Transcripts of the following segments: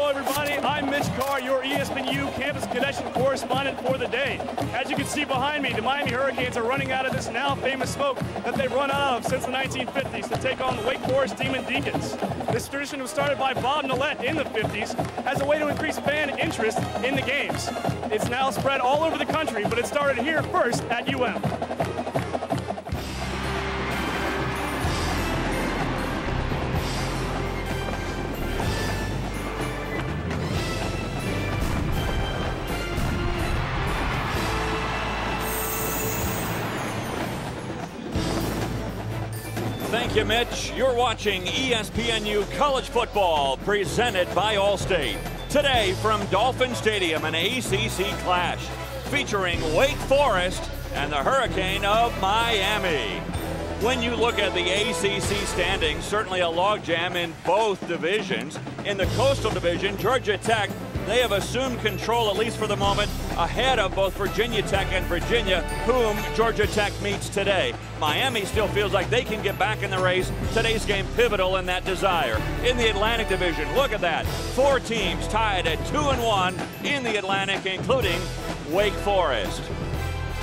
Hello, everybody. I'm Mitch Carr, your ESPNU campus connection correspondent for the day. As you can see behind me, the Miami Hurricanes are running out of this now famous smoke that they've run out of since the 1950s to take on the Wake Forest Demon Deacons. This tradition was started by Bob Nolet in the 50s as a way to increase fan interest in the games. It's now spread all over the country, but it started here first at UM. Thank you, Mitch. You're watching ESPNU College Football, presented by Allstate. Today from Dolphin Stadium, an ACC clash featuring Wake Forest and the Hurricane of Miami. When you look at the ACC standings, certainly a logjam in both divisions. In the Coastal Division, Georgia Tech, they have assumed control, at least for the moment, ahead of both Virginia Tech and Virginia, whom Georgia Tech meets today. Miami still feels like they can get back in the race. Today's game pivotal in that desire. In the Atlantic Division, look at that. 4 teams tied at 2-1 in the Atlantic, including Wake Forest.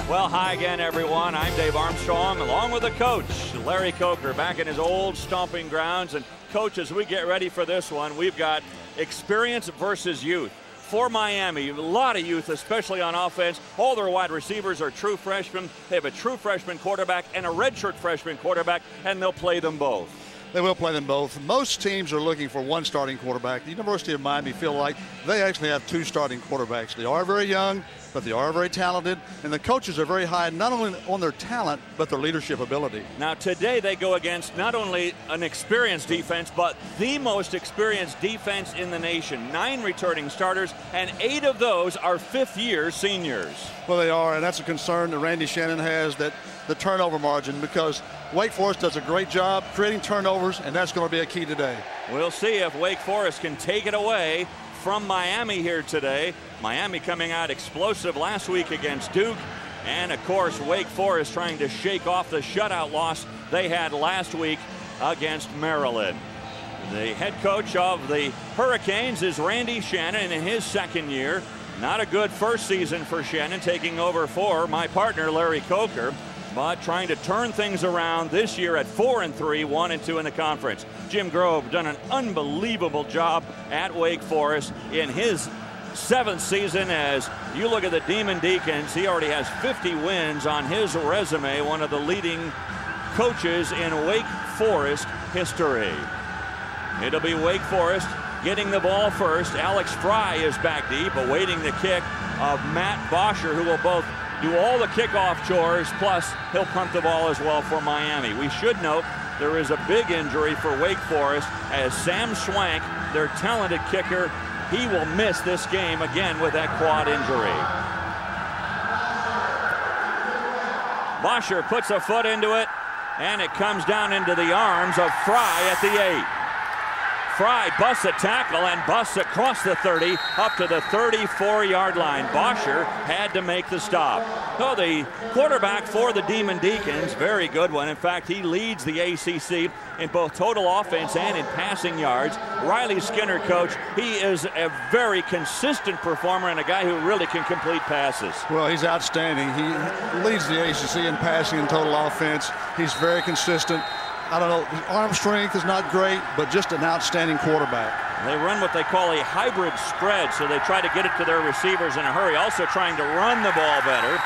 Well, hi again, everyone. I'm Dave Armstrong, along with the coach, Larry Coker, back in his old stomping grounds. And, Coach, as we get ready for this one, we've got experience versus youth. For Miami, a lot of youth, especially on offense. All their wide receivers are true freshmen. They have a true freshman quarterback and a redshirt freshman quarterback, and they'll play them both. They will play them both. Most teams are looking for one starting quarterback. The University of Miami feel like they actually have 2 starting quarterbacks. They are very young, but they are very talented, and the coaches are very high, not only on their talent, but their leadership ability. Now today they go against not only an experienced defense, but the most experienced defense in the nation. 9 returning starters, and 8 of those are 5th-year seniors. Well, they are, and that's a concern that Randy Shannon has, that the turnover margin, because Wake Forest does a great job creating turnovers, and that's going to be a key today. We'll see if Wake Forest can take it away from Miami here today. Miami coming out explosive last week against Duke, and of course Wake Forest trying to shake off the shutout loss they had last week against Maryland. The head coach of the Hurricanes is Randy Shannon in his 2nd year. Not a good first season for Shannon, taking over for my partner Larry Coker, but trying to turn things around this year at 4-3, 1-2 in the conference. Jim Grove done an unbelievable job at Wake Forest in his 7th season. As you look at the Demon Deacons, he already has 50 wins on his resume, one of the leading coaches in Wake Forest history. It'll be Wake Forest getting the ball first. Alex Fry is back deep, awaiting the kick of Matt Bosher, who will both do all the kickoff chores, plus he'll punt the ball as well for Miami. We should note there is a big injury for Wake Forest, as Sam Schwank, their talented kicker, he will miss this game again with that quad injury. Bosher puts a foot into it, and it comes down into the arms of Fry at the 8. Fry busts a tackle and busts across the 30 up to the 34-yard line. Bosher had to make the stop. So the quarterback for the Demon Deacons, very good one. In fact, he leads the ACC in both total offense and in passing yards. Riley Skinner, coach, he is a very consistent performer and a guy who really can complete passes. Well, he's outstanding. He leads the ACC in passing and total offense. He's very consistent. I don't know, his arm strength is not great, but just an outstanding quarterback. They run what they call a hybrid spread, so they try to get it to their receivers in a hurry, also trying to run the ball better.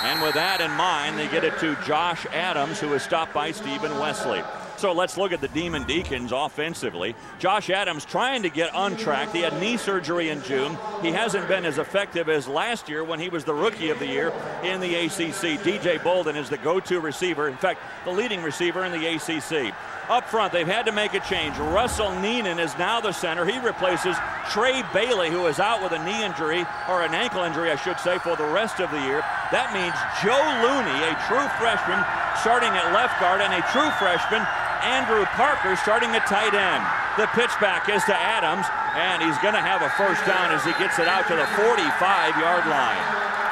And with that in mind, they get it to Josh Adams, who is stopped by Stephen Wesley. So let's look at the Demon Deacons offensively. Josh Adams trying to get on track. He had knee surgery in June. He hasn't been as effective as last year when he was the Rookie of the Year in the ACC. DJ Bolden is the go-to receiver. In fact, the leading receiver in the ACC. Up front, they've had to make a change. Russell Neenan is now the center. He replaces Trey Bailey, who is out with a knee injury, or an ankle injury, I should say, for the rest of the year. That means Joe Looney, a true freshman, starting at left guard, and a true freshman, Andrew Parker, starting at tight end. The pitch back is to Adams, and he's going to have a first down as he gets it out to the 45-yard line.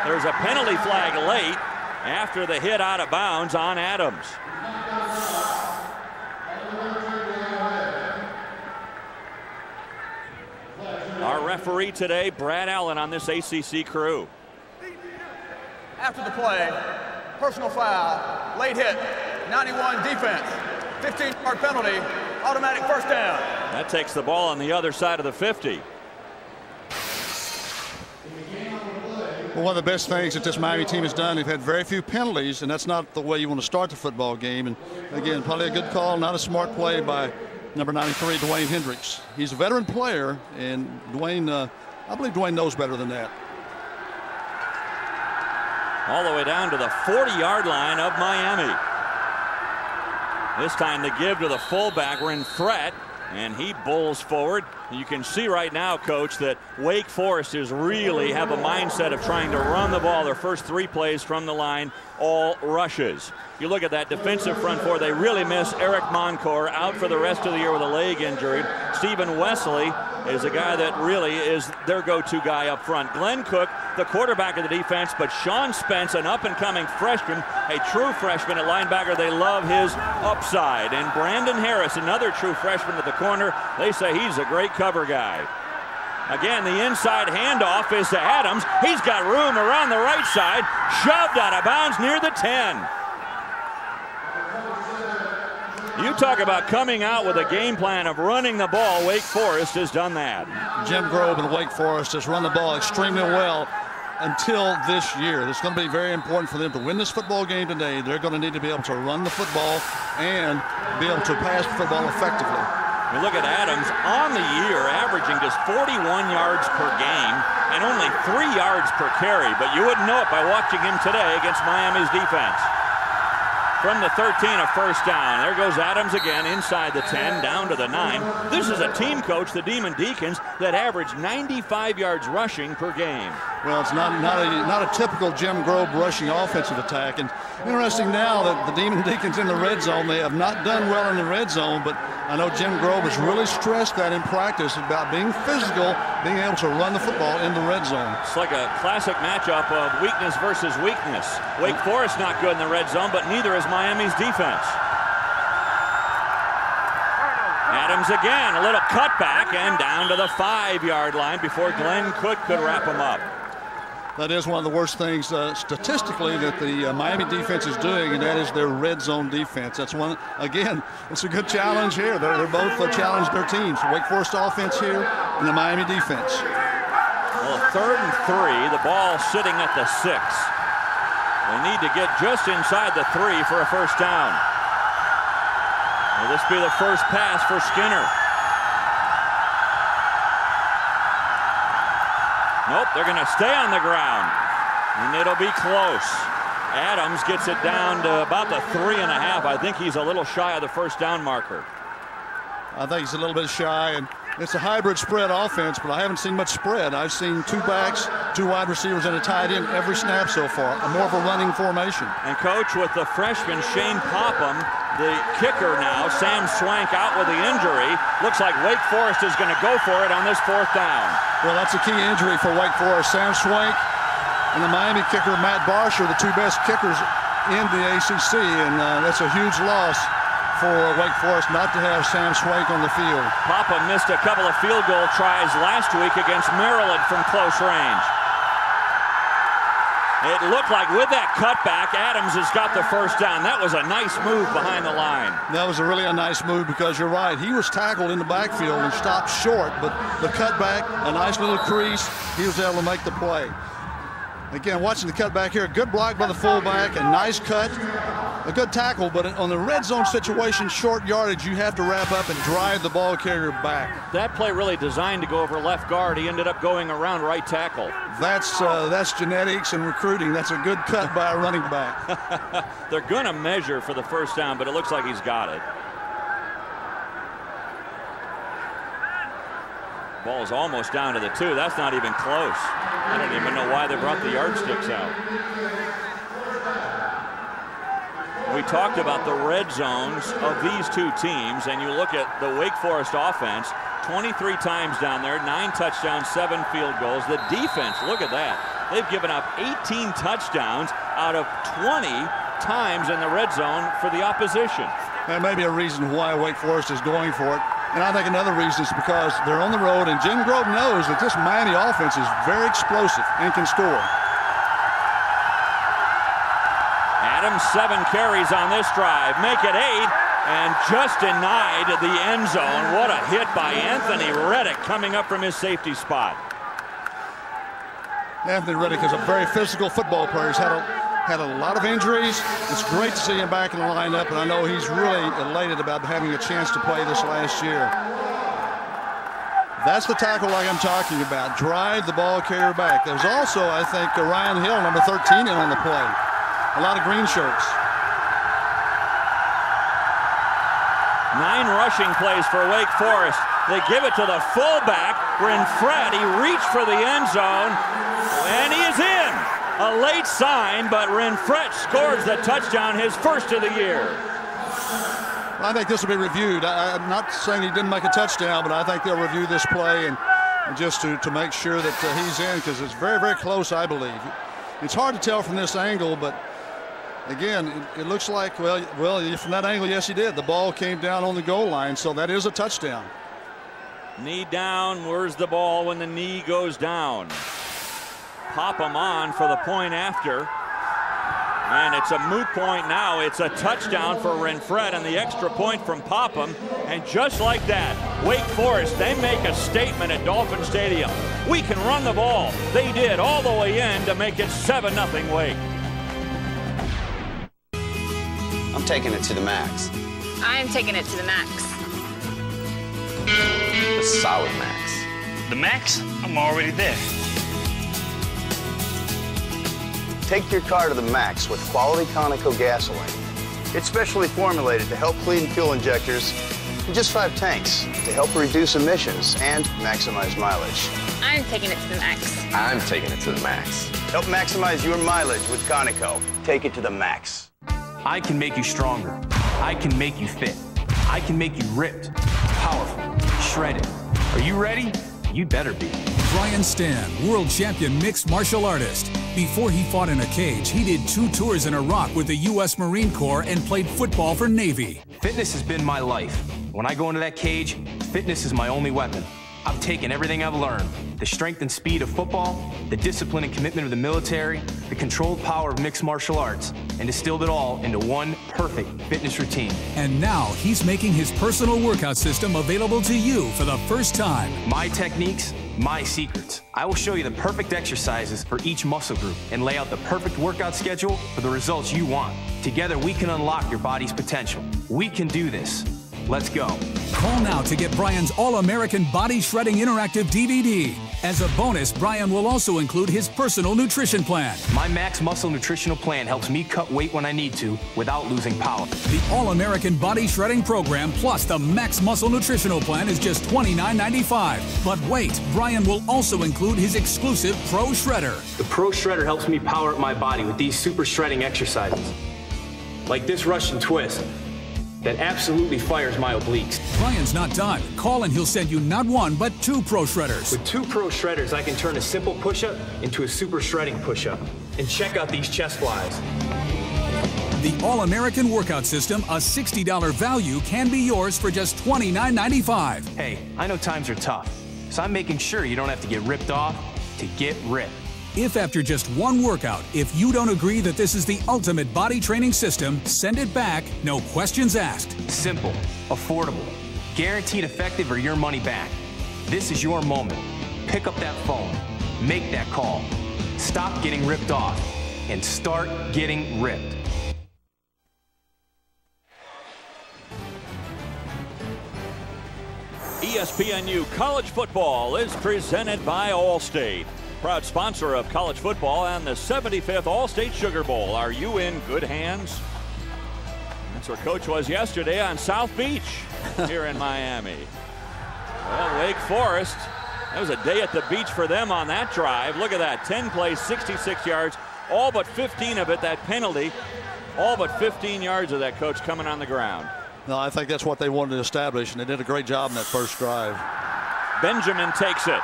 There's a penalty flag late after the hit out of bounds on Adams. Our referee today, Brad Allen, on this ACC crew. After the play, personal foul, late hit, 91 defense, 15-yard penalty, automatic first down. That takes the ball on the other side of the 50. Well, one of the best things that this Miami team has done, they've had very few penalties, and that's not the way you want to start the football game. And again, probably a good call, not a smart play by number 93, Dwayne Hendricks. He's a veteran player, and Dwayne, I believe Dwayne knows better than that. All the way down to the 40-yard line of Miami. This time to give to the fullback. We're in threat, and he bowls forward. You can see right now, Coach, that Wake Forest is really have a mindset of trying to run the ball. Their first 3 plays from the line, all rushes. You look at that defensive front four, they really miss Eric Moncourt, out for the rest of the year with a leg injury. Stephen Wesley is a guy that really is their go-to guy up front. Glenn Cook, the quarterback of the defense, but Sean Spence, an up-and-coming freshman, a true freshman at linebacker. They love his upside. And Brandon Harris, another true freshman at the corner. They say he's a great cover guy. Again, the inside handoff is to Adams. He's got room around the right side, shoved out of bounds near the 10. You talk about coming out with a game plan of running the ball. Wake Forest has done that. Jim Grove and Wake Forest has run the ball extremely well until this year. It's going to be very important for them to win this football game today. They're going to need to be able to run the football and be able to pass the football effectively. You look at Adams on the year, averaging just 41 yards per game and only 3 yards per carry, but you wouldn't know it by watching him today against Miami's defense. From the 13, a first down. There goes Adams again inside the 10, down to the 9. This is a team coach, the Demon Deacons, that averaged 95 yards rushing per game. Well, it's not a typical Jim Grove rushing offensive attack. And interesting now that the Demon Deacons in the red zone, they have not done well in the red zone, but I know Jim Grove has really stressed that in practice about being physical, being able to run the football in the red zone. It's like a classic matchup of weakness versus weakness. Wake Forest not good in the red zone, but neither is Miami's defense. Adams again, a little cutback and down to the 5-yard line before Glenn Cook could wrap him up. That is one of the worst things statistically that the Miami defense is doing, and that is their red zone defense. That's one, again, it's a good challenge here. They're both challenged their teams. Wake Forest offense here and the Miami defense. Well, 3rd and 3, the ball sitting at the 6. They need to get just inside the 3 for a first down. Will this be the first pass for Skinner? Nope, they're going to stay on the ground, and it'll be close. Adams gets it down to about the 3.5. I think he's a little shy of the first down marker. I think he's a little bit shy, and it's a hybrid spread offense, but I haven't seen much spread. I've seen 2 backs, 2 wide receivers, and a tight end every snap so far. More of a running formation. And Coach, with the freshman Shane Popham, the kicker now, Sam Swank out with the injury. Looks like Wake Forest is going to go for it on this 4th down. Well, that's a key injury for Wake Forest. Sam Swank and the Miami kicker, Matt Barsh, are the 2 best kickers in the ACC, and that's a huge loss for Wake Forest not to have Sam Swank on the field. Popham missed a couple of field goal tries last week against Maryland from close range. It looked like with that cutback, Adams has got the first down. That was a nice move behind the line. That was a nice move because you're right. He was tackled in the backfield and stopped short, but the cutback, a nice little crease, he was able to make the play. Again, watching the cutback here, good block by the fullback, a nice cut, a good tackle, but on the red zone situation, short yardage, you have to wrap up and drive the ball carrier back. That play really designed to go over left guard. He ended up going around right tackle. That's genetics and recruiting. That's a good cut by a running back. They're going to measure for the first down, but it looks like he's got it. Ball's almost down to the 2. That's not even close. I don't even know why they brought the yardsticks out. We talked about the red zones of these 2 teams, and you look at the Wake Forest offense, 23 times down there, 9 touchdowns, 7 field goals. The defense, look at that. They've given up 18 touchdowns out of 20 times in the red zone for the opposition. That may be a reason why Wake Forest is going for it. And I think another reason is because they're on the road, and Jim Grove knows that this Miami offense is very explosive and can score. Adams 7 carries on this drive, make it 8, and just denied the end zone. What a hit by Anthony Reddick coming up from his safety spot. Anthony Reddick is a very physical football player. He's had a lot of injuries. It's great to see him back in the lineup, and I know he's really elated about having a chance to play this last year. That's the tackle like I'm talking about. Drive the ball carrier back. There's also, I think, Ryan Hill, number 13, in on the play. A lot of green shirts. 9 rushing plays for Wake Forest. They give it to the fullback, Renfret. He reached for the end zone, and he is in. A late sign, but Renfret scores the touchdown, his first of the year. I think this will be reviewed. I'm not saying he didn't make a touchdown, but I think they'll review this play and just to make sure that he's in, because it's very, very close, I believe. It's hard to tell from this angle, but again, it looks like, well, from that angle, yes, he did. The ball came down on the goal line, so that is a touchdown. Knee down. Where's the ball when the knee goes down? Pop him on for the point after. And it's a moot point now. It's a touchdown for Renfret and the extra point from Popham. And just like that, Wake Forest, they make a statement at Dolphin Stadium. We can run the ball. They did all the way in to make it 7-0 Wake. I'm taking it to the max. I'm taking it to the max. The solid max. The max? I'm already there. Take your car to the max with quality Conoco gasoline. It's specially formulated to help clean fuel injectors in just 5 tanks to help reduce emissions and maximize mileage. I'm taking it to the max. I'm taking it to the max. Help maximize your mileage with Conoco. Take it to the max. I can make you stronger. I can make you fit. I can make you ripped, powerful, shredded. Are you ready? You better be. Brian Stan, world champion mixed martial artist. Before he fought in a cage, he did 2 tours in Iraq with the U.S. Marine Corps and played football for Navy. Fitness has been my life. When I go into that cage, fitness is my only weapon. I've taken everything I've learned, the strength and speed of football, the discipline and commitment of the military, the controlled power of mixed martial arts, and distilled it all into one perfect fitness routine. And now he's making his personal workout system available to you for the first time. My techniques, my secrets. I will show you the perfect exercises for each muscle group and lay out the perfect workout schedule for the results you want. Together, we can unlock your body's potential. We can do this. Let's go. Call now to get Brian's All-American Body Shredding Interactive DVD. As a bonus, Brian will also include his personal nutrition plan. My Max Muscle Nutritional Plan helps me cut weight when I need to without losing power. The All-American Body Shredding Program plus the Max Muscle Nutritional Plan is just $29.95. But wait, Brian will also include his exclusive Pro Shredder. The Pro Shredder helps me power up my body with these super shredding exercises. Like this Russian twist that absolutely fires my obliques. Brian's not done. Call and he'll send you not 1, but 2 Pro Shredders. With 2 Pro Shredders, I can turn a simple push-up into a super shredding push-up. And check out these chest flies. The All-American Workout System, a $60 value, can be yours for just $29.95. Hey, I know times are tough, so I'm making sure you don't have to get ripped off to get ripped. If after just 1 workout, if you don't agree that this is the ultimate body training system, send it back, no questions asked. Simple, affordable, guaranteed effective or your money back. This is your moment. Pick up that phone, make that call, stop getting ripped off, and start getting ripped. ESPNU College Football is presented by Allstate. Proud sponsor of college football and the 75th All-State Sugar Bowl. Are you in good hands? That's where Coach was yesterday on South Beach here in Miami. Well, Wake Forest, it was a day at the beach for them on that drive. Look at that, 10 plays, 66 yards, all but 15 of it, that penalty. All but 15 yards of that, Coach, coming on the ground. No, I think that's what they wanted to establish, and they did a great job in that first drive. Benjamin takes it.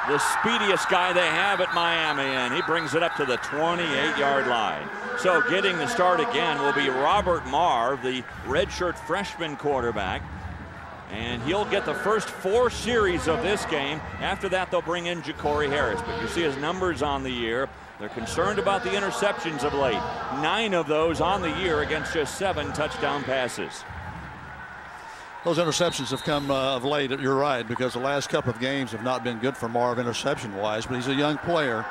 The speediest guy they have at Miami, and he brings it up to the 28-yard line. So getting the start again will be Robert Marr, the redshirt freshman quarterback. And he'll get the first 4 series of this game. After that, they'll bring in Ja'Cory Harris. But you see his numbers on the year. They're concerned about the interceptions of late. 9 of those on the year against just 7 touchdown passes. Those interceptions have come of late, you're right, because the last couple of games have not been good for Marv interception-wise, but he's a young player.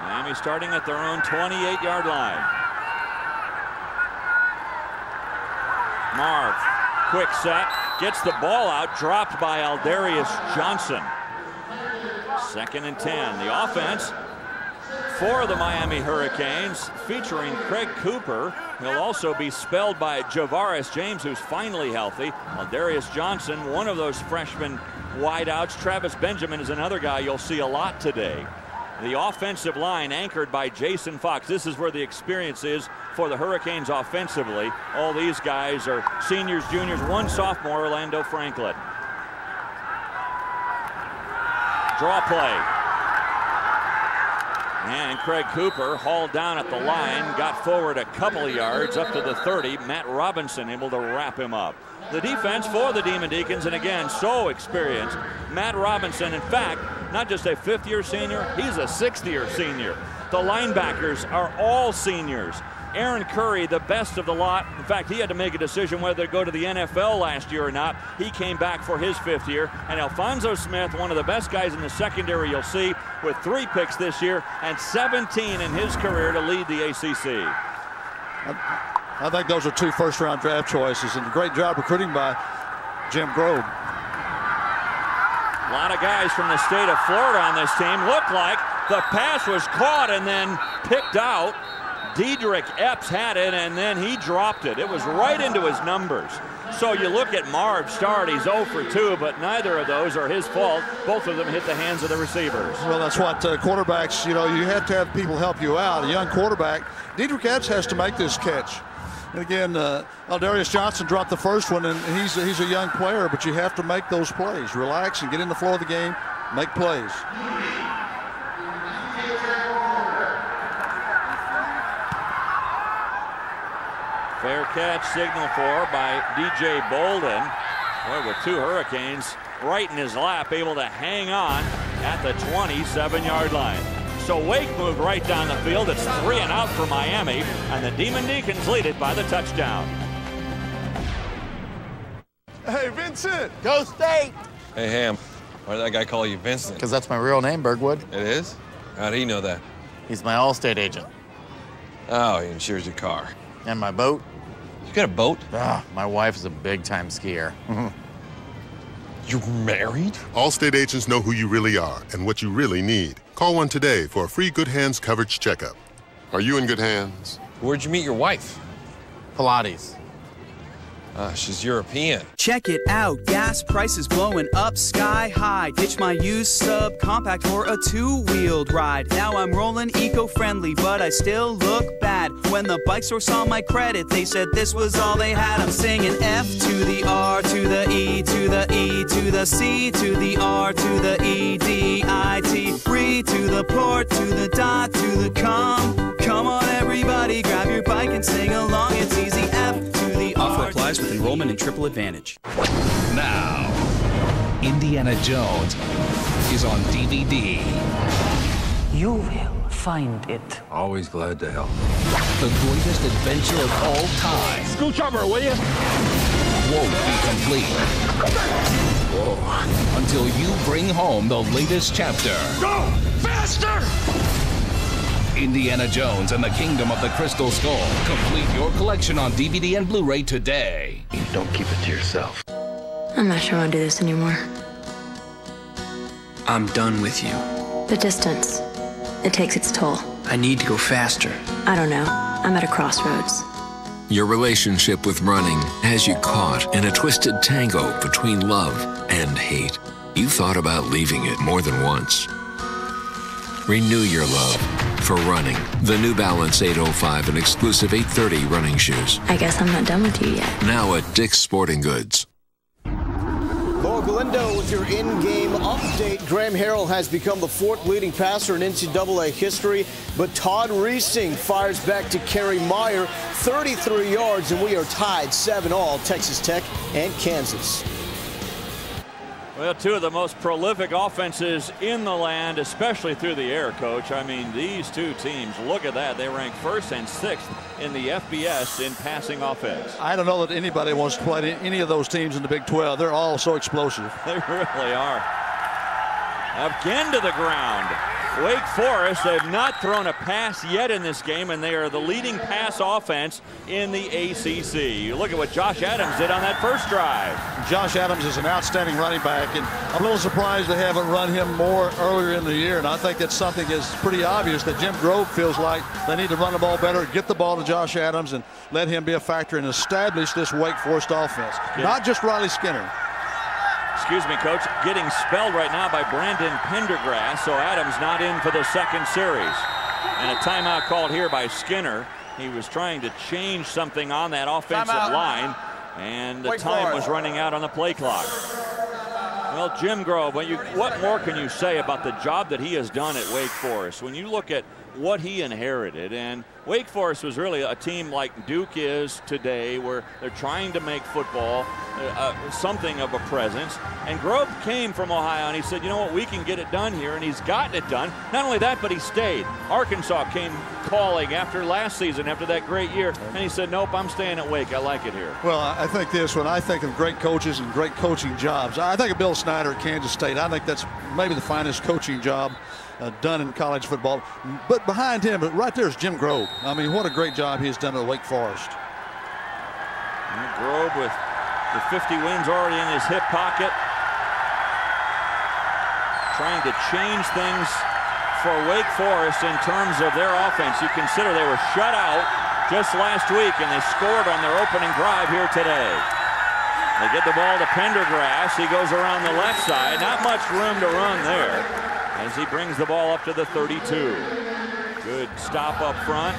Miami starting at their own 28-yard line. Marv, quick set, gets the ball out, dropped by Aldarius Johnson. 2nd and 10. The offense for the Miami Hurricanes featuring Craig Cooper. He'll also be spelled by Javaris James, who's finally healthy. Aldarius Johnson, one of those freshman wideouts. Travis Benjamin is another guy you'll see a lot today. The offensive line anchored by Jason Fox. This is where the experience is for the Hurricanes offensively. All these guys are seniors, juniors, 1 sophomore, Orlando Franklin. Draw play. And Craig Cooper hauled down at the line, got forward a couple of yards up to the 30. Matt Robinson able to wrap him up. The defense for the Demon Deacons, and again, so experienced. Matt Robinson, in fact, not just a 5th-year senior, he's a 6th-year senior. The linebackers are all seniors. Aaron Curry, the best of the lot. In fact, he had to make a decision whether to go to the NFL last year or not. He came back for his 5th year. And Alfonso Smith, one of the best guys in the secondary you'll see, with 3 picks this year and 17 in his career to lead the ACC. I think those are 2 first-round draft choices, and a great job recruiting by Jim Grove. A lot of guys from the state of Florida on this team. Looked like the pass was caught and then picked out. Dedrick Epps had it, and then he dropped it. It was right into his numbers. So you look at Marv's start, he's 0 for 2, but neither of those are his fault. Both of them hit the hands of the receivers. Well, that's what quarterbacks, you have to have people help you out. A young quarterback, Dedrick Epps has to make this catch. And again, Aldarius Johnson dropped the first one, and he's a young player, but you have to make those plays. Relax and get in the flow of the game, make plays. Fair catch signaled for by DJ Bolden. Boy, with 2 Hurricanes right in his lap, able to hang on at the 27-yard line. So Wake moved right down the field. It's 3 and out for Miami, and the Demon Deacons lead it by the touchdown. Hey, Vincent! Go State! Hey, Ham. Why did that guy call you Vincent? Because that's my real name, Bergwood. It is? How do you know that? He's my Allstate agent. Oh, he insures your car. And my boat. You got a boat? Ah, my wife is a big-time skier. You're married? Allstate agents know who you really are and what you really need. Call one today for a free Good Hands coverage checkup. Are you in good hands? Where'd you meet your wife? Pilates. She's European. Check it out, gas prices blowing up sky high. Ditch my used subcompact for a 2-wheeled ride. Now I'm rolling eco-friendly, but I still look bad. When the bike store saw my credit, they said this was all they had. I'm singing F to the R to the E to the E to the C to the R to the E D I T. Free to the port to the dot to the com. Come on, everybody, grab your bike and sing along. It's easy. F to the R. Offer applies with enrollment in Triple Advantage. Now, Indiana Jones is on DVD. You will find it. Always glad to help. The greatest adventure of all time. Scooch over, will you? Won't be complete. Whoa. Until you bring home the latest chapter. Go! Faster! Indiana Jones and the Kingdom of the Crystal Skull. Complete your collection on DVD and Blu-ray today. Don't keep it to yourself. I'm not sure I want to do this anymore. I'm done with you. The distance, it takes its toll. I need to go faster. I don't know. I'm at a crossroads. Your relationship with running has you caught in a twisted tango between love and hate. You thought about leaving it more than once. Renew your love for running. The New Balance 805 and exclusive 830 running shoes. I guess I'm not done with you yet. Now at Dick's Sporting Goods. Laura Galindo with your in-game update. Graham Harrell has become the 4th leading passer in NCAA history, but Todd Reesing fires back to Kerry Meyer, 33 yards, and we are tied 7-all, Texas Tech and Kansas. Well, two of the most prolific offenses in the land, especially through the air, Coach. I mean, these two teams, look at that. They rank 1st and 6th in the FBS in passing offense. I don't know that anybody wants to play any of those teams in the Big 12. They're all so explosive. They really are. Again to the ground. Wake Forest, they've not thrown a pass yet in this game, and they are the leading pass offense in the ACC. You look at what Josh Adams did on that first drive. Josh Adams is an outstanding running back, and I'm a little surprised they haven't run him more earlier in the year, and I think that's something that's pretty obvious that Jim Grove feels like they need to run the ball better, get the ball to Josh Adams, and let him be a factor and establish this Wake Forest offense. Not just Riley Skinner. Excuse me, Coach, getting spelled right now by Brandon Pendergrass, so Adams not in for the second series. And a timeout called here by Skinner. He was trying to change something on that offensive line, and the time was running out on the play clock. Well, Jim Grove, what more can you say about the job that he has done at Wake Forest? When you look at what he inherited, and Wake Forest was really a team like Duke is today, where they're trying to make football something of a presence. And Grove came from Ohio, and he said, you know what, we can get it done here, and he's gotten it done. Not only that, but he stayed. Arkansas came calling after last season, after that great year, and he said, nope, I'm staying at Wake. I like it here. Well, I think this, when I think of great coaches and great coaching jobs, I think of Bill Snyder at Kansas State. I think that's maybe the finest coaching job done in college football. But behind him, right there is Jim Grove. I mean, what a great job he's done at Wake Forest. And Grove with the 50 wins already in his hip pocket, trying to change things for Wake Forest in terms of their offense. You consider they were shut out just last week, and they scored on their opening drive here today. They get the ball to Pendergrass. He goes around the left side. Not much room to run there as he brings the ball up to the 32. Good stop up front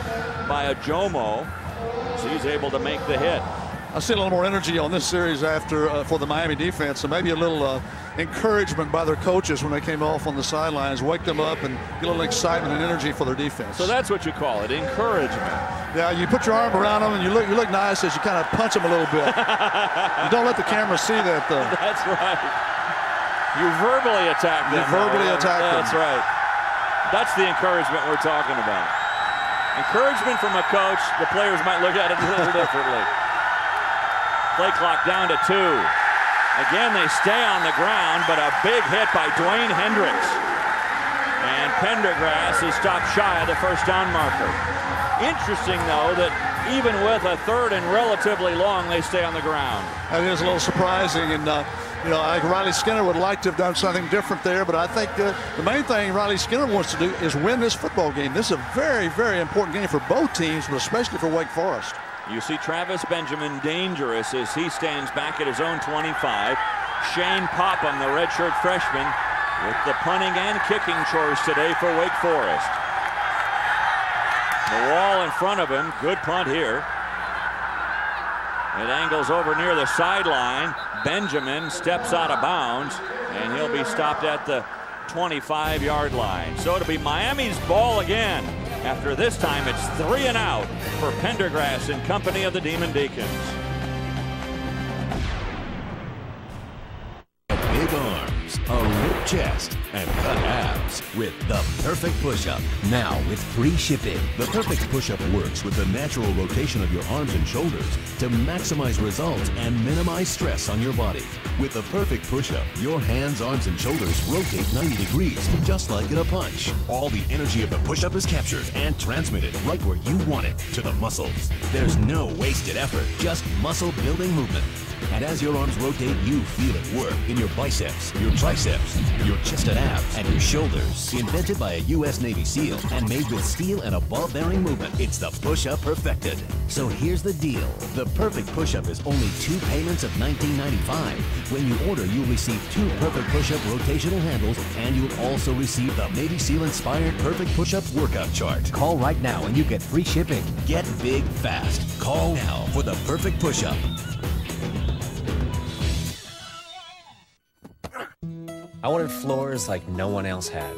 by Ajomo, so he's able to make the hit. I see a little more energy on this series after for the Miami defense, and maybe a little encouragement by their coaches when they came off on the sidelines, wake them up and get a little excitement and energy for their defense. So that's what you call it, encouragement. Yeah, you put your arm around them and you look nice as you kind of punch them a little bit. You don't let the camera see that, though. That's right. You verbally attack them. You verbally attack them. That's right. That's the encouragement we're talking about. Encouragement from a coach, the players might look at it a little differently. Play clock down to 2. Again, they stay on the ground, but a big hit by Dwayne Hendricks. And Pendergrass is stopped shy of the first down marker. Interesting, though, that even with a third and relatively long, they stay on the ground. That is a little surprising, and you know, I think Riley Skinner would like to have done something different there, but I think the main thing Riley Skinner wants to do is win this football game. This is a very, very important game for both teams, but especially for Wake Forest. You see Travis Benjamin dangerous as he stands back at his own 25. Shane Popham, the redshirt freshman, with the punting and kicking chores today for Wake Forest. The wall in front of him. Good punt here. It angles over near the sideline. Benjamin steps out of bounds, and he'll be stopped at the 25-yard line. So it'll be Miami's ball again. After this time, it's 3 and out for Pendergrass in company of the Demon Deacons. Big arms, a ripped chest, and cut abs with the Perfect Push-Up. Now with free shipping. The Perfect Push-Up works with the natural rotation of your arms and shoulders to maximize results and minimize stress on your body. With the Perfect Push-Up, your hands, arms, and shoulders rotate 90 degrees, just like in a punch. All the energy of the push-up is captured and transmitted right where you want it, to the muscles. There's no wasted effort, just muscle-building movement. And as your arms rotate, you feel it work in your biceps, your triceps, your chest and abs, and your shoulders. Invented by a U.S. Navy SEAL and made with steel and a ball-bearing movement, it's the push-up perfected. So here's the deal. The Perfect Push-Up is only 2 payments of $19.95. When you order, you'll receive 2 Perfect Push-Up rotational handles, and you'll also receive the Navy SEAL-inspired Perfect Push-Up workout chart. Call right now and you get free shipping. Get big fast. Call now for the Perfect Push-Up. I wanted floors like no one else had.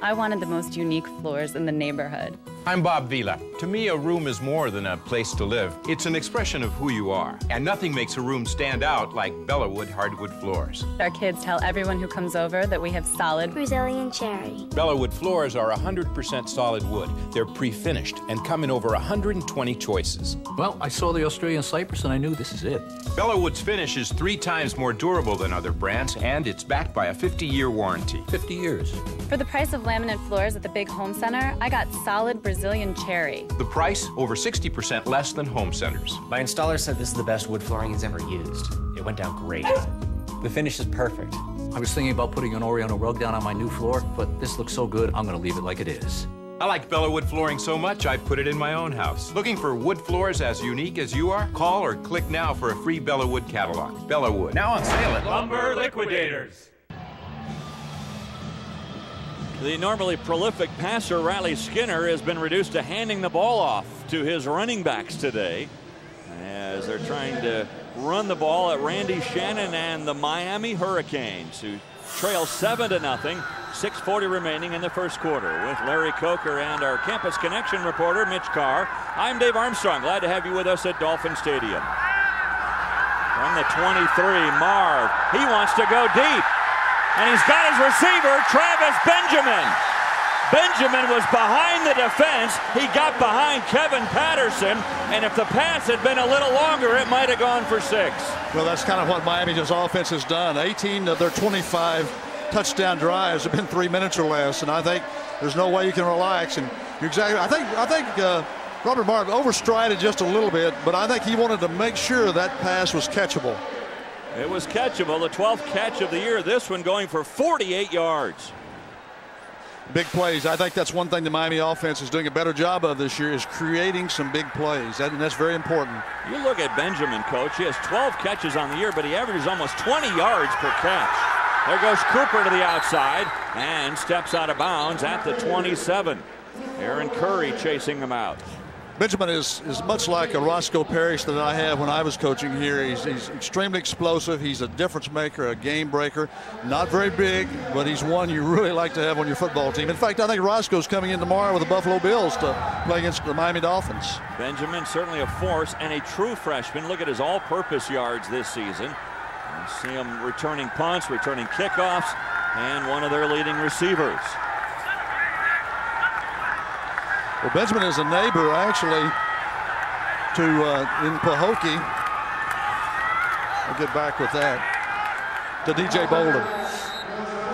I wanted the most unique floors in the neighborhood. I'm Bob Vila. To me, a room is more than a place to live. It's an expression of who you are. And nothing makes a room stand out like Bellawood hardwood floors. Our kids tell everyone who comes over that we have solid Brazilian cherry. Bellawood floors are 100% solid wood. They're pre-finished and come in over 120 choices. Well, I saw the Australian cypress and I knew this is it. Bellawood's finish is 3 times more durable than other brands, and it's backed by a 50-year warranty. 50 years. For the price of laminate floors at the big home center, I got solid Brazilian cherry. The price, over 60% less than home centers. My installer said this is the best wood flooring he's ever used. It went down great. The finish is perfect. I was thinking about putting an Oriental rug down on my new floor, but this looks so good, I'm going to leave it like it is. I like Bellawood flooring so much, I put it in my own house. Looking for wood floors as unique as you are? Call or click now for a free Bellawood catalog. Bellawood, now on sale at Lumber Liquidators. The normally prolific passer, Riley Skinner, has been reduced to handing the ball off to his running backs today as they're trying to run the ball at Randy Shannon and the Miami Hurricanes, who trail 7-0, 6:40 remaining in the first quarter. With Larry Coker and our Campus Connection reporter, Mitch Carr, I'm Dave Armstrong. Glad to have you with us at Dolphin Stadium. From the 23, Marv. He wants to go deep. And he's got his receiver, Travis Benjamin. Benjamin was behind the defense. He got behind Kevin Patterson. And if the pass had been a little longer, it might have gone for 6. Well, that's kind of what Miami's offense has done. 18 of their 25 touchdown drives have been 3 minutes or less. And I think there's no way you can relax. And you're exactly, I think Robert Marv overstrided just a little bit, but I think he wanted to make sure that pass was catchable. It was catchable, the 12th catch of the year. This one going for 48 yards. Big plays. I think that's one thing the Miami offense is doing a better job of this year, is creating some big plays. And that's very important. You look at Benjamin, Coach. He has 12 catches on the year, but he averages almost 20 yards per catch. There goes Cooper to the outside and steps out of bounds at the 27. Aaron Curry chasing him out. Benjamin is much like a Roscoe Parrish that I have when I was coaching here. He's extremely explosive. He's a difference maker, a game breaker. Not very big, but he's one you really like to have on your football team. In fact, I think Roscoe's coming in tomorrow with the Buffalo Bills to play against the Miami Dolphins. Benjamin certainly a force and a true freshman. Look at his all-purpose yards this season. You see him returning punts, returning kickoffs, and one of their leading receivers. Well, Benjamin is a neighbor, actually, to in Pahokee. I'll get back with that. To DJ Bolden.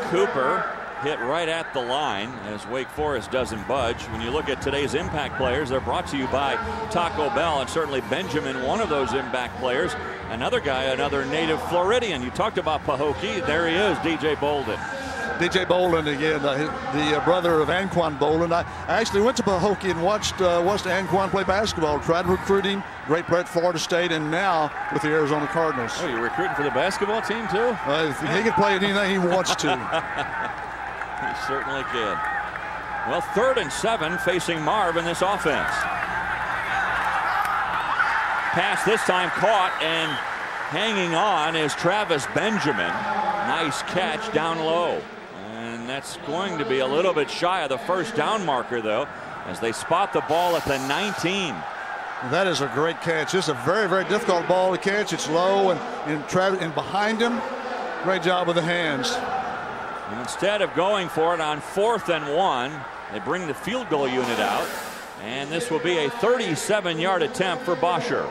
Cooper hit right at the line as Wake Forest doesn't budge. When you look at today's impact players, they're brought to you by Taco Bell, and certainly Benjamin, one of those impact players. Another guy, another native Floridian. You talked about Pahokee. There he is, DJ Bolden. DJ Bolden again, the brother of Anquan Bolden. I actually went to Pahokee and watched Anquan play basketball. Tried to recruit him. Great player at Florida State, and now with the Arizona Cardinals. Oh, you're recruiting for the basketball team too? He can play anything he wants to. He certainly can. Well, 3rd and 7 facing Marv in this offense. Pass this time caught, and hanging on is Travis Benjamin. Nice catch down low. And that's going to be a little bit shy of the first down marker, though, as they spot the ball at the 19. That is a great catch. It's a very, very difficult ball to catch. It's low, and behind him, great job with the hands. And instead of going for it on 4th and 1, they bring the field goal unit out, and this will be a 37-yard attempt for Bosher.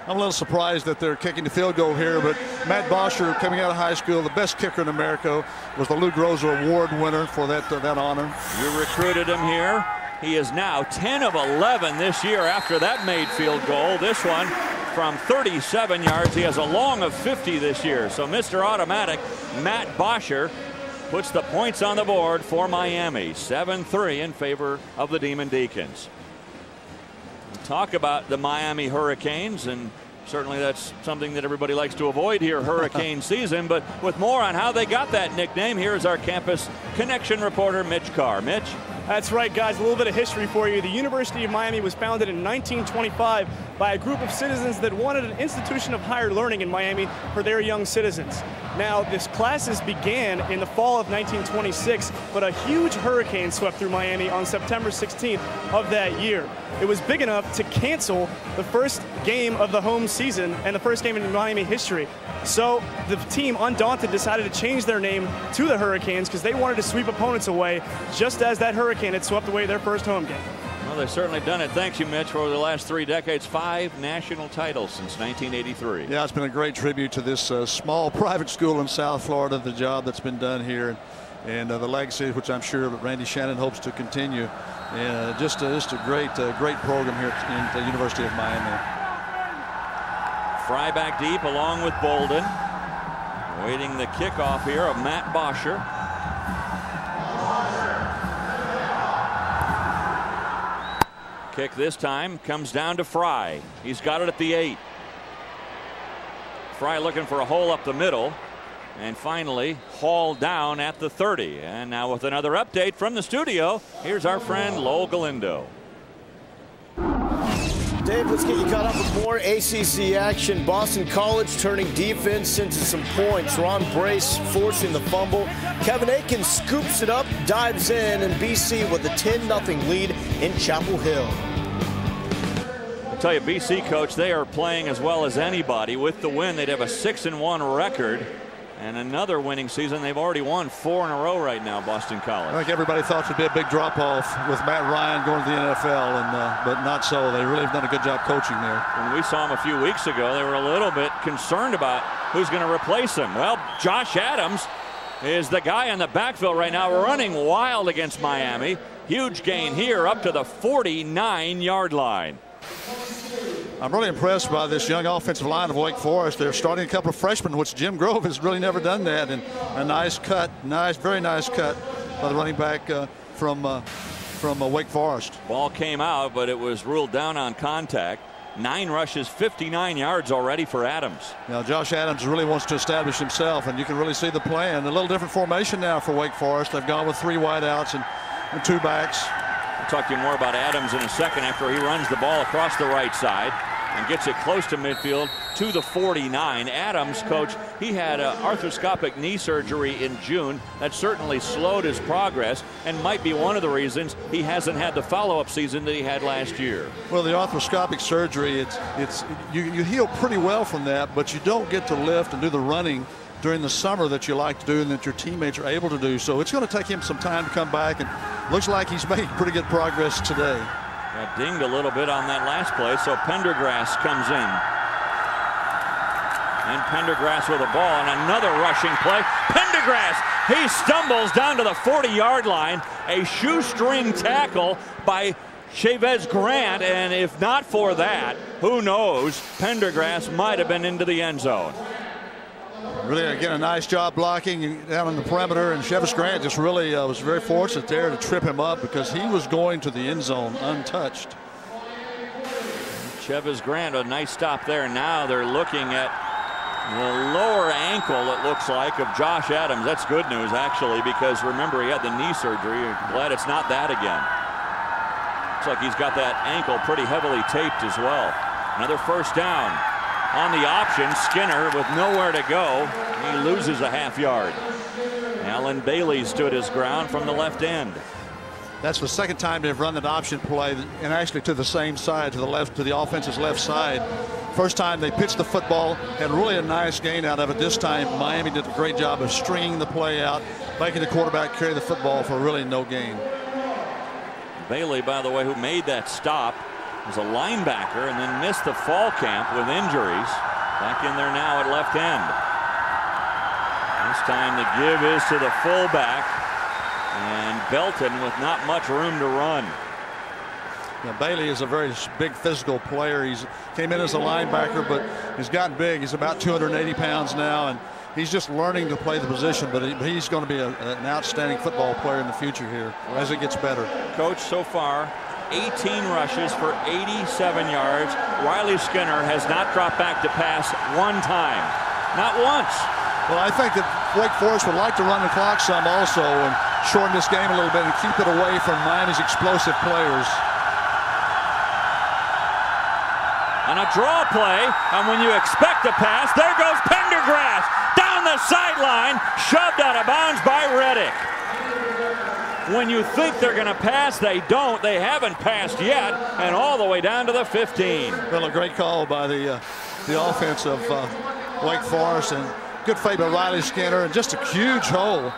I'm a little surprised that they're kicking the field goal here, but Matt Bosher, coming out of high school, the best kicker in America, was the Lou Groza Award winner for that honor. You recruited him here. He is now 10 of 11 this year after that made field goal. This one from 37 yards. He has a long of 50 this year. So Mr. Automatic, Matt Bosher, puts the points on the board for Miami. 7-3 in favor of the Demon Deacons. Talk about the Miami Hurricanes, and certainly that's something that everybody likes to avoid here, hurricane season. But with more on how they got that nickname, here is our Campus Connection reporter, Mitch Carr. Mitch? That's right, guys. A little bit of history for you. The University of Miami was founded in 1925 by a group of citizens that wanted an institution of higher learning in Miami for their young citizens. Now, this classes began in the fall of 1926, but a huge hurricane swept through Miami on September 16th of that year. It was big enough to cancel the first game of the home season and the first game in Miami history. So the team, undaunted, decided to change their name to the Hurricanes because they wanted to sweep opponents away, just as that hurricane had swept away their first home game. Well, they've certainly done it. Thanks you, Mitch, for the last 3 decades. 5 national titles since 1983. Yeah, it's been a great tribute to this small private school in South Florida, the job that's been done here, and the legacy, which I'm sure Randy Shannon hopes to continue. And just a great program here at the University of Miami. Fry back deep along with Bolden. Waiting the kickoff here of Matt Bosher. Kick this time comes down to Fry. He's got it at the 8. Fry looking for a hole up the middle, and finally hauled down at the 30. And now with another update from the studio, here's our friend Lowell Galindo. Dave, let's get you caught up with more ACC action. Boston College turning defense into some points. Ron Brace forcing the fumble. Kevin Aiken scoops it up, dives in, and BC with a 10-0 lead in Chapel Hill. I'll tell you, BC, coach, they are playing as well as anybody. With the win, they'd have a 6-1 record. And another winning season. They've already won 4 in a row right now, Boston College. I think everybody thought it would be a big drop-off with Matt Ryan going to the NFL, but not so. They really have done a good job coaching there. When we saw him a few weeks ago, they were a little bit concerned about who's going to replace him. Well, Josh Adams is the guy in the backfield right now, running wild against Miami. Huge gain here up to the 49-yard line. I'm really impressed by this young offensive line of Wake Forest. They're starting a couple of freshmen, which Jim Grove has really never done that. And a nice cut, very nice cut by the running back from Wake Forest. Ball came out, but it was ruled down on contact. 9 rushes, 59 yards already for Adams. Now Josh Adams really wants to establish himself, and you can really see the plan. A little different formation now for Wake Forest. They've gone with 3 wideouts and 2 backs. We'll talk to you more about Adams in a second after he runs the ball across the right side and gets it close to midfield to the 49. Adams, coach, he had arthroscopic knee surgery in June. That certainly slowed his progress and might be one of the reasons he hasn't had the follow-up season that he had last year. Well, the arthroscopic surgery, you heal pretty well from that, but you don't get to lift and do the running during the summer that you like to do and that your teammates are able to do. So it's going to take him some time to come back, and looks like he's making pretty good progress today. Got dinged a little bit on that last play, so Pendergrass comes in. And Pendergrass with a ball and another rushing play. Pendergrass, he stumbles down to the 40-yard line. A shoestring tackle by Chavez Grant, and if not for that, who knows, Pendergrass might have been into the end zone. Really, again, a nice job blocking down on the perimeter, and Chavez Grant just really was very fortunate there to trip him up because he was going to the end zone untouched. Chavez Grant, a nice stop there. Now they're looking at the lower ankle, it looks like, of Josh Adams. That's good news, actually, because remember, he had the knee surgery. Glad it's not that again. Looks like he's got that ankle pretty heavily taped as well. Another first down. On the option, Skinner with nowhere to go. He loses a half yard. Alan Bailey stood his ground from the left end. That's the second time they've run that option play, and actually to the same side, to the left, to the offense's left side. First time they pitched the football, had really a nice gain out of it. This time Miami did a great job of stringing the play out, making the quarterback carry the football for really no gain. Bailey, by the way, who made that stop, was a linebacker and then missed the fall camp with injuries. Back in there now at left end. This time the give is to the fullback, and Belton with not much room to run. Now, Bailey is a very big physical player. He's came in as a linebacker, but he's gotten big. He's about 280 pounds now, and he's just learning to play the position, but he's going to be an outstanding football player in the future here as it gets better. Coach, so far 18 rushes for 87 yards. Riley Skinner has not dropped back to pass one time. Not once. Well, I think that Wake Forest would like to run the clock some also, and shorten this game a little bit and keep it away from Miami's explosive players. On a draw play, and when you expect a pass, there goes Pendergrass down the sideline, shoved out of bounds by Reddick. When you think they're going to pass, they don't. They haven't passed yet, and all the way down to the 15. Well, a great call by the offense of Wake Forest, and good fake by Riley Skinner, and just a huge hole.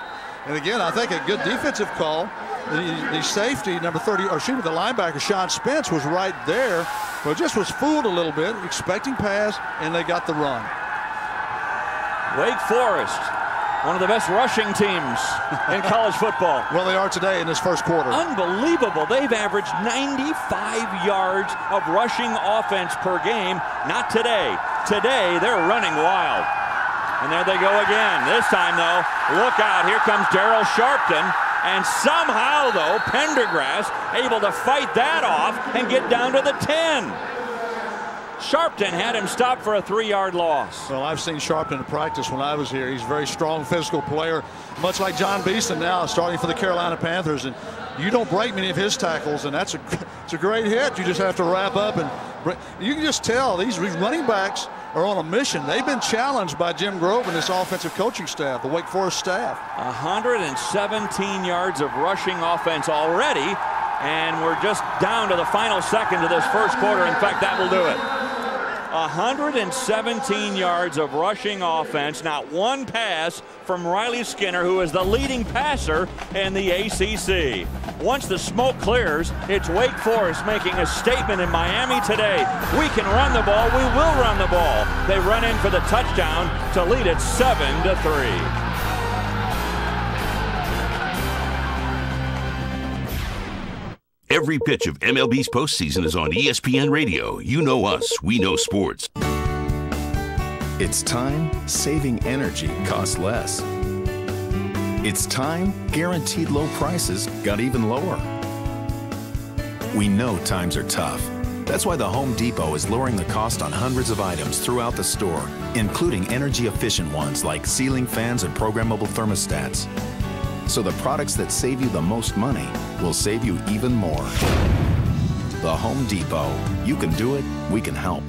And again, I think a good defensive call. The safety, number 30, or excuse me, the linebacker, Sean Spence, was right there, but just was fooled a little bit, expecting pass, and they got the run. Wake Forest, one of the best rushing teams in college football. Well, they are today in this first quarter. Unbelievable. They've averaged 95 yards of rushing offense per game. Not today. Today, they're running wild. And there they go again. This time, though, look out. Here comes Daryl Sharpton. And somehow, though, Pendergrass able to fight that off and get down to the 10. Sharpton had him stopped for a 3-yard loss. Well, I've seen Sharpton in practice when I was here. He's a very strong physical player, much like John Beeson now, starting for the Carolina Panthers. And you don't break many of his tackles, and it's a great hit. You just have to wrap up, and you can just tell these running backs are on a mission. They've been challenged by Jim Grove and this offensive coaching staff, the Wake Forest staff. 117 yards of rushing offense already, and we're just down to the final seconds of this first quarter. In fact, that will do it. 117 yards of rushing offense, not one pass from Riley Skinner, who is the leading passer in the ACC. Once the smoke clears, it's Wake Forest making a statement in Miami today. We can run the ball, we will run the ball. They run in for the touchdown to lead it 7-3. Every pitch of MLB's postseason is on ESPN Radio. You know us, we know sports. It's time saving energy costs less. It's time guaranteed low prices got even lower. We know times are tough. That's why the Home Depot is lowering the cost on hundreds of items throughout the store, including energy-efficient ones like ceiling fans and programmable thermostats. So the products that save you the most money will save you even more. The Home Depot. You can do it, we can help.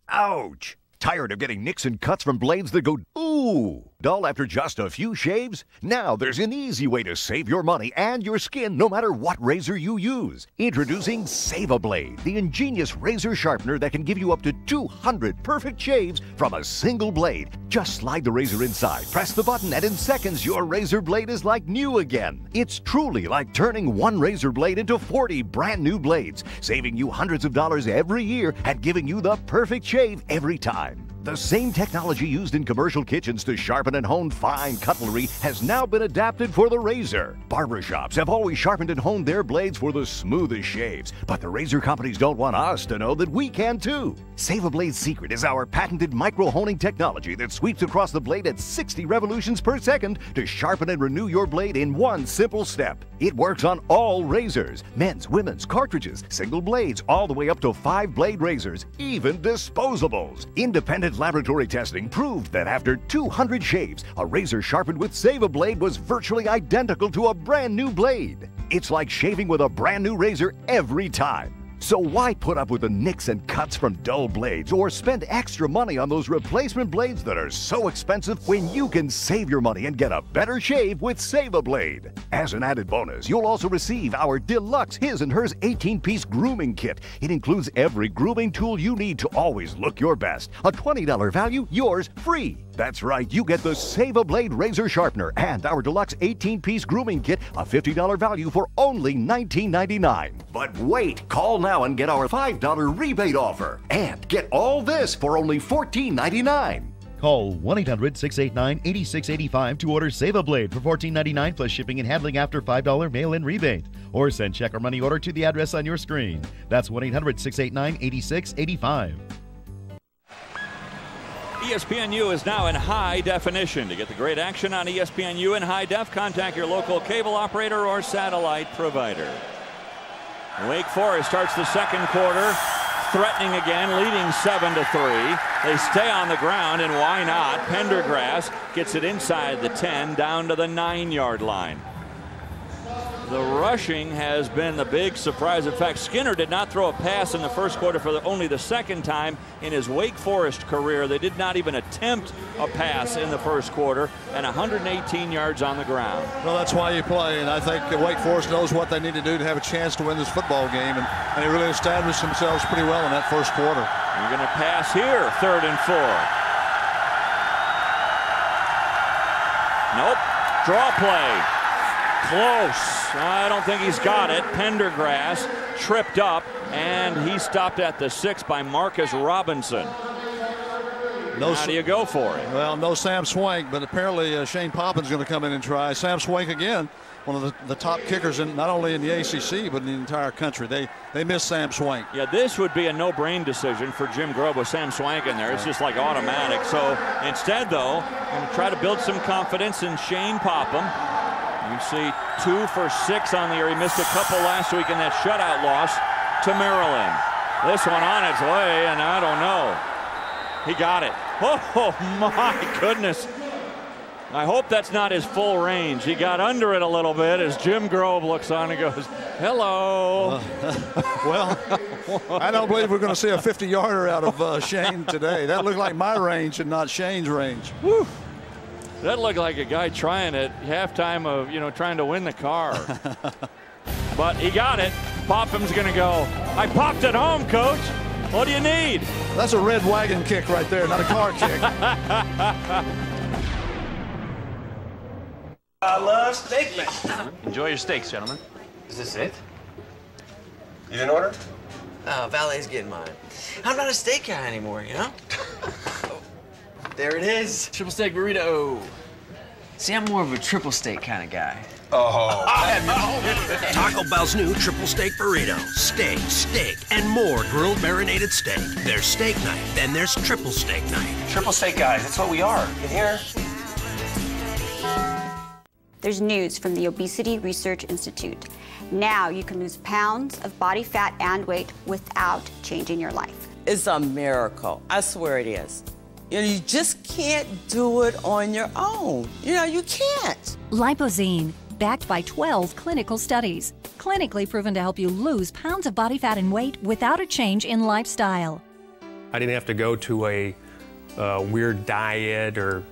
Ouch! Tired of getting nicks and cuts from blades that go ooh dull after just a few shaves? Now there's an easy way to save your money and your skin no matter what razor you use. Introducing Save-A-Blade, the ingenious razor sharpener that can give you up to 200 perfect shaves from a single blade. Just slide the razor inside, press the button, and in seconds your razor blade is like new again. It's truly like turning one razor blade into 40 brand new blades, saving you hundreds of dollars every year and giving you the perfect shave every time. The same technology used in commercial kitchens to sharpen and hone fine cutlery has now been adapted for the razor. Barbershops have always sharpened and honed their blades for the smoothest shaves, but the razor companies don't want us to know that we can too. Save-A-Blade's secret is our patented micro-honing technology that sweeps across the blade at 60 revolutions per second to sharpen and renew your blade in one simple step. It works on all razors, men's, women's, cartridges, single blades, all the way up to 5-blade razors, even disposables. Independent laboratory testing proved that after 200 shaves, a razor sharpened with Save-A-Blade was virtually identical to a brand new blade. It's like shaving with a brand new razor every time. So why put up with the nicks and cuts from dull blades or spend extra money on those replacement blades that are so expensive when you can save your money and get a better shave with Save-A-Blade? As an added bonus, you'll also receive our deluxe His and Hers 18-piece grooming kit. It includes every grooming tool you need to always look your best. A $20 value, yours free. That's right, you get the Save-A-Blade razor sharpener and our deluxe 18-piece grooming kit, a $50 value for only $19.99. But wait, call now and get our $5 rebate offer. And get all this for only $14.99. Call 1-800-689-8685 to order Save-A-Blade for $14.99 plus shipping and handling after $5 mail-in rebate. Or send check or money order to the address on your screen. That's 1-800-689-8685. ESPNU is now in high definition. To get the great action on ESPNU in high def, contact your local cable operator or satellite provider. Wake Forest starts the second quarter, threatening again, leading 7-3. They stay on the ground, and why not? Pendergrass gets it inside the 10, down to the 9-yard line. The rushing has been the big surprise. In fact, Skinner did not throw a pass in the first quarter for only the second time in his Wake Forest career. They did not even attempt a pass in the first quarter, and 118 yards on the ground. Well, that's why you play, and I think Wake Forest knows what they need to do to have a chance to win this football game, and they really established themselves pretty well in that first quarter. You're going to pass here, 3rd and 4. Nope. Draw play. Close. I don't think he's got it. Pendergrass tripped up, and he stopped at the 6 by Marcus Robinson. How do you go for it? Well, no Sam Swank, but apparently Shane Poppin's going to come in and try. Sam Swank again, one of the top kickers not only in the ACC but in the entire country. They miss Sam Swank. Yeah, this would be a no-brain decision for Jim Grobe with Sam Swank in there. It's just like automatic. So instead, though, I'm going to try to build some confidence in Shane Popham. You see 2 for 6 on the year. He missed a couple last week in that shutout loss to Maryland. This one on its way, and I don't know. He got it. Oh, my goodness. I hope that's not his full range. He got under it a little bit as Jim Grobe looks on and goes, hello. Well, I don't believe we're going to see a 50-yarder out of Shane today. That looked like my range and not Shane's range. Whew. That looked like a guy trying at halftime of, trying to win the car. But he got it. Popham's going to go, I popped it home, coach. What do you need? That's a red wagon kick right there, not a car kick. I love steak, man. Enjoy your steaks, gentlemen. Is this it? You didn't order? Valet's getting mine. I'm not a steak guy anymore, you know? There it is. Triple steak burrito. See, I'm more of a triple steak kind of guy. Oh. Taco Bell's new triple steak burrito. Steak, and more grilled marinated steak. There's steak night, then there's triple steak night. Triple steak guys, that's what we are. In here. There's news from the Obesity Research Institute. Now you can lose pounds of body fat and weight without changing your life. It's a miracle. I swear it is. You just can't do it on your own. You can't. Lipozene, backed by 12 clinical studies. Clinically proven to help you lose pounds of body fat and weight without a change in lifestyle. I didn't have to go to a weird diet or,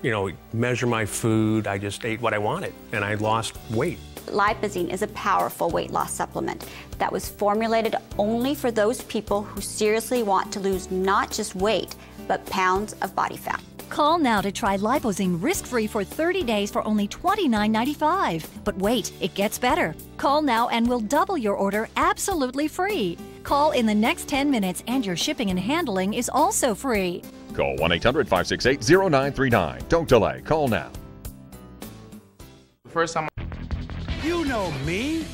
measure my food. I just ate what I wanted, and I lost weight. Lipozene is a powerful weight loss supplement that was formulated only for those people who seriously want to lose not just weight, but pounds of body fat. Call now to try Lipozene risk-free for 30 days for only $29.95. But wait, it gets better. Call now and we'll double your order absolutely free. Call in the next 10 minutes and your shipping and handling is also free. Call 1-800-568-0939. Don't delay. Call now. First time. You know me.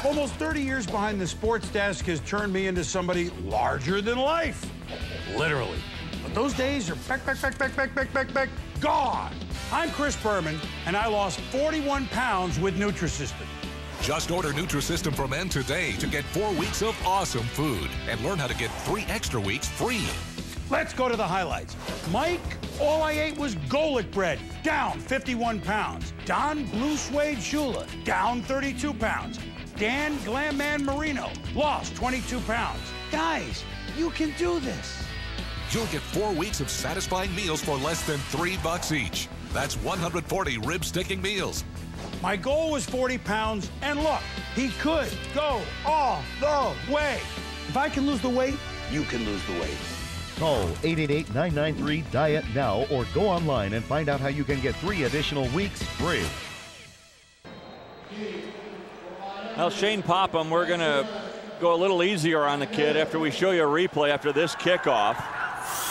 Almost 30 years behind the sports desk has turned me into somebody larger than life. Literally. But those days are back, gone. I'm Chris Berman, and I lost 41 pounds with Nutrisystem. Just order Nutrisystem for Men today to get 4 weeks of awesome food and learn how to get 3 extra weeks free. Let's go to the highlights. Mike, all I ate was Golic bread, down 51 pounds. Don Blue Suede Shula, down 32 pounds. Dan Glam Man Marino, lost 22 pounds. Guys, you can do this. You'll get 4 weeks of satisfying meals for less than $3 each. That's 140 rib-sticking meals. My goal was 40 pounds, and look, he could go all the way. If I can lose the weight, you can lose the weight. Call 888-993-DIET now or go online and find out how you can get 3 additional weeks free. Well, Shane Popham, we're going to go a little easier on the kid after we show you a replay after this kickoff.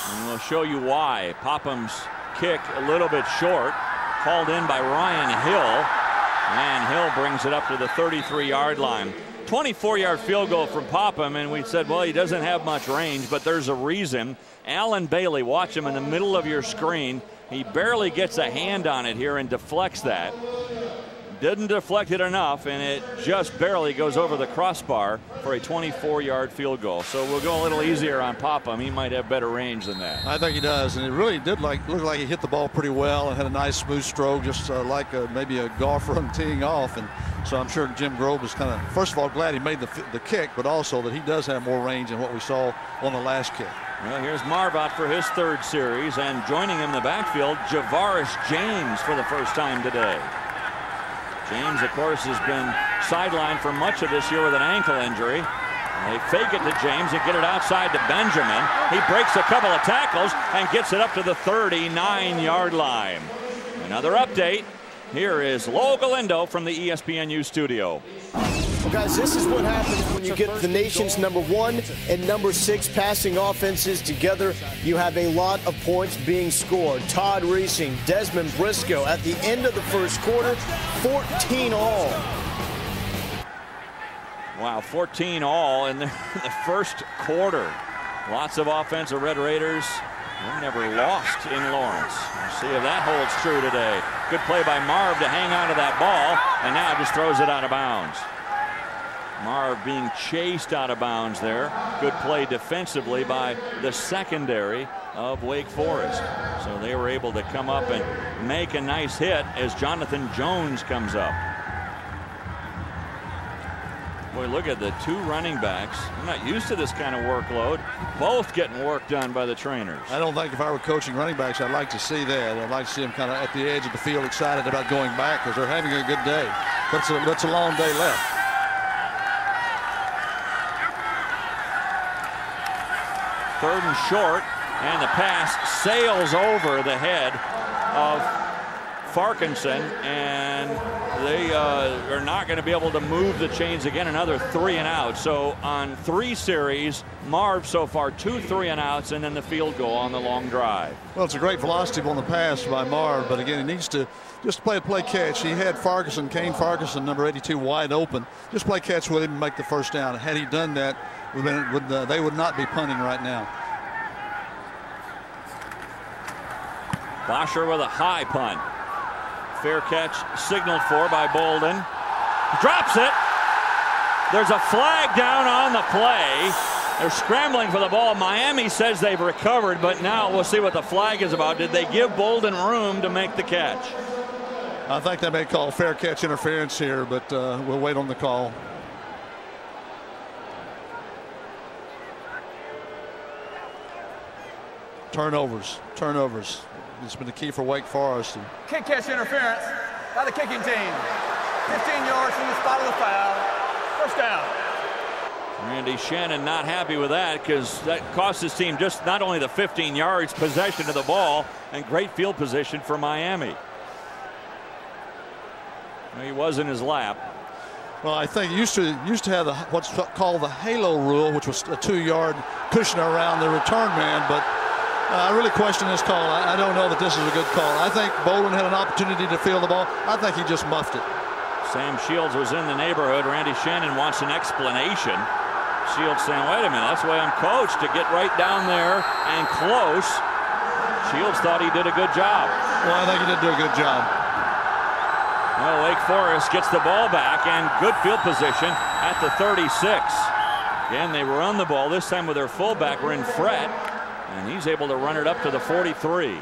And we'll show you why. Popham's kick a little bit short, called in by Ryan Hill, and Hill brings it up to the 33-yard line. 24-yard field goal from Popham, and we said, well, he doesn't have much range, but there's a reason. Alan Bailey, watch him in the middle of your screen. He barely gets a hand on it here and deflects that. Didn't deflect it enough, and it just barely goes over the crossbar for a 24-yard field goal. So we'll go a little easier on Popham. He might have better range than that. I think he does, and it really did look like he hit the ball pretty well and had a nice smooth stroke, just like maybe a golfer on teeing off. And so I'm sure Jim Grove was kind of, first of all, glad he made the kick, but also that he does have more range than what we saw on the last kick. Well, here's Marv out for his third series, and joining him in the backfield, Javaris James for the first time today. James, of course, has been sidelined for much of this year with an ankle injury. They fake it to James and get it outside to Benjamin. He breaks a couple of tackles and gets it up to the 39-yard line. Another update. Here is Lo Galindo from the ESPNU studio. Well, guys, this is what happens when you get the nation's #1 and #6 passing offenses together. You have a lot of points being scored. Todd Reesing, Desmond Briscoe at the end of the first quarter, 14 all. Wow, 14 all in the first quarter. Lots of offense. The Red Raiders were never lost in Lawrence. We'll see if that holds true today. Good play by Marv to hang on to that ball, and now just throws it out of bounds. Marv being chased out of bounds there. Good play defensively by the secondary of Wake Forest. So they were able to come up and make a nice hit as Jonathan Jones comes up. Boy, look at the two running backs. I'm not used to this kind of workload. Both getting work done by the trainers. I don't think if I were coaching running backs, I'd like to see that. I'd like to see them kind of at the edge of the field excited about going back because they're having a good day. But it's a long day left. Third and short, and the pass sails over the head of Farkinson, and they are not going to be able to move the chains again. Another 3 and out. So on 3 series, Marv so far 2 3 and outs, and then the field goal on the long drive. Well, it's a great velocity on the pass by Marv, but again, he needs to just play catch. He had Kane Farkinson, number 82, wide open. Just play catch with him and make the first down. Had he done that, they would not be punting right now. Bosher with a high punt. Fair catch signaled for by Bolden. Drops it. There's a flag down on the play. They're scrambling for the ball. Miami says they've recovered, but now we'll see what the flag is about. Did they give Bolden room to make the catch? I think they may call fair catch interference here, but we'll wait on the call. Turnovers. It's been the key for Wake Forest. Kick catch interference by the kicking team. 15 yards from the spot of the foul. First down. Randy Shannon not happy with that because that cost his team just not only the 15 yards, possession of the ball, and great field position for Miami. He was in his lap. Well, I think used to have what's called the halo rule, which was a 2-yard cushion around the return man, but I really question this call. I don't know that this is a good call. I think Bolden had an opportunity to field the ball. I think he just muffed it. Sam Shields was in the neighborhood. Randy Shannon wants an explanation. Shields saying, wait a minute, that's the way I'm coached, to get right down there and close. Shields thought he did a good job. Well, I think he did do a good job. Well, Wake Forest gets the ball back and good field position at the 36. Again, they run the ball this time with their fullback, Ren Fred, and he's able to run it up to the 43.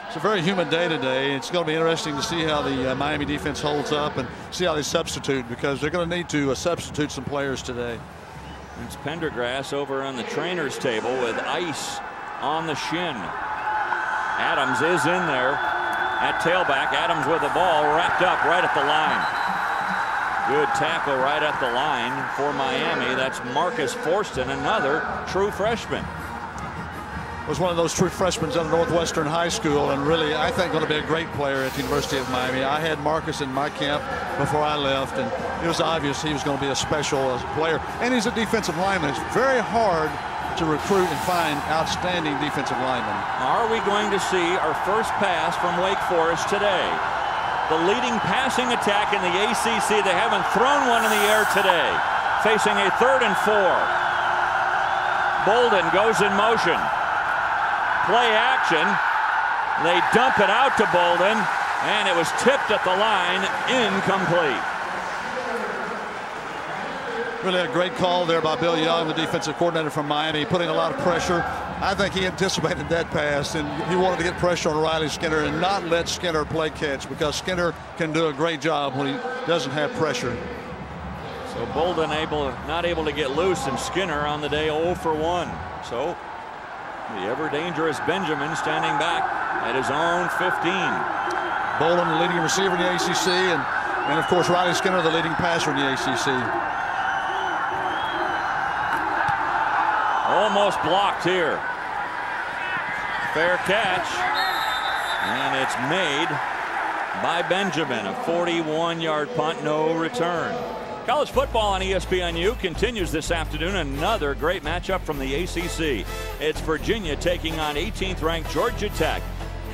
It's a very humid day today. It's going to be interesting to see how the Miami defense holds up and see how they substitute, because they're going to need to substitute some players today. It's Pendergrass over on the trainer's table with ice on the shin. Adams is in there at tailback. Adams with the ball wrapped up right at the line. Good tackle right at the line for Miami. That's Marcus Forston, another true freshman. Was one of those true freshmen out of Northwestern High School, and really, I think, going to be a great player at the University of Miami. I had Marcus in my camp before I left, and it was obvious he was going to be a special player. And he's a defensive lineman. It's very hard to recruit and find outstanding defensive linemen. Are we going to see our first pass from Wake Forest today? The leading passing attack in the ACC. They haven't thrown one in the air today. Facing a 3rd and 4. Bolden goes in motion. Play action. They dump it out to Bolden. And it was tipped at the line, incomplete. Really a great call there by Bill Young, the defensive coordinator from Miami, putting a lot of pressure. I think he anticipated that pass, and he wanted to get pressure on Riley Skinner and not let Skinner play catch, because Skinner can do a great job when he doesn't have pressure. So Bolden not able to get loose, and Skinner on the day 0 for 1. So the ever dangerous Benjamin standing back at his own 15. Bolden, the leading receiver in the ACC, and of course Riley Skinner, the leading passer in the ACC. Almost blocked here. Fair catch. And it's made by Benjamin. A 41-yard punt, no return. College football on ESPNU continues this afternoon. Another great matchup from the ACC. It's Virginia taking on 18th ranked Georgia Tech.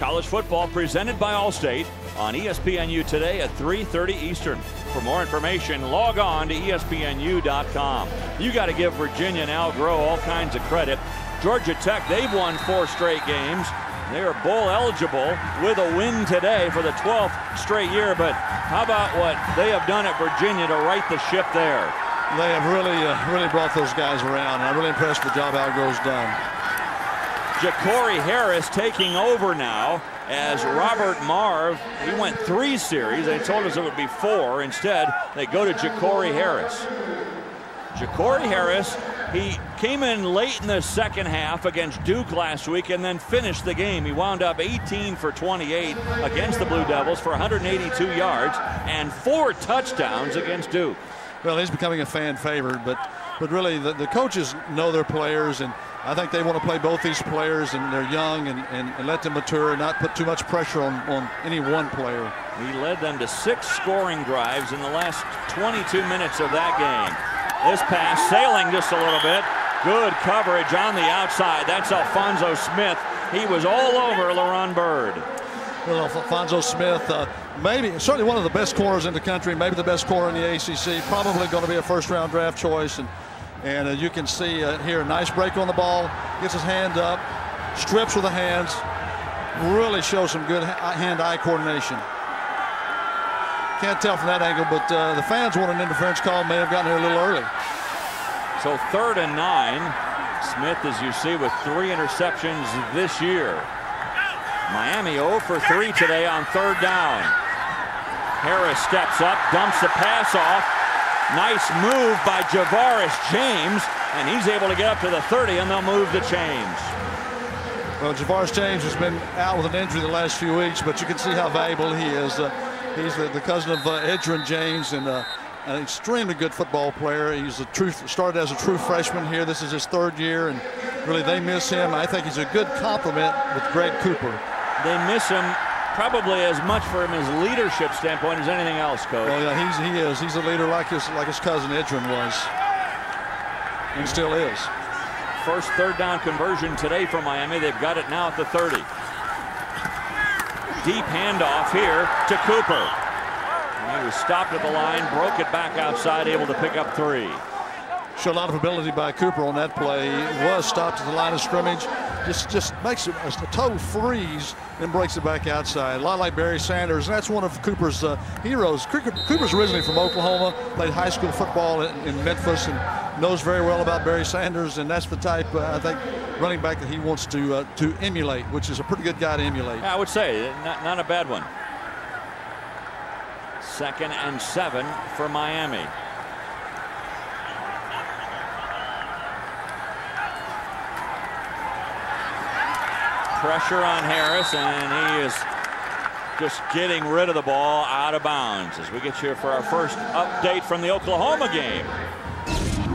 College football presented by Allstate on ESPNU today at 3:30 Eastern. For more information, log on to ESPNU.com. You got to give Virginia and Al Groh all kinds of credit. Georgia Tech, they've won 4 straight games. They are bowl eligible with a win today for the 12th straight year. But how about what they have done at Virginia to right the ship there? They have really brought those guys around. I'm really impressed with the job Al Groh's done. Ja'Cory Harris taking over now as Robert Marv. He went 3 series. They told us it would be 4. Instead, they go to Ja'Cory Harris. Ja'Cory Harris, he came in late in the second half against Duke last week and then finished the game. He wound up 18 for 28 against the Blue Devils for 182 yards and 4 touchdowns against Duke. Well, he's becoming a fan favorite, but really the coaches know their players, and I think they want to play both these players, and they're young, and let them mature and not put too much pressure on any one player. He led them to 6 scoring drives in the last 22 minutes of that game. This pass sailing just a little bit. Good coverage on the outside. That's Alphonso Smith. He was all over LaRon Byrd. Well, Alphonso Smith, certainly one of the best corners in the country, maybe the best corner in the ACC, probably going to be a first-round draft choice. And you can see here a nice break on the ball, gets his hand up, strips with the hands, really shows some good hand-eye coordination. Can't tell from that angle, but the fans want an interference call, may have gotten here a little early. So 3rd and 9. Smith, as you see, with 3 interceptions this year. Miami 0 for 3 today on 3rd down. Harris steps up, dumps the pass off. Nice move by Javaris James, and he's able to get up to the 30, and they'll move the chains. Well, Javaris James has been out with an injury the last few weeks, but you can see how valuable he is. He's the cousin of Edgerrin James, and an extremely good football player. He's started as a true freshman here. This is his 3rd year, and really they miss him. I think he's a good complement with Greg Cooper. They miss him probably as much from his leadership standpoint as anything else, Coach. Well, yeah, he is. He's a leader like his cousin Edgerrin was, and still is. First 3rd down conversion today for Miami. They've got it now at the 30. Deep handoff here to Cooper. He was stopped at the line, broke it back outside, able to pick up 3. Showed a lot of ability by Cooper on that play. He was stopped at the line of scrimmage. Just makes a total freeze and breaks it back outside. A lot like Barry Sanders. And that's one of Cooper's heroes. Cooper's originally from Oklahoma, played high school football in Memphis, and knows very well about Barry Sanders. And that's the type, I think, running back that he wants to emulate, which is a pretty good guy to emulate. Yeah, I would say not a bad one. 2nd and 7 for Miami. Pressure on Harris, and he is just getting rid of the ball out of bounds as we get here for our first update from the Oklahoma game.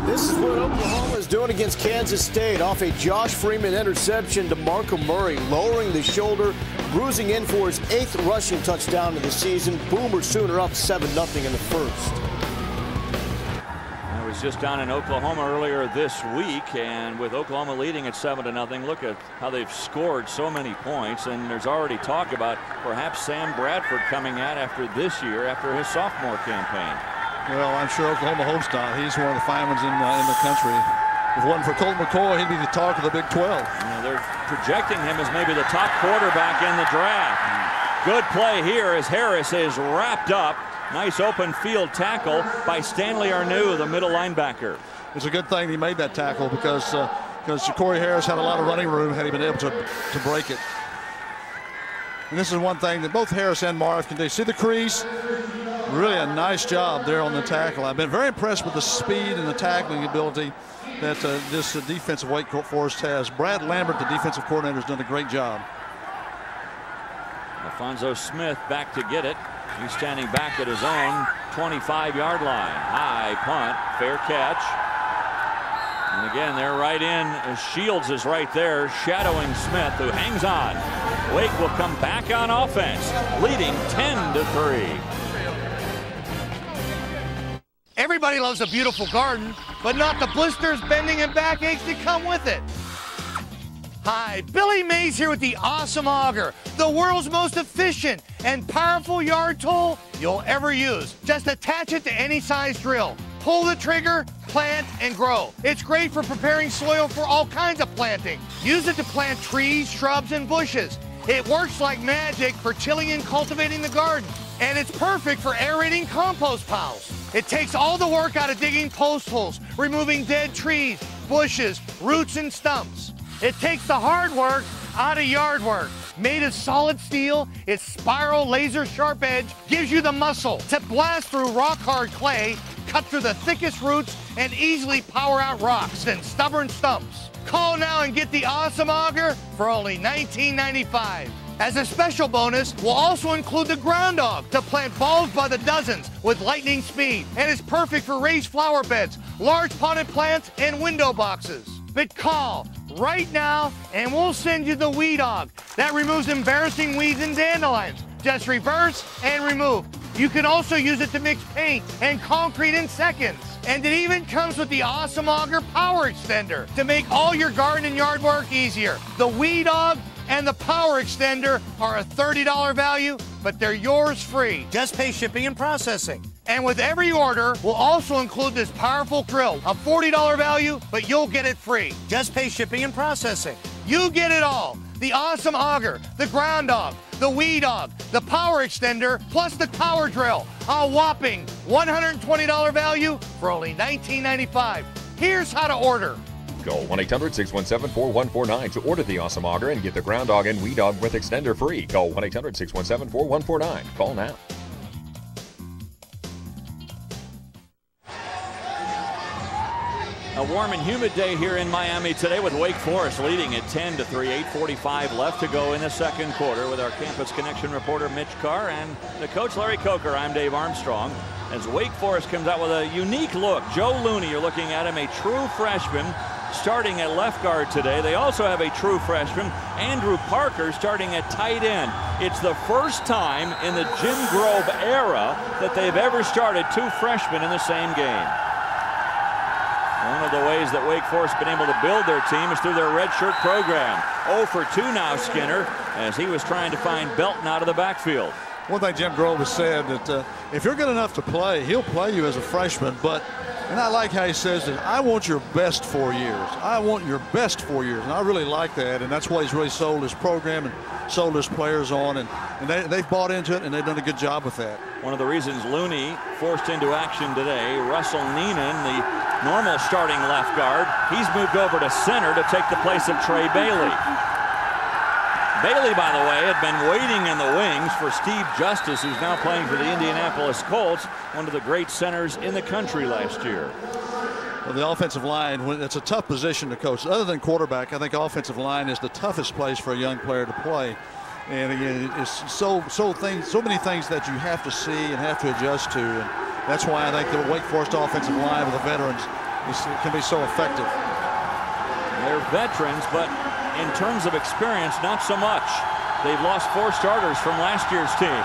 This is what Oklahoma is doing against Kansas State. Off a Josh Freeman interception to Marco Murray, lowering the shoulder, bruising in for his 8th rushing touchdown of the season. Boomer Sooner up 7-0 in the first. I was just down in Oklahoma earlier this week, and with Oklahoma leading at 7-0, look at how they've scored so many points, and there's already talk about perhaps Sam Bradford coming out after this year, after his sophomore campaign. Well, I'm sure Oklahoma hopes not. He's one of the fine ones in the country. If it wasn't for Colt McCoy, he'd be the talk of the Big 12. They're projecting him as maybe the top quarterback in the draft. Good play here as Harris is wrapped up. Nice open field tackle by Stanley Arnew, the middle linebacker. It's a good thing he made that tackle because Corey Harris had a lot of running room had he been able to break it. And this is one thing that both Harris and Marv can do. See the crease? Really a nice job there on the tackle. I've been very impressed with the speed and the tackling ability that this defensive Wake Forest has. Brad Lambert, the defensive coordinator, has done a great job. Alfonso Smith back to get it. He's standing back at his own 25-yard line. High punt, fair catch. And again, they're right in. Shields is right there, shadowing Smith, who hangs on. Wake will come back on offense, leading 10-3. Everybody loves a beautiful garden, but not the blisters, bending, and backaches that come with it. Hi, Billy Mays here with the Awesome Auger, the world's most efficient and powerful yard tool you'll ever use. Just attach it to any size drill. Pull the trigger, plant, and grow. It's great for preparing soil for all kinds of planting. Use it to plant trees, shrubs, and bushes. It works like magic for tilling and cultivating the garden. And it's perfect for aerating compost piles. It takes all the work out of digging post holes, removing dead trees, bushes, roots, and stumps. It takes the hard work out of yard work. Made of solid steel, its spiral laser sharp edge gives you the muscle to blast through rock hard clay, cut through the thickest roots, and easily power out rocks and stubborn stumps. Call now and get the Awesome Auger for only $19.95. As a special bonus, we'll also include the Ground Dog to plant bulbs by the dozens with lightning speed, and is perfect for raised flower beds, large potted plants, and window boxes. But call right now and we'll send you the Weed Dog that removes embarrassing weeds and dandelions. Just reverse and remove. You can also use it to mix paint and concrete in seconds. And it even comes with the Awesome Auger Power Extender to make all your garden and yard work easier. The Weed Dog and the Power Extender are a $30 value, but they're yours free. Just pay shipping and processing. And with every order, we'll also include this powerful drill, a $40 value, but you'll get it free. Just pay shipping and processing. You get it all. The Awesome Auger, the Ground Dog, the Weed Dog, the Power Extender, plus the Power Drill. A whopping $120 value for only $19.95. Here's how to order. Call 1-800-617-4149 to order the Awesome Auger and get the Ground Dog and Weed Dog with Extender free. Call 1-800-617-4149. Call now. A warm and humid day here in Miami today with Wake Forest leading at 10-3, 8:45 left to go in the second quarter with our Campus Connection reporter Mitch Carr and the coach Larry Coker. I'm Dave Armstrong. As Wake Forest comes out with a unique look. Joe Looney, you're looking at him, a true freshman starting at left guard today. They also have a true freshman, Andrew Parker, starting at tight end. It's the first time in the Jim Grobe era that they've ever started two freshmen in the same game. One of the ways that Wake Forest has been able to build their team is through their redshirt program. 0 for 2 now, Skinner, as he was trying to find Belton out of the backfield. One thing Jim Grove has said that if you're good enough to play, he'll play you as a freshman. And I like how he says that I want your best 4 years. I want your best 4 years. And I really like that. And that's why he's really sold his program and sold his players on. And they've bought into it, and they've done a good job with that. One of the reasons Looney forced into action today, Russell Neenan, the normal starting left guard, he's moved over to center to take the place of Trey Bailey. Bailey, by the way, had been waiting in the wings for Steve Justice, who's now playing for the Indianapolis Colts, one of the great centers in the country last year. Well, the offensive line, it's a tough position to coach. Other than quarterback, I think offensive line is the toughest place for a young player to play. And again, it's so many things that you have to see and have to adjust to. And that's why I think the Wake Forest offensive line with the veterans can be so effective. They're veterans, but in terms of experience, not so much. They've lost 4 starters from last year's team.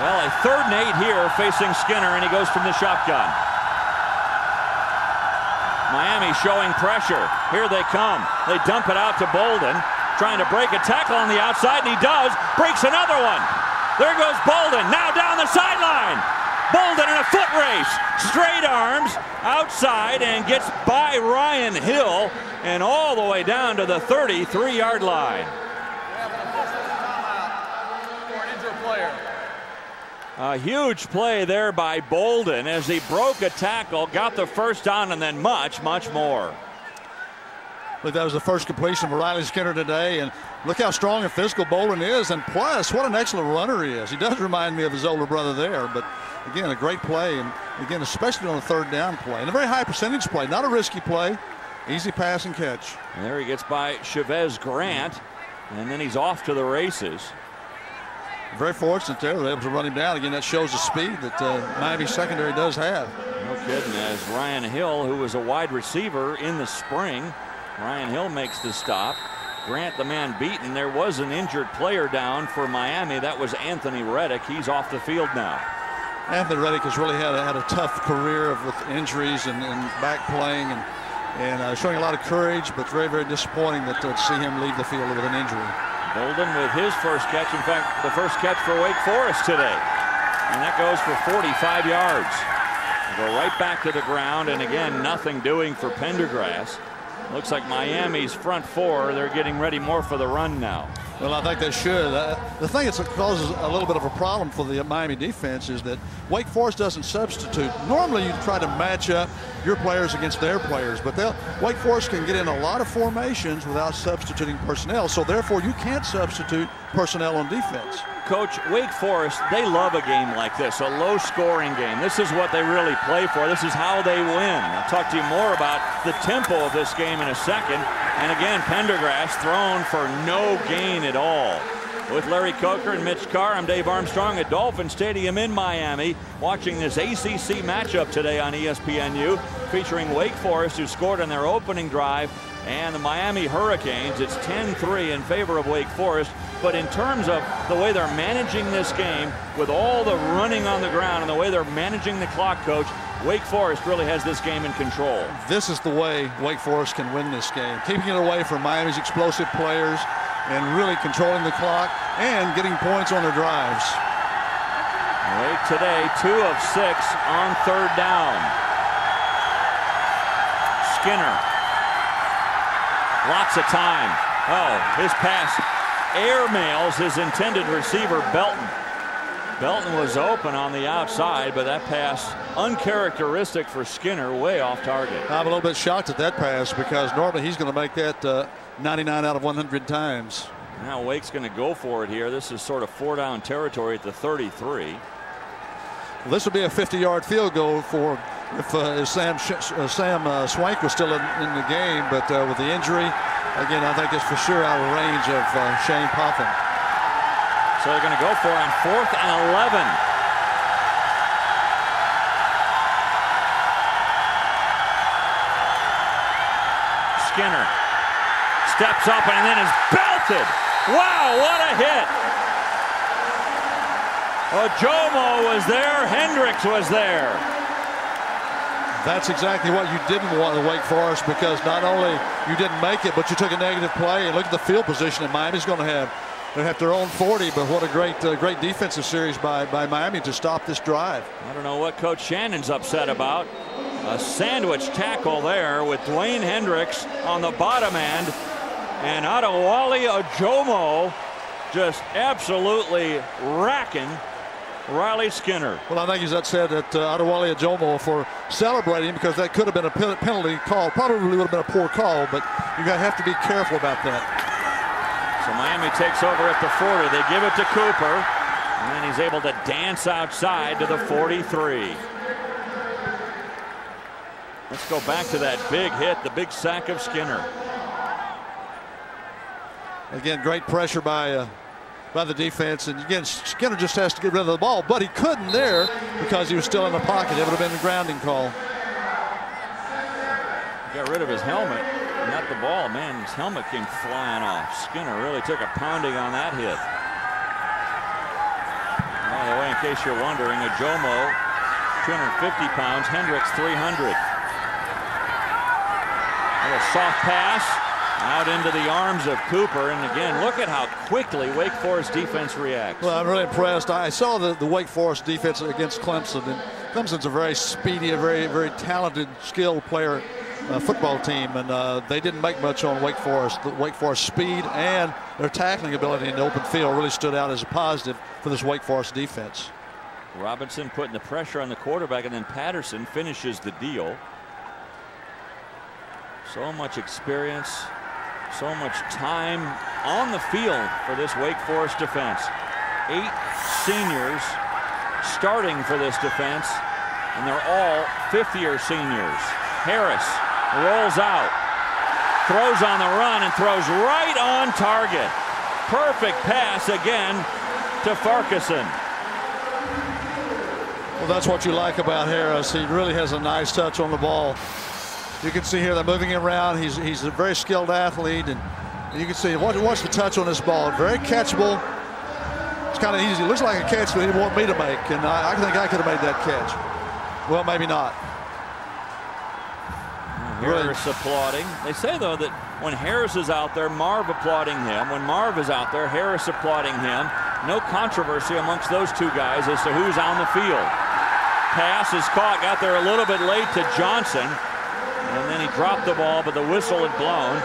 Well, a 3rd and 8 here facing Skinner, and he goes from the shotgun. Miami showing pressure. Here they come. They dump it out to Bolden, trying to break a tackle on the outside, and he does. Breaks another one. There goes Bolden, now down the sideline. Bolden in a foot race. Straight arms outside and gets by Ryan Hill and all the way down to the 33-yard line. player. A huge play there by Bolden as he broke a tackle, got the first down, and then much, much more. I think that was the first completion for Riley Skinner today, and look how strong and physical Bolden is, and plus what an excellent runner he is. He does remind me of his older brother there, but again, a great play, and again, especially on a third down play, and a very high percentage play, not a risky play, easy pass and catch. And there he gets by Chavez Grant, and then he's off to the races. Very fortunate there, they're able to run him down. Again, that shows the speed that Miami secondary does have. No kidding, as Ryan Hill, who was a wide receiver in the spring, Ryan Hill makes the stop. Grant, the man beaten. There was an injured player down for Miami. That was Anthony Reddick. He's off the field now. Anthony Reddick has really had a tough career with injuries and back playing and showing a lot of courage, but very, very disappointing that to see him leave the field with an injury. Bolden with his first catch, in fact, the first catch for Wake Forest today. And that goes for 45 yards. Go right back to the ground, and again, nothing doing for Pendergrass. Looks like Miami's front four, they're getting ready more for the run now. Well, I think they should. The thing that causes a little bit of a problem for the Miami defense is that Wake Forest doesn't substitute. Normally you try to match up your players against their players, but Wake Forest can get in a lot of formations without substituting personnel, so therefore you can't substitute personnel on defense. Coach, Wake Forest, they love a game like this, a low-scoring game. This is what they really play for. This is how they win. I'll talk to you more about the tempo of this game in a second. And again, Pendergrass thrown for no gain at all. With Larry Coker and Mitch Carr, I'm Dave Armstrong at Dolphin Stadium in Miami, watching this ACC matchup today on ESPNU, featuring Wake Forest, who scored on their opening drive, and the Miami Hurricanes. It's 10-3 in favor of Wake Forest. But in terms of the way they're managing this game, with all the running on the ground and the way they're managing the clock, Coach, Wake Forest really has this game in control. This is the way Wake Forest can win this game, keeping it away from Miami's explosive players and really controlling the clock and getting points on their drives. Wake today 2 of 6 on third down. Skinner. Lots of time. Oh, his pass airmails his intended receiver, Belton. Belton was open on the outside, but that pass uncharacteristic for Skinner, way off target. I'm a little bit shocked at that pass because normally he's going to make that 99 out of 100 times. Now Wake's going to go for it here. This is sort of 4-down territory at the 33. Well, this would be a 50-yard field goal for if Sam Swank was still in the game, but with the injury, again, I think it's for sure out of range of Shane Poffin. So they're going to go for it on 4th and 11. Skinner steps up and then is belted. Wow, what a hit. Ojomo was there. Hendricks was there. That's exactly what you didn't want in Wake Forest, because not only you didn't make it, but you took a negative play. And look at the field position that Miami's going to have. They have their own 40, but what a great defensive series by Miami to stop this drive. I don't know what Coach Shannon's upset about. A sandwich tackle there with Dwayne Hendricks on the bottom end, and Adewale Ojomo just absolutely racking Riley Skinner. Well, I think he's upset at Adewale Ojomo for celebrating, because that could have been a penalty call. Probably would have been a poor call, but you have to be careful about that. So Miami takes over at the 40. They give it to Cooper, and then he's able to dance outside to the 43. Let's go back to that big hit, the big sack of Skinner. Again, great pressure by the defense, and again, Skinner just has to get rid of the ball, but he couldn't there because he was still in the pocket. It would have been a grounding call. Got rid of his helmet, not the ball. Man, his helmet came flying off. Skinner really took a pounding on that hit. By the way, in case you're wondering, Ojomo, 250 pounds, Hendricks, 300. A soft pass out into the arms of Cooper, and again, look at how quickly Wake Forest defense reacts. Well, I'm really impressed. I saw the Wake Forest defense against Clemson, and Clemson's a very speedy, a very talented, skilled player football team, and they didn't make much on Wake Forest. The Wake Forest speed and their tackling ability in the open field really stood out as a positive. for this Wake Forest defense. Robinson putting the pressure on the quarterback, and then Patterson finishes the deal. So much experience, so much time on the field for this Wake Forest defense. 8 seniors starting for this defense, and they're all fifth-year seniors. Harris rolls out, throws on the run, and throws right on target. Perfect pass again to Farquharson. Well, that's what you like about Harris. He really has a nice touch on the ball. You can see here they're moving him around. He's a very skilled athlete, and you can see watch the touch on this ball. Very catchable. It's kind of easy. It looks like a catch that he didn't want me to make, and I think I could have made that catch. Well, maybe not. Harris applauding. They say, though, that when Harris is out there, Marv applauding him. When Marv is out there, Harris applauding him. No controversy amongst those two guys as to who's on the field. Pass is caught, got there a little bit late to Johnson, and then he dropped the ball, but the whistle had blown.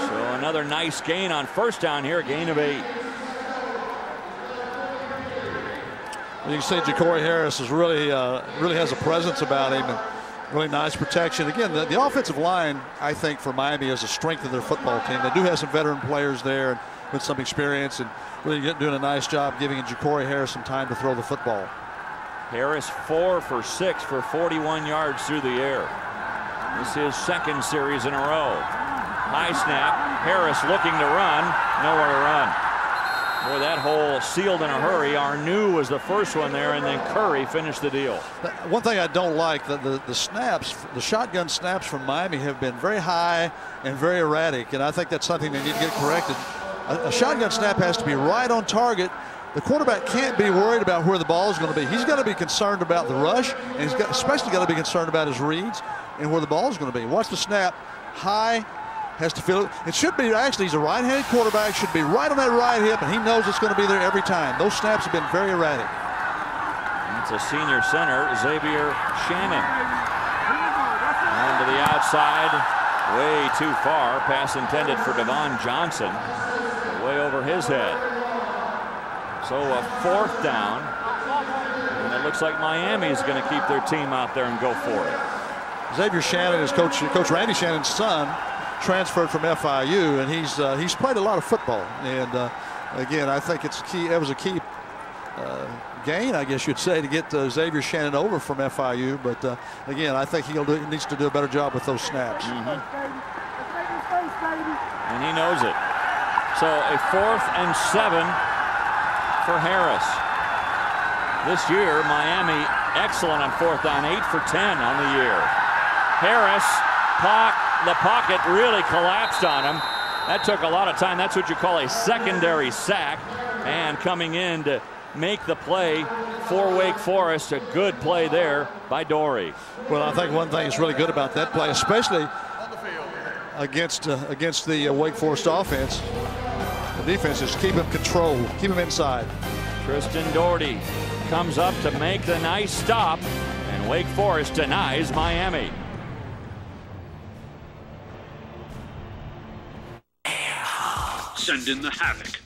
So another nice gain on first down here, a gain of 8. You can see Ja'Cory Harris is really has a presence about him, and really nice protection. Again, the offensive line, I think, for Miami is a strength of their football team. They do have some veteran players there with some experience, and really doing a nice job giving Ja'Cory Harris some time to throw the football. Harris 4 for 6 for 41 yards through the air. This is his second series in a row. High snap. Harris looking to run. Nowhere to run. Boy, that hole sealed in a hurry. Arnew was the first one there, and then Curry finished the deal. One thing I don't like, the snaps, the shotgun snaps from Miami have been very high and very erratic, and I think that's something they need to get corrected. A shotgun snap has to be right on target. The quarterback can't be worried about where the ball is going to be. He's got to be concerned about the rush, and he's especially got to be concerned about his reads and where the ball is going to be. Watch the snap. High, has to feel it. It should be, actually, he's a right-handed quarterback, should be right on that right hip, and he knows it's going to be there every time. Those snaps have been very erratic. It's a senior center, Xavier Shannon. On to the outside, way too far. Pass intended for Devon Johnson, way over his head. So a 4th down, and it looks like Miami is going to keep their team out there and go for it. Xavier Shannon is Coach Randy Shannon's son, transferred from FIU, and he's played a lot of football. And again, I think it's key. It was a key gain, I guess you'd say, to get Xavier Shannon over from FIU. But again, I think he needs to do a better job with those snaps. And he knows it. So a 4th and 7 for Harris. This year, Miami excellent on 4th down, 8 for 10 on the year. Harris, the pocket really collapsed on him. That took a lot of time. That's what you call a secondary sack. And coming in to make the play for Wake Forest, a good play there by Dory. Well, I think one thing that's really good about that play, especially against the Wake Forest offense, the defense, is keep him controlled, keep him inside. Tristan Doherty comes up to make the nice stop, and Wake Forest denies Miami. Send in the Havoc.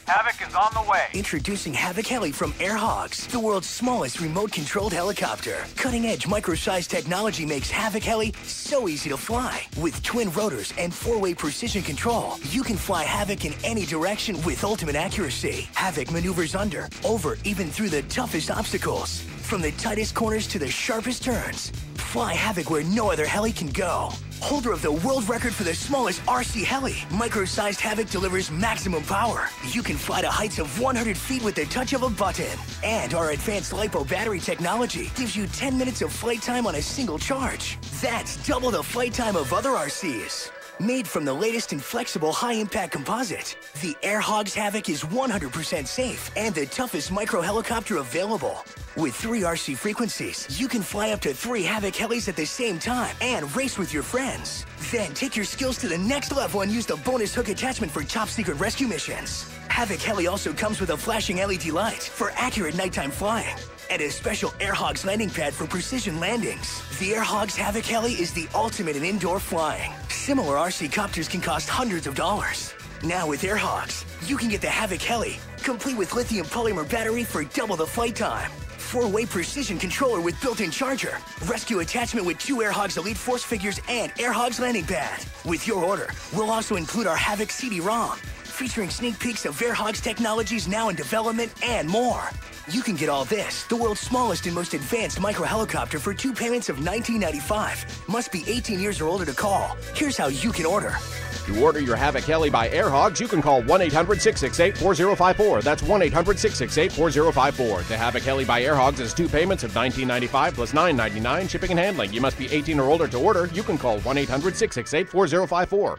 Havoc is on the way. Introducing Havoc Heli from Air Hogs, the world's smallest remote-controlled helicopter. Cutting-edge micro-sized technology makes Havoc Heli so easy to fly. With twin rotors and 4-way precision control, you can fly Havoc in any direction with ultimate accuracy. Havoc maneuvers under, over, even through the toughest obstacles. From the tightest corners to the sharpest turns. Fly Havoc where no other heli can go. Holder of the world record for the smallest RC heli, micro-sized Havoc delivers maximum power. You can fly to heights of 100 feet with the touch of a button. And our advanced LiPo battery technology gives you 10 minutes of flight time on a single charge. That's double the flight time of other RCs. Made from the latest and flexible high-impact composite, the Air Hogs Havoc is 100% safe and the toughest micro-helicopter available. With 3 RC frequencies, you can fly up to 3 Havoc helis at the same time and race with your friends. Then take your skills to the next level and use the bonus hook attachment for top secret rescue missions. Havoc Heli also comes with a flashing LED light for accurate nighttime flying and a special Air Hogs landing pad for precision landings. The Air Hogs Havoc Heli is the ultimate in indoor flying. Similar RC copters can cost hundreds of dollars. Now with Air Hogs, you can get the Havoc Heli complete with lithium polymer battery for double the fight time. 4-way precision controller with built-in charger. Rescue attachment with 2 Air Hogs Elite Force figures and Air Hogs landing pad. With your order, we'll also include our Havoc CD-ROM, featuring sneak peeks of Air Hogs technologies now in development and more. You can get all this, the world's smallest and most advanced micro-helicopter, for 2 payments of $19.95. Must be 18 years or older to call. Here's how you can order. To order your Havoc Heli by Air Hogs, you can call 1-800-668-4054. That's 1-800-668-4054. The Havoc Heli by Air Hogs is 2 payments of $19.95 plus $9.99 shipping and handling. You must be 18 or older to order. You can call 1-800-668-4054.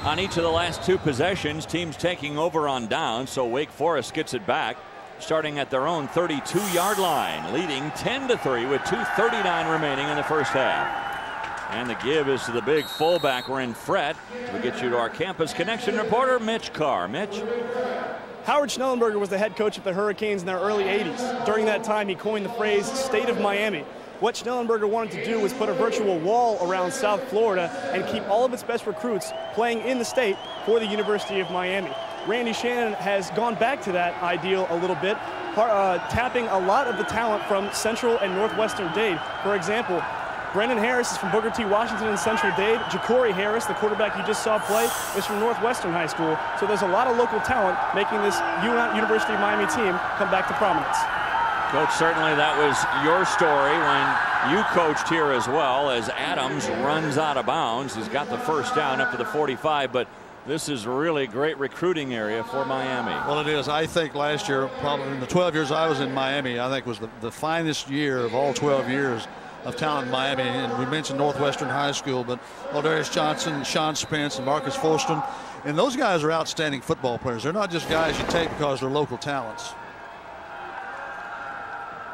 On each of the last 2 possessions, teams taking over on down, so Wake Forest gets it back, starting at their own 32-yard line, leading 10-3 with 2:39 remaining in the first half. And the give is to the big fullback, Ren Fret. We get you to our Campus Connection reporter, Mitch Carr. Mitch? Howard Schnellenberger was the head coach of the Hurricanes in their early 80s. During that time, he coined the phrase "State of Miami." What Schnellenberger wanted to do was put a virtual wall around South Florida and keep all of its best recruits playing in the state for the University of Miami. Randy Shannon has gone back to that ideal a little bit, tapping a lot of the talent from Central and Northwestern Dade. For example, Brendan Harris is from Booker T. Washington and Central Dade. Ja'Cory Harris, the quarterback you just saw play, is from Northwestern High School. So there's a lot of local talent making this University of Miami team come back to prominence. Coach, certainly that was your story when you coached here as well, as Adams runs out of bounds. He's got the first down up to the 45, but this is really a great recruiting area for Miami. Well, it is. I think last year, probably in the 12 years I was in Miami, I think was the finest year of all 12 years of talent in Miami. And we mentioned Northwestern High School, but Darius Johnson, Sean Spence, and Marcus Fulston. And those guys are outstanding football players. They're not just guys you take because they're local talents.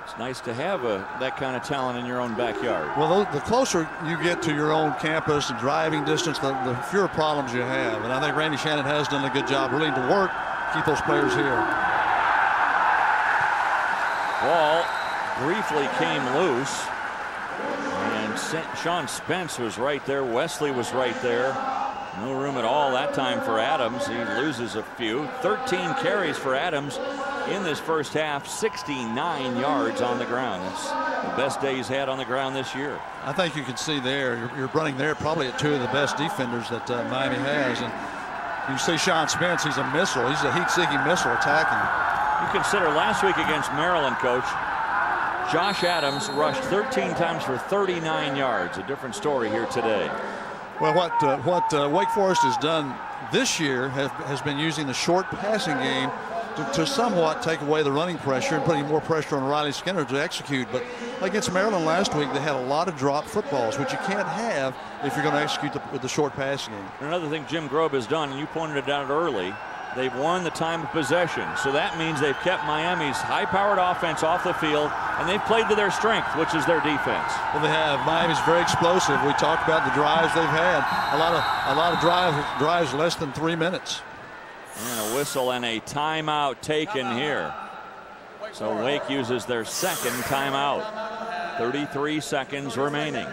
It's nice to have that kind of talent in your own backyard. Well, the closer you get to your own campus and driving distance, the fewer problems you have. And I think Randy Shannon has done a good job really to work, keep those players here. Ball briefly came loose. And Sean Spence was right there. Wesley was right there. No room at all that time for Adams. He loses a few. 13 carries for Adams in this first half. 69 yards on the ground. That's the best day he's had on the ground this year. I think you can see there, you're running there probably at 2 of the best defenders that Miami has. And you see Sean Spence, he's a missile. He's a heat-seeking missile attacking. You consider last week against Maryland, Coach, Josh Adams rushed 13 times for 39 yards. A different story here today. Well, what Wake Forest has done this year has been using the short passing game to somewhat take away the running pressure and putting more pressure on Riley Skinner to execute. But against Maryland last week, they had a lot of drop footballs, which you can't have if you're going to execute with the short passing game. Another thing Jim Grobe has done, and you pointed it out early, they've won the time of possession. So that means they've kept Miami's high-powered offense off the field, and they've played to their strength, which is their defense. Well, they have. Miami's very explosive. We talked about the drives they've had. A lot of drives less than 3 minutes. And a whistle and a timeout taken here. So Wake uses their second timeout. 33 seconds remaining.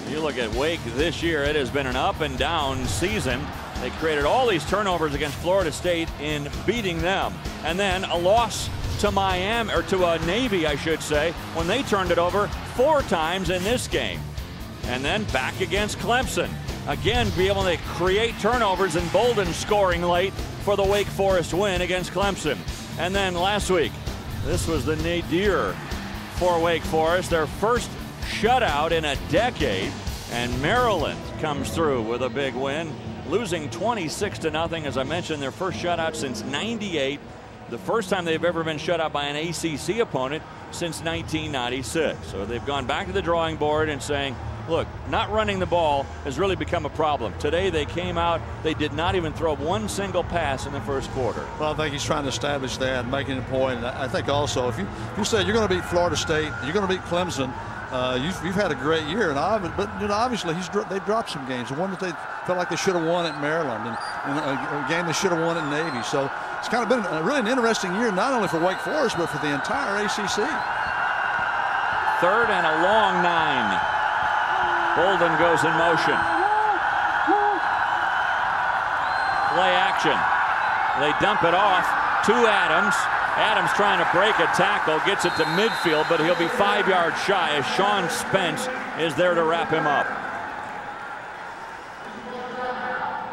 You look at Wake this year, it has been an up and down season. They created all these turnovers against Florida State in beating them. And then a loss to Miami, or to Navy, I should say, when they turned it over 4 times in this game. And then back against Clemson. Again, be able to create turnovers, and Bolden scoring late for the Wake Forest win against Clemson. And then last week, this was the nadir for Wake Forest, their first shutout in a decade. And Maryland comes through with a big win, losing 26-0. As I mentioned, their first shutout since '98. The first time they've ever been shut out by an ACC opponent since 1996. So they've gone back to the drawing board and saying, look, not running the ball has really become a problem. Today they came out, they did not even throw one single pass in the first quarter. Well, I think he's trying to establish that and making a point. And I think also if you say you're going to beat Florida State, you're going to beat Clemson, you've had a great year. But obviously they've dropped some games. The one that they felt like they should have won at Maryland, and a game they should have won at Navy. So it's kind of been really an interesting year, not only for Wake Forest, but for the entire ACC. 3rd and a long 9. Bolden goes in motion. Play action. They dump it off to Adams. Adams trying to break a tackle, gets it to midfield, but he'll be 5 yards shy as Sean Spence is there to wrap him up.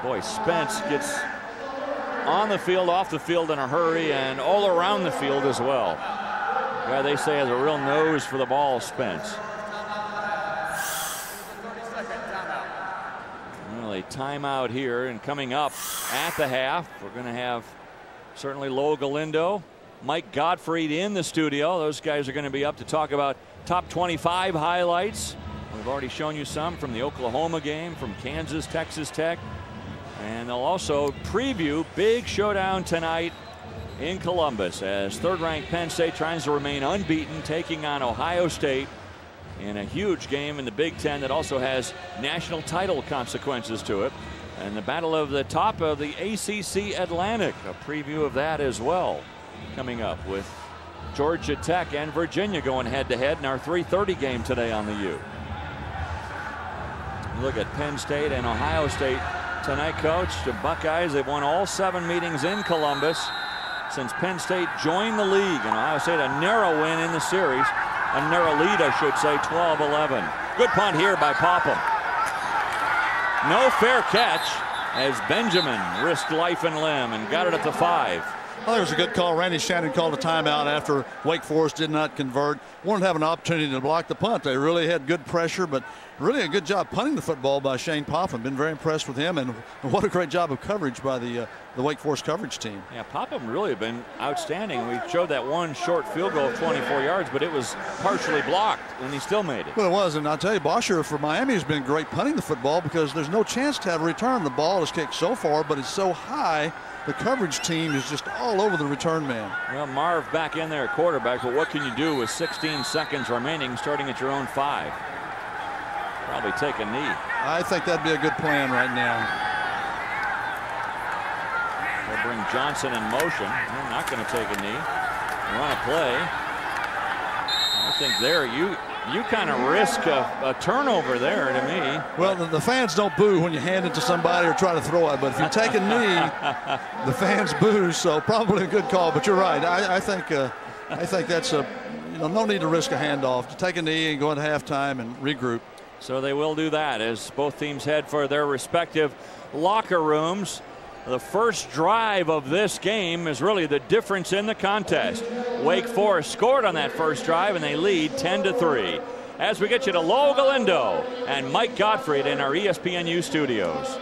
Boy, Spence gets on the field, off the field in a hurry, and all around the field as well. Guy they say has a real nose for the ball, Spence. Well, a timeout here, and coming up at the half, we're going to have certainly Lo Galindo, Mike Gottfried in the studio. Those guys are going to be up to talk about top 25 highlights. We've already shown you some from the Oklahoma game, from Kansas, Texas Tech. And they'll also preview big showdown tonight in Columbus as third-ranked Penn State tries to remain unbeaten, taking on Ohio State in a huge game in the Big Ten that also has national title consequences to it. And the battle of the top of the ACC Atlantic, a preview of that as well, coming up with Georgia Tech and Virginia going head-to-head in our 3:30 game today on the U. Look at Penn State and Ohio State tonight, Coach. The Buckeyes, they've won all 7 meetings in Columbus since Penn State joined the league. And Ohio State a narrow win in the series. A narrow lead, I should say, 12-11. Good punt here by Popham. No fair catch as Benjamin risked life and limb and got it at the 5. I think it was a good call. Randy Shannon called a timeout after Wake Forest did not convert. Wanted to have an opportunity to block the punt. They really had good pressure, but really a good job punting the football by Shane Popham. Been very impressed with him, and what a great job of coverage by the Wake Forest coverage team. Yeah, Popham really been outstanding. We showed that one short field goal of 24 yards, but it was partially blocked, and he still made it. Well, it was, and I'll tell you, Bosher for Miami has been great punting the football because there's no chance to have a return. The ball is kicked so far, but it's so high. The coverage team is just all over the return man. Well, Marv back in there at quarterback, but what can you do with 16 seconds remaining starting at your own 5? Probably take a knee. I think that'd be a good plan right now. They'll bring Johnson in motion. They're not going to take a knee. Run a play. I think there you kind of risk a turnover there to me. Well, the fans don't boo when you hand it to somebody or try to throw it, but if you take a knee, the fans boo. So probably a good call. But you're right. I think that's no need to risk a handoff. To take a knee and go into halftime and regroup. So they will do that as both teams head for their respective locker rooms. The first drive of this game is really the difference in the contest. Wake Forest scored on that first drive, and they lead 10-3. As we get you to Lo Galindo and Mike Gottfried in our ESPNU studios.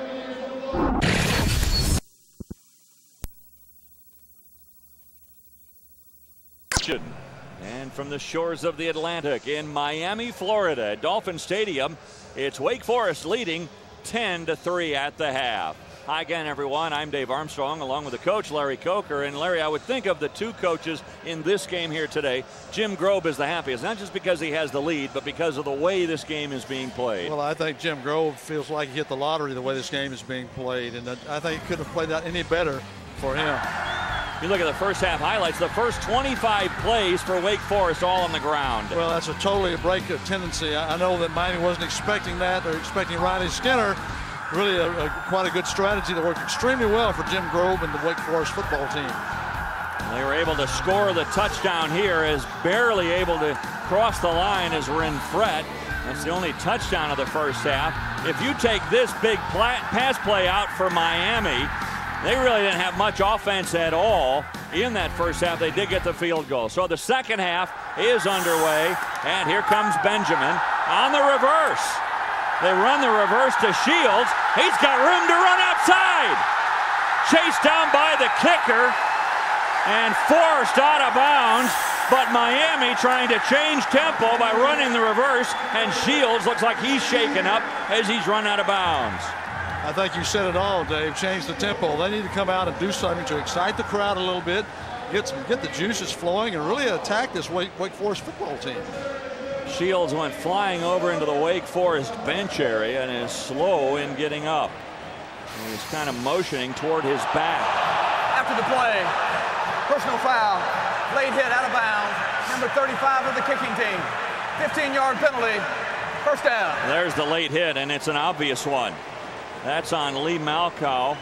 And from the shores of the Atlantic in Miami, Florida, at Dolphin Stadium, it's Wake Forest leading 10-3 at the half. Hi again, everyone. I'm Dave Armstrong, along with the coach, Larry Coker. And Larry, I would think of the two coaches in this game here today, Jim Grobe is the happiest, not just because he has the lead, but because of the way this game is being played. Well, I think Jim Grobe feels like he hit the lottery the way this game is being played, and I think he couldn't have played that any better for him. You look at the first half highlights, the first 25 plays for Wake Forest all on the ground. Well, that's totally a break tendency. I know that Miami wasn't expecting that. They're expecting Riley Skinner. Really quite a good strategy that worked extremely well for Jim Grobe and the Wake Forest football team. They were able to score the touchdown here, as barely able to cross the line as we're in threat. That's the only touchdown of the first half. If you take this big pass play out for Miami, they really didn't have much offense at all in that first half. They did get the field goal. So the second half is underway, and here comes Benjamin on the reverse. They run the reverse to Shields. He's got room to run outside. Chased down by the kicker and forced out of bounds. But Miami trying to change tempo by running the reverse, and Shields looks like he's shaken up as he's run out of bounds. I think you said it all, Dave. Change the tempo. They need to come out and do something to excite the crowd a little bit, get the juices flowing, and really attack this Wake Forest football team. Shields went flying over into the Wake Forest bench area and is slow in getting up. He's kind of motioning toward his back. After the play, personal foul, late hit out of bounds, number 35 of the kicking team. 15-yard penalty, first down. There's the late hit, and it's an obvious one. That's on Lee Malkow.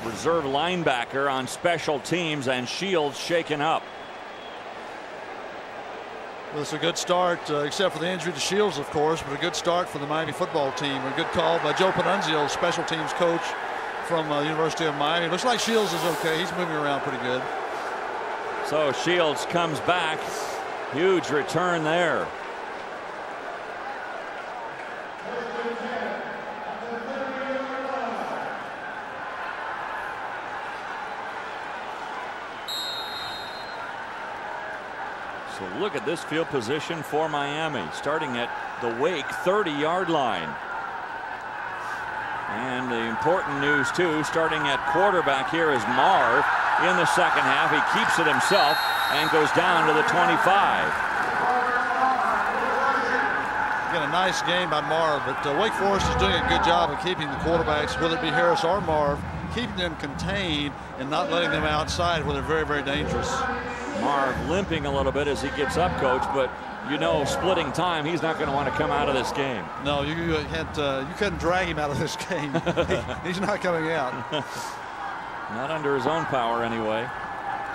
reserve linebacker on special teams, and Shields shaken up. Well, it's a good start, except for the injury to Shields, of course, but a good start for the Miami football team. A good call by Joe Panunzio, special teams coach from University of Miami. Looks like Shields is okay. He's moving around pretty good. So Shields comes back. Huge return there. So look at this field position for Miami, starting at the Wake 30-yard line. And the important news, too, starting at quarterback here is Marv in the second half. He keeps it himself and goes down to the 25. Again, a nice game by Marv, but Wake Forest is doing a good job of keeping the quarterbacks, whether it be Harris or Marv, keeping them contained and not letting them outside where they're very, very dangerous. Marv limping a little bit as he gets up, Coach, but you know, splitting time, he's not going to want to come out of this game. No, you couldn't drag him out of this game. He's not coming out. Not under his own power anyway.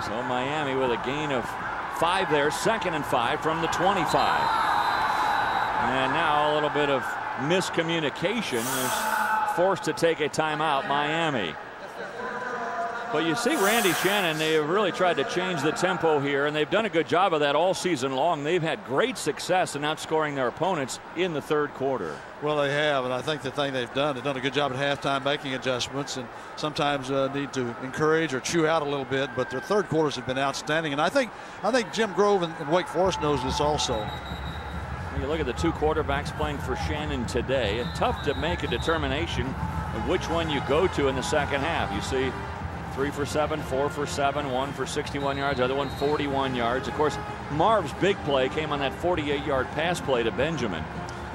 So Miami with a gain of 5 there, 2nd and 5 from the 25. And now a little bit of miscommunication is forced to take a timeout, Miami. But you see Randy Shannon, they have really tried to change the tempo here, and they've done a good job of that all season long. They've had great success in outscoring their opponents in the third quarter. Well, they have, and I think the thing they've done a good job at halftime making adjustments, and sometimes need to encourage or chew out a little bit, but their third quarters have been outstanding. And I think Jim Grove and Wake Forest knows this also. When you look at the two quarterbacks playing for Shannon today, it's tough to make a determination of which one you go to in the second half. You see 3 for 7, 4 for 7, 1 for 61 yards, other one 41 yards. Of course, Marv's big play came on that 48-yard pass play to Benjamin.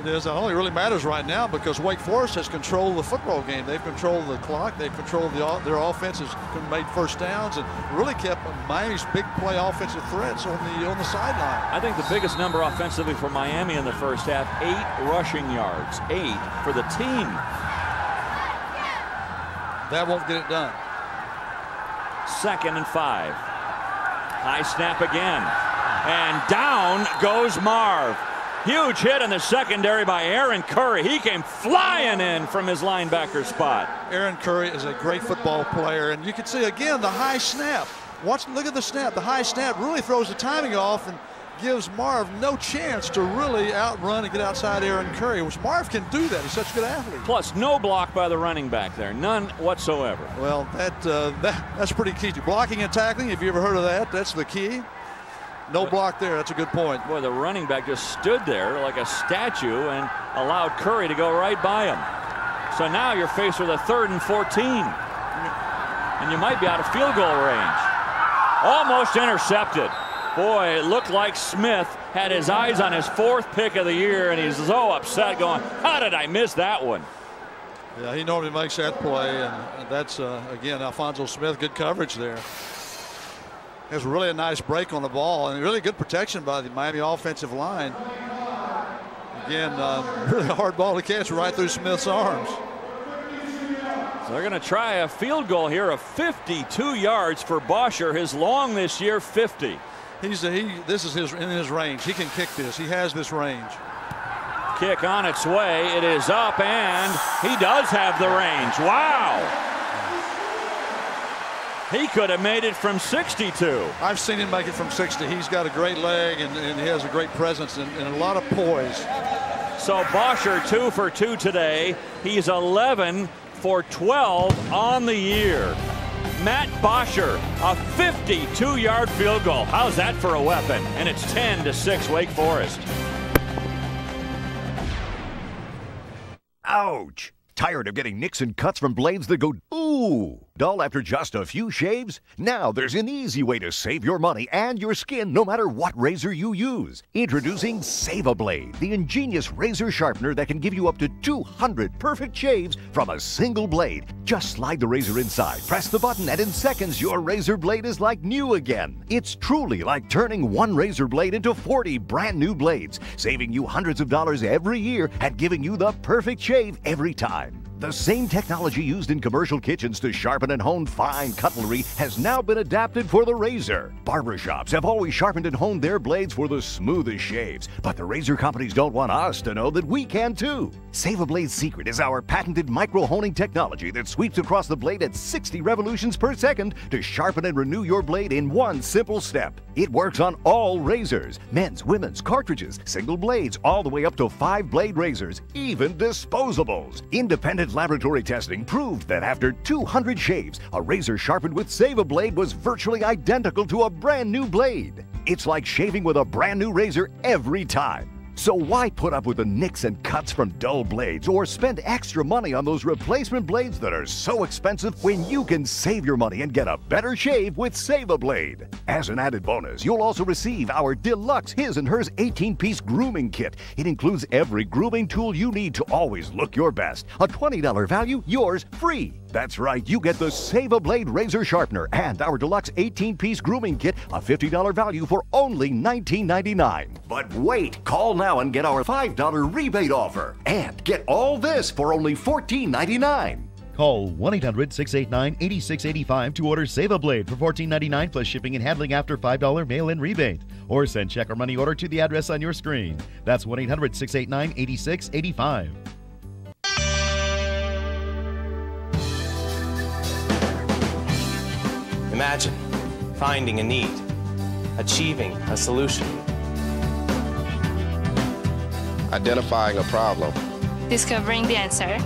It is. It only really matters right now because Wake Forest has controlled the football game. They've controlled the clock. They've controlled their offense has made first downs and really kept Miami's big play offensive threats on the sideline. I think the biggest number offensively for Miami in the first half, 8 rushing yards, 8 for the team. That won't get it done. 2nd and 5. High snap again. And down goes Marv. Huge hit in the secondary by Aaron Curry. He came flying in from his linebacker spot. Aaron Curry is a great football player, and you can see again the high snap. Look at the snap. The high snap really throws the timing off and gives Marv no chance to really outrun and get outside Aaron Curry, which Marv can do that. He's such a good athlete. Plus no block by the running back there. None whatsoever. Well, that's pretty key. Blocking and tackling, have you ever heard of that? That's the key. No block there. That's a good point. Boy, the running back just stood there like a statue and allowed Curry to go right by him. So now you're faced with a 3rd and 14. And you might be out of field goal range. Almost intercepted. Boy, it looked like Smith had his eyes on his 4th pick of the year, and he's so upset going, how did I miss that one? Yeah, he normally makes that play, and that's, again, Alfonso Smith, good coverage there. There's really a nice break on the ball and really good protection by the Miami offensive line. Again, really a hard ball to catch right through Smith's arms. So they're going to try a field goal here of 52 yards for Bosher. His long this year, 50. This is in his range. He can kick this. He has this range. Kick on its way. It is up, and he does have the range. Wow. He could have made it from 62. I've seen him make it from 60. He's got a great leg, and he has a great presence and a lot of poise. So Bosher 2 for 2 today. He's 11 for 12 on the year. Matt Bosher, a 52-yard field goal. How's that for a weapon? And it's 10-6 Wake Forest. Ouch! Tired of getting nicks and cuts from blades that go ooh dull after just a few shaves? Now there's an easy way to save your money and your skin no matter what razor you use. Introducing Save-A-Blade, the ingenious razor sharpener that can give you up to 200 perfect shaves from a single blade. Just slide the razor inside, press the button, and in seconds your razor blade is like new again. It's truly like turning one razor blade into 40 brand new blades, saving you hundreds of dollars every year and giving you the perfect shave every time. The same technology used in commercial kitchens to sharpen and hone fine cutlery has now been adapted for the razor. Barbershops have always sharpened and honed their blades for the smoothest shaves, but the razor companies don't want us to know that we can too. Save-A-Blade's secret is our patented micro-honing technology that sweeps across the blade at 60 revolutions per second to sharpen and renew your blade in one simple step. It works on all razors, men's, women's, cartridges, single blades, all the way up to 5-blade razors, even disposables. Independent laboratory testing proved that after 200 shaves, a razor sharpened with Save-A-Blade was virtually identical to a brand new blade. It's like shaving with a brand new razor every time. So why put up with the nicks and cuts from dull blades or spend extra money on those replacement blades that are so expensive when you can save your money and get a better shave with Save-A-Blade? As an added bonus, you'll also receive our deluxe His and Hers 18-piece grooming kit. It includes every grooming tool you need to always look your best. A $20 value, yours free. That's right, you get the Save-A-Blade razor sharpener and our deluxe 18-piece grooming kit, a $50 value for only $19.99. But wait, call now and get our $5 rebate offer. And get all this for only $14.99. Call 1-800-689-8685 to order Save-A-Blade for $14.99 plus shipping and handling after $5 mail-in rebate. Or send check or money order to the address on your screen. That's 1-800-689-8685. Imagine finding a need, achieving a solution, Identifying a problem. Discovering the answer.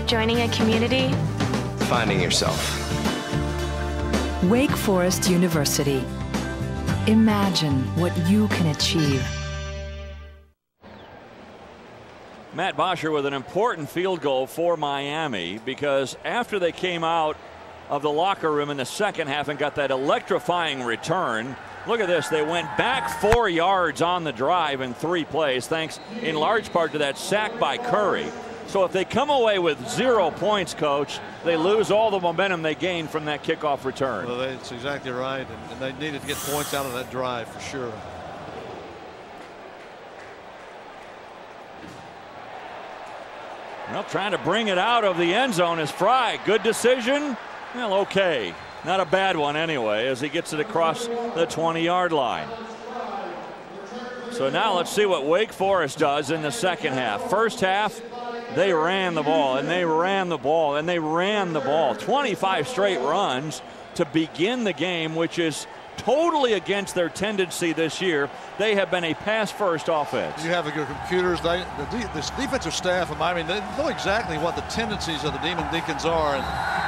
Joining a community. Finding yourself. Wake Forest University. Imagine what you can achieve. Matt Bosher with an important field goal for Miami, because after they came out of the locker room in the second half and got that electrifying return, look at this, they went back 4 yards on the drive in 3 plays, thanks in large part to that sack by Curry. So if they come away with 0 points, Coach, they lose all the momentum they gained from that kickoff return. Well, that's exactly right, and they needed to get points out of that drive for sure. Well, trying to bring it out of the end zone is Fry. Good decision? Well, okay. Not a bad one anyway, as he gets it across the 20-yard line. So now let's see what Wake Forest does in the second half. First half, they ran the ball, and they ran the ball, and they ran the ball. 25 straight runs to begin the game, which is totally against their tendency this year. They have been a pass-first offense. You have your computers. This defensive staff of Miami, they know exactly what the tendencies of the Demon Deacons are, and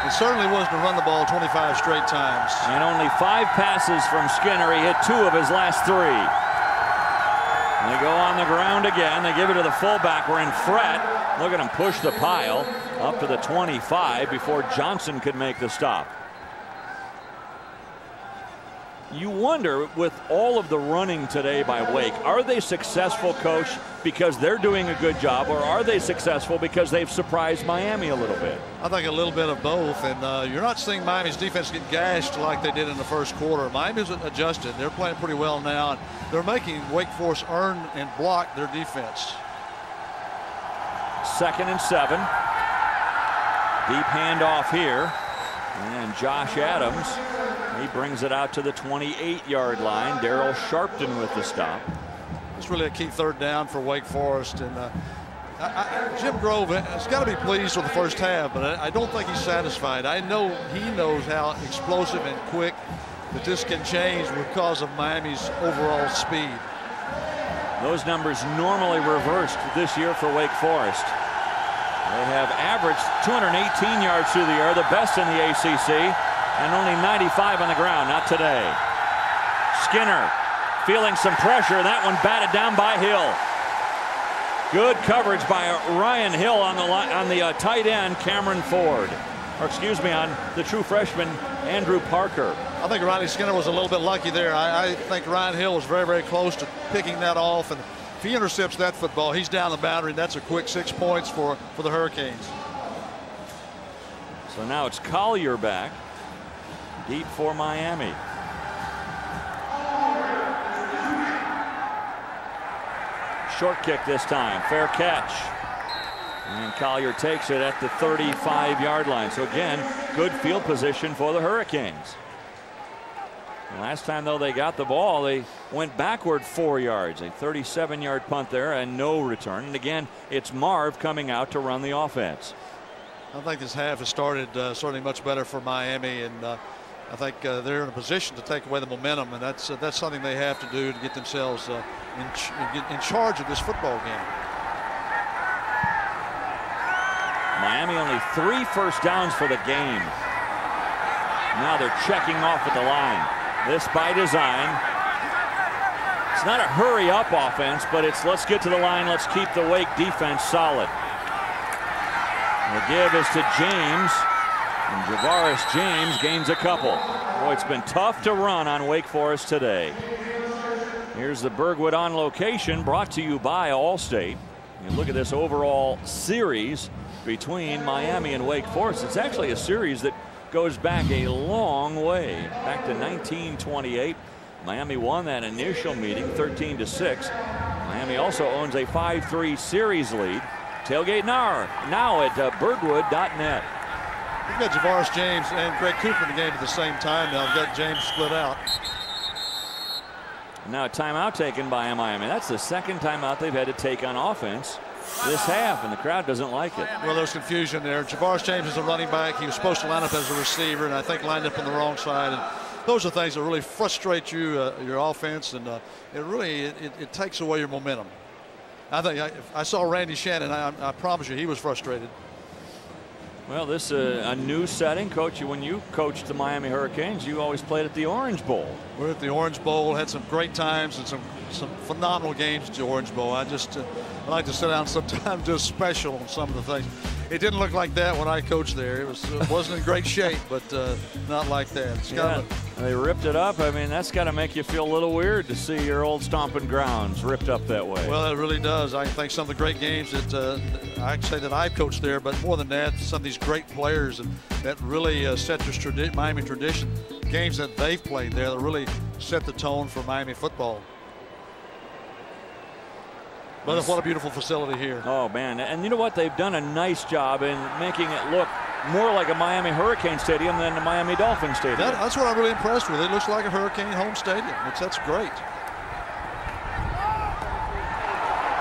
it certainly was to run the ball 25 straight times. And only 5 passes from Skinner. He hit 2 of his last 3. They go on the ground again. They give it to the fullback. We're in Fred. Look at him push the pile up to the 25 before Johnson could make the stop. You wonder, with all of the running today by Wake, are they successful, Coach, because they're doing a good job, or are they successful because they've surprised Miami a little bit? I think a little bit of both, and you're not seeing Miami's defense get gashed like they did in the first quarter. Miami's adjusted. They're playing pretty well now, and they're making Wake Forest earn and block their defense. 2nd and 7. Deep handoff here, and Josh Adams, he brings it out to the 28-yard line. Darryl Sharpton with the stop. It's really a key 3rd down for Wake Forest, and Jim Grove has got to be pleased with the first half, but I don't think he's satisfied. I know he knows how explosive and quick that this can change because of Miami's overall speed. Those numbers normally reversed this year for Wake Forest. They have averaged 218 yards through the air, the best in the ACC. And only 95 on the ground. Not today. Skinner feeling some pressure. That one batted down by Hill. Good coverage by Ryan Hill on the tight end, Cameron Ford. Or excuse me, on the true freshman, Andrew Parker. I think Ronnie Skinner was a little bit lucky there. I think Ryan Hill was very, very close to picking that off. And if he intercepts that football, he's down the boundary. That's a quick 6 points for the Hurricanes. So now it's Collier back. Deep for Miami. short kick this time. Fair catch. And Collier takes it at the 35-yard line. So again, good field position for the Hurricanes. Last time, though, they got the ball, they went backward 4 yards. A 37-yard punt there and no return. And again, it's Marv coming out to run the offense. I think this half has started certainly much better for Miami, and I think they're in a position to take away the momentum, and that's something they have to do to get themselves in charge of this football game. Miami only 3 first downs for the game. Now they're checking off at the line. This by design. It's not a hurry up offense, but it's let's get to the line, let's keep the Wake defense solid. The give is to James, and Javaris James gains a couple. Boy, it's been tough to run on Wake Forest today. Here's the Bergwood On Location, brought to you by Allstate. You look at this overall series between Miami and Wake Forest. It's actually a series that goes back a long way, back to 1928. Miami won that initial meeting 13-6. Miami also owns a 5-3 series lead. Tailgate now at birdwood.net. We've got Javaris James and Greg Cooper in the game at the same time now. We've got James split out. Now a timeout taken by Miami. That's the second timeout they've had to take on offense this half, and the crowd doesn't like it. Well, there's confusion there. Javaris James is a running back. He was supposed to line up as a receiver, and I think lined up on the wrong side. And those are things that really frustrate you, your offense, and it takes away your momentum. I think I saw Randy Shannon. I promise you, he was frustrated. Well, this is a new setting, Coach. When you coached the Miami Hurricanes, you always played at the Orange Bowl. We're at the Orange Bowl, had some great times and some phenomenal games at the Orange Bowl. I like to sit down sometimes just special on some of the things. It didn't look like that when I coached there. It wasn't in great shape, but not like that. It's yeah, they ripped it up. I mean, that's got to make you feel a little weird to see your old stomping grounds ripped up that way. Well, it really does. I think some of the great games that I can say that I've coached there, but more than that, some of these great players that really set this Miami tradition, games that they've played there that really set the tone for Miami football. But what a beautiful facility here. Oh, man. And you know what? They've done a nice job in making it look more like a Miami Hurricane Stadium than a Miami Dolphin Stadium. That's what I'm really impressed with. It looks like a Hurricane home stadium. That's great.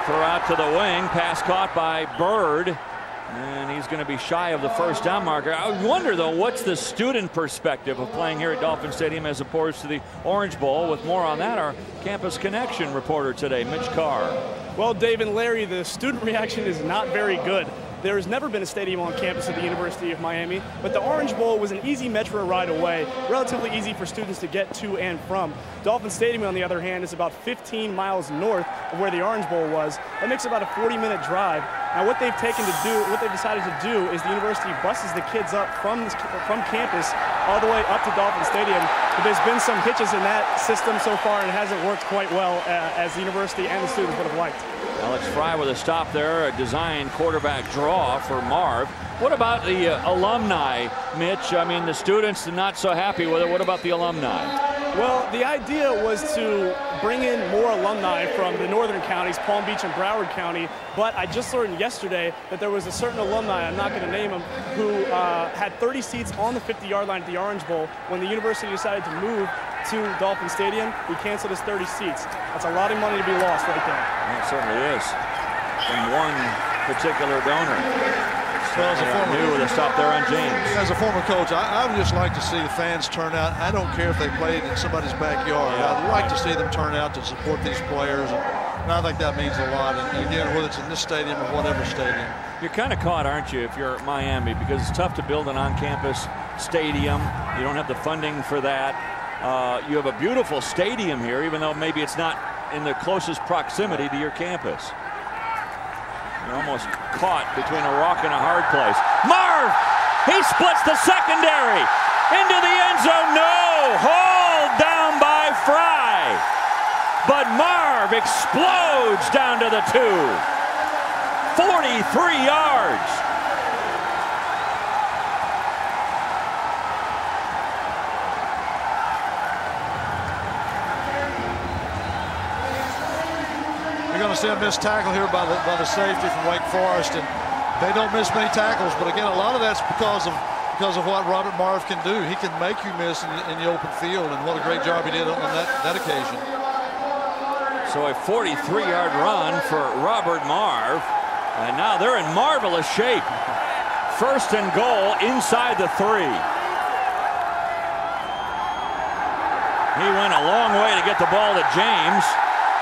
Throw out to the wing. Pass caught by Bird. And he's going to be shy of the first down marker. I wonder, though, what's the student perspective of playing here at Dolphin Stadium as opposed to the Orange Bowl? With more on that, our Campus Connection reporter today, Mitch Carr. Well, Dave and Larry, the student reaction is not very good. There has never been a stadium on campus at the University of Miami, but the Orange Bowl was an easy metro ride away, relatively easy for students to get to and from. Dolphin Stadium, on the other hand, is about 15 miles north of where the Orange Bowl was. That makes about a 40-minute drive. Now, what they've decided to do is the university buses the kids up from campus all the way up to Dolphin Stadium. But there's been some hitches in that system so far, and it hasn't worked quite well as the university and the students would have liked. Alex Fry with a stop there, a design quarterback draw for Marv. What about the alumni, Mitch? I mean, the students are not so happy with it. What about the alumni? Well, the idea was to bring in more alumni from the northern counties, Palm Beach and Broward County, but I just learned yesterday that there was a certain alumni, I'm not going to name him, who had 30 seats on the 50-yard line at the Orange Bowl. When the university decided to move to Dolphin Stadium, he canceled his 30 seats. That's a lot of money to be lost right there. It certainly is, from one particular donor. Well, as a former, with a stop there on James. As a former coach, I would just like to see the fans turn out. I don't care if they played in somebody's backyard. Yeah. I'd like to see them turn out to support these players. And I think that means a lot. And again, whether it's in this stadium or whatever stadium. You're kind of caught, aren't you, if you're at Miami, because it's tough to build an on-campus stadium. You don't have the funding for that. You have a beautiful stadium here, even though maybe it's not in the closest proximity to your campus. You're almost caught between a rock and a hard place. Marv! He splits the secondary! Into the end zone, no! Hauled down by Fry! But Marv explodes down to the 2. 43 yards! You're going to see a missed tackle here by the safety from Wake Forest, and they don't miss many tackles. But again, a lot of that's because of what Robert Marv can do. He can make you miss in the open field, and what a great job he did on that occasion. So a 43-yard run for Robert Marv, and now they're in marvelous shape. First and goal inside the 3. He went a long way to get the ball to James.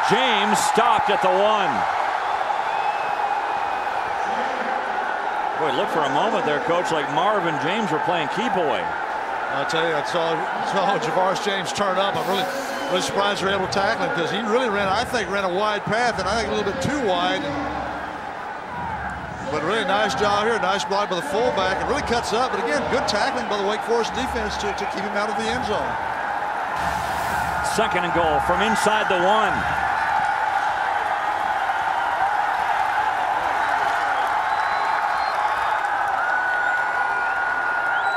James stopped at the 1. Boy, look for a moment there, Coach, like Marv and James were playing keep away. I'll tell you, I saw Javaris James turn up. I'm really surprised they were able to tackle him, because he really ran a wide path, and I think a little bit too wide. But really nice job here, nice block by the fullback. It really cuts up, but again, good tackling by the Wake Forest defense to keep him out of the end zone. Second and goal from inside the 1.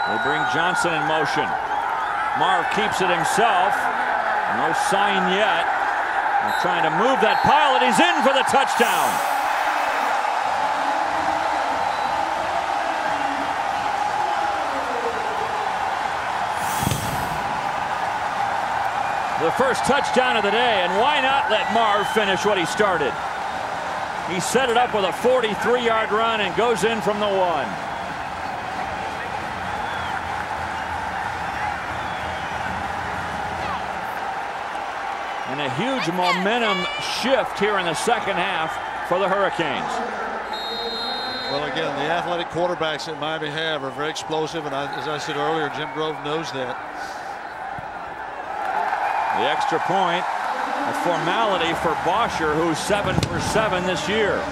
They bring Johnson in motion. Marv keeps it himself. No sign yet. They're trying to move that pile, and he's in for the touchdown. The first touchdown of the day, and why not let Marv finish what he started? He set it up with a 43-yard run and goes in from the 1. And a huge momentum shift here in the second half for the Hurricanes. Well, again, the athletic quarterbacks that Miami have are very explosive, and as I said earlier, Jim Grove knows that. The extra point, a formality for Bosher, who's 7 for 7 this year.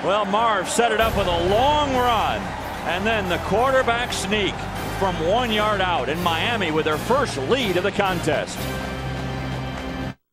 Well, Marv set it up with a long run, and then the quarterback sneak from 1 yard out, in Miami with their first lead of the contest.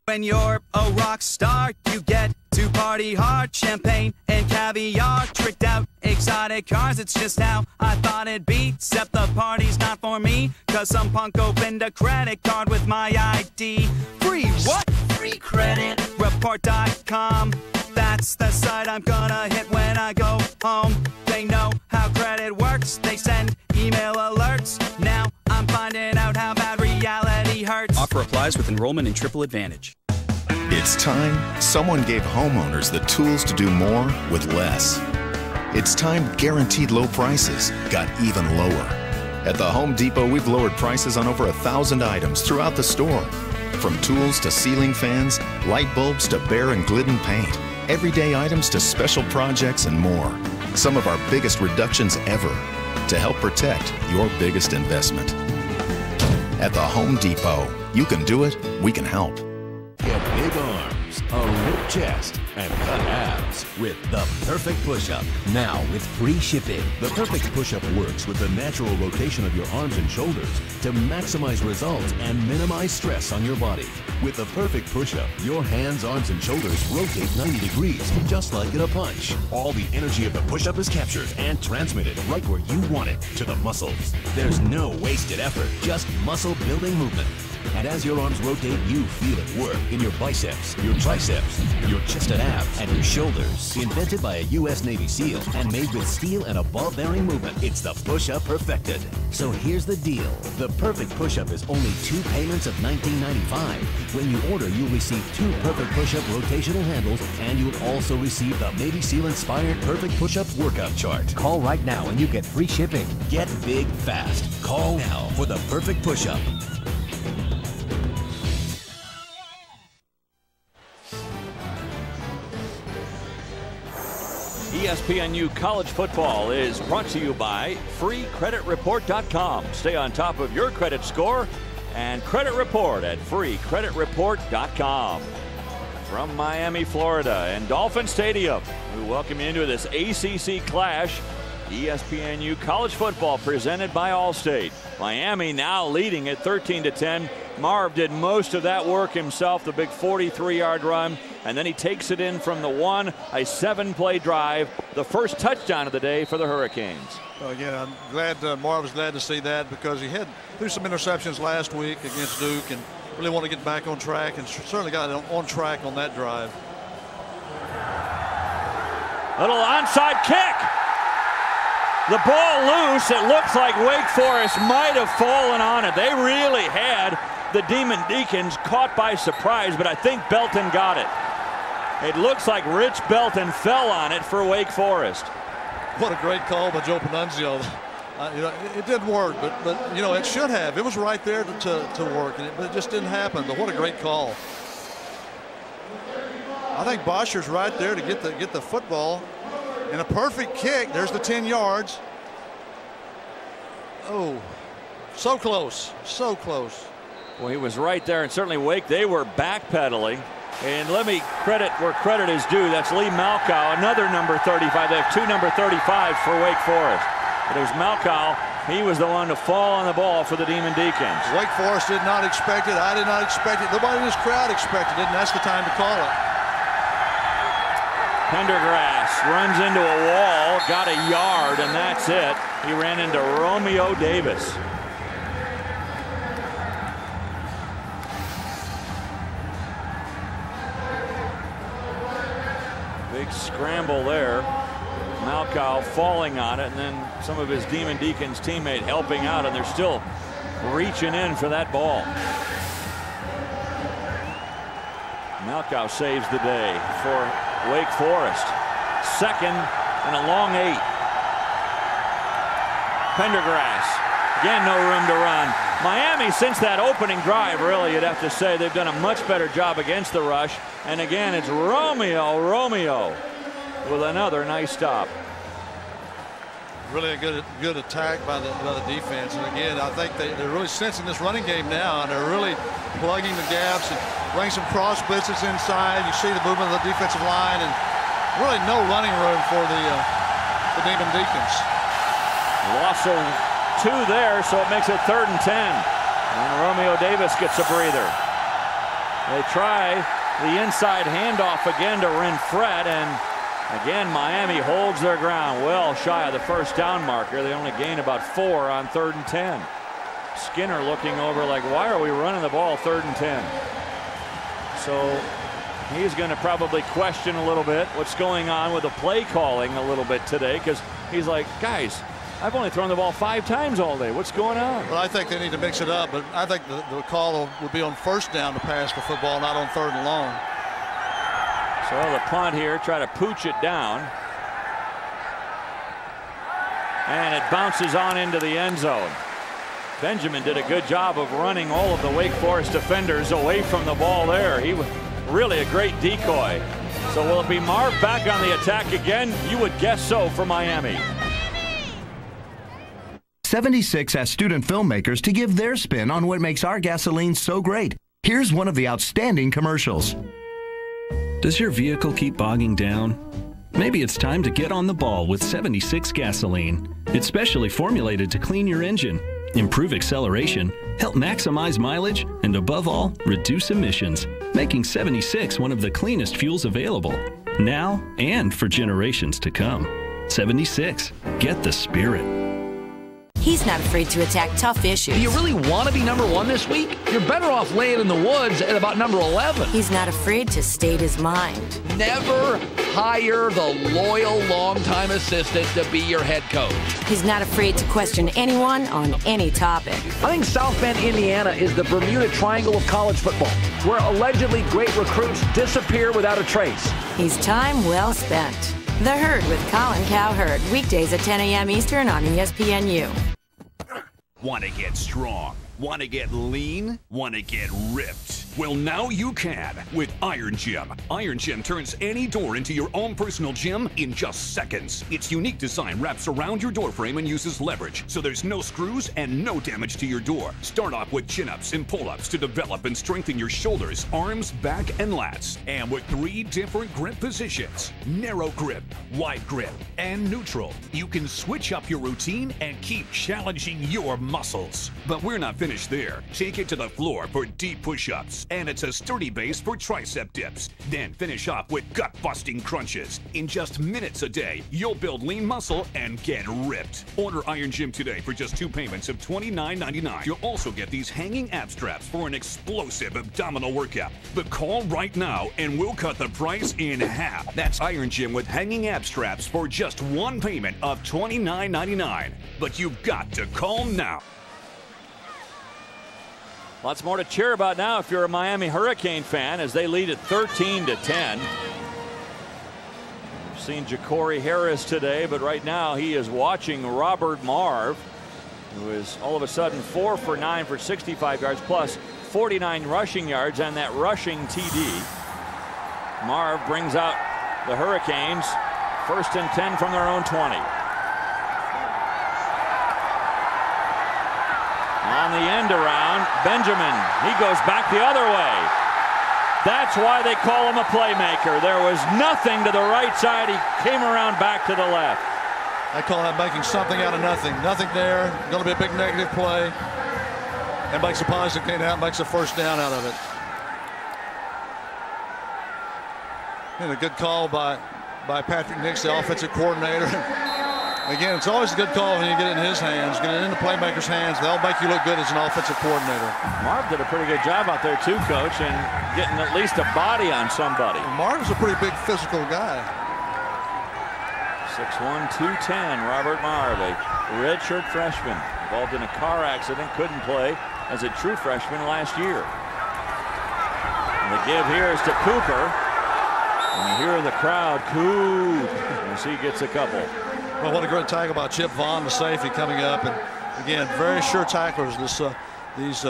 When you're a rock star, you get to party hard. Champagne and caviar, tricked out exotic cars. It's just how I thought it'd be, except the party's not for me, cause some punk opened a credit card with my ID. Free what? Free credit report.com. That's the site I'm gonna hit when I go home. They know how credit works. They send email alerts. Now I'm finding out how bad reality hurts. Offer applies with enrollment in Triple Advantage. It's time someone gave homeowners the tools to do more with less. It's time guaranteed low prices got even lower. At the Home Depot, we've lowered prices on over 1,000 items throughout the store. From tools to ceiling fans, light bulbs to Behr and Glidden paint, everyday items to special projects and more. Some of our biggest reductions ever to help protect your biggest investment. At the Home Depot, you can do it, we can help. Get big arms, a ripped chest, and cut abs with the Perfect Push-Up. Now with free shipping. The Perfect Push-Up works with the natural rotation of your arms and shoulders to maximize results and minimize stress on your body. With the Perfect Push-Up, your hands, arms, and shoulders rotate 90 degrees, just like in a punch. All the energy of the push-up is captured and transmitted right where you want it, to the muscles. There's no wasted effort, just muscle-building movement. And as your arms rotate, you feel it work in your biceps, your triceps, your chest and abs, and your shoulders. Invented by a U.S. Navy SEAL and made with steel and a ball-bearing movement, it's the push-up perfected. So here's the deal. The Perfect Push-Up is only 2 payments of $19.95. When you order, you'll receive 2 Perfect Push-Up rotational handles, and you'll also receive the Navy SEAL-inspired Perfect Push-Up workout chart. Call right now and you get free shipping. Get big fast. Call now for the Perfect Push-Up. ESPNU College Football is brought to you by FreeCreditReport.com. Stay on top of your credit score and credit report at FreeCreditReport.com. From Miami, Florida and Dolphin Stadium, we welcome you into this ACC Clash. ESPNU College Football presented by Allstate. Miami now leading at 13-10. Marv did most of that work himself, the big 43-yard run, and then he takes it in from the 1, a 7-play drive, the first touchdown of the day for the Hurricanes. Well, again, I'm glad Marv was glad to see that, because he had threw some interceptions last week against Duke, and really want to get back on track, and certainly got on track on that drive. Little onside kick. The ball loose. It looks like Wake Forest might have fallen on it. They really had the Demon Deacons caught by surprise, but I think Belton got it. It looks like Rich Belton fell on it for Wake Forest. What a great call by Joe Panunzio. It didn't work, but it should have. It was right there to work, but it just didn't happen. But what a great call. I think Bosher's right there to get the football. And a perfect kick. There's the 10 yards. Oh, so close. So close. Well, he was right there, and certainly Wake, they were backpedaling. And let me credit where credit is due. That's Lee Malkow, another number 35. They have two number 35s for Wake Forest. But it was Malkow. He was the one to fall on the ball for the Demon Deacons. Wake Forest did not expect it. I did not expect it. Nobody in this crowd expected it, and that's the time to call it. Pendergrass runs into a wall, got a yard, and that's it. He ran into Romeo Davis. Big scramble there. Malkow falling on it, and then some of his Demon Deacons teammate helping out, and they're still reaching in for that ball. Malkow saves the day for Wake Forest. Second and a long 8. Pendergrass. Again, no room to run. Miami, since that opening drive, really, you'd have to say they've done a much better job against the rush. And again, it's Romeo with another nice stop. Really a good attack by the defense. And again, I think they're really sensing this running game now, and they're really plugging the gaps and running some cross blitzes inside. You see the movement of the defensive line, and really no running room for the Demon Deacons. Loss of 2 there, so it makes it 3rd and 10. And Romeo Davis gets a breather. They try the inside handoff again to Renfret, and again, Miami holds their ground well shy of the first down marker. They only gain about 4 on 3rd and 10. Skinner looking over like, why are we running the ball 3rd and 10? So he's going to probably question a little bit what's going on with the play calling a little bit today, because he's like, guys, I've only thrown the ball 5 times all day. What's going on? Well, I think they need to mix it up, but I think the call would be on 1st down to pass the football, not on 3rd and long. So the punt here, try to pooch it down. And it bounces on into the end zone. Benjamin did a good job of running all of the Wake Forest defenders away from the ball there. He was really a great decoy. So will it be Marv back on the attack again? You would guess so for Miami. 76 asked student filmmakers to give their spin on what makes our gasoline so great. Here's one of the outstanding commercials. Does your vehicle keep bogging down? Maybe it's time to get on the ball with 76 gasoline. It's specially formulated to clean your engine, improve acceleration, help maximize mileage, and above all, reduce emissions, making 76 one of the cleanest fuels available, now and for generations to come. 76. Get the spirit. He's not afraid to attack tough issues. Do you really want to be number 1 this week? You're better off laying in the woods at about number 11. He's not afraid to state his mind. Never hire the loyal, longtime assistant to be your head coach. He's not afraid to question anyone on any topic. I think South Bend, Indiana is the Bermuda Triangle of college football, where allegedly great recruits disappear without a trace. He's time well spent. The Herd with Colin Cowherd, weekdays at 10 a.m. Eastern on ESPNU. Want to get strong? Want to get lean? Want to get ripped? Well, now you can with Iron Gym. Iron Gym turns any door into your own personal gym in just seconds. Its unique design wraps around your door frame and uses leverage, so there's no screws and no damage to your door. Start off with chin-ups and pull-ups to develop and strengthen your shoulders, arms, back, and lats. And with 3 different grip positions, narrow grip, wide grip, and neutral, you can switch up your routine and keep challenging your muscles. But we're not finished there. Take it to the floor for deep push-ups. dips, and it's a sturdy base for tricep dips. Then finish off with gut-busting crunches. In just minutes a day, you'll build lean muscle and get ripped. Order Iron Gym today for just 2 payments of $29.99. You'll also get these hanging ab straps for an explosive abdominal workout. But call right now and we'll cut the price in half. That's Iron Gym with hanging ab straps for just 1 payment of $29.99. But you've got to call now. Lots more to cheer about now if you're a Miami Hurricane fan as they lead at 13-10. We've seen Ja'Cory Harris today, but right now he is watching Robert Marve, who is all of a sudden 4 for 9 for 65 yards plus 49 rushing yards and that rushing TD. Marve brings out the Hurricanes 1st and 10 from their own 20. On the end around, Benjamin, he goes back the other way. That's why they call him a playmaker. There was nothing to the right side. He came around back to the left. I call that making something out of nothing. Nothing there, going to be a big negative play. And makes a positive gain out, makes a first down out of it. And a good call by Patrick Nix, the offensive coordinator. Again, it's always a good call when you get it in his hands, get it in the playmaker's hands. They'll make you look good as an offensive coordinator. Marv did a pretty good job out there too, Coach, and getting at least a body on somebody. Marv's a pretty big physical guy. 6'1", 210, Robert Marve, a redshirt freshman, involved in a car accident, couldn't play as a true freshman last year. And the give here is to Cooper. And you hear the crowd coo as he gets a couple. Well, what a great tackle by Chip Vaughn, the safety, coming up. And again, very sure tacklers. These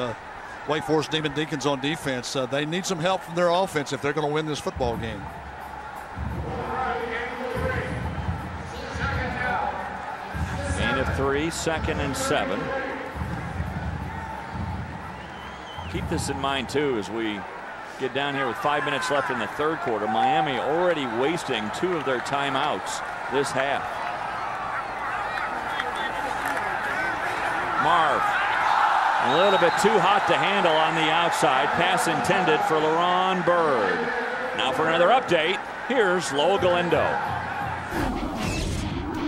Wake Forest Demon Deacons on defense. They need some help from their offense if they're going to win this football game. Gain of 3, 2nd and 7. Keep this in mind too as we get down here with 5 minutes left in the 3rd quarter. Miami already wasting 2 of their timeouts this half. Marv, a little bit too hot to handle on the outside. Pass intended for LaRon Byrd. Now for another update, here's Lowell Galindo.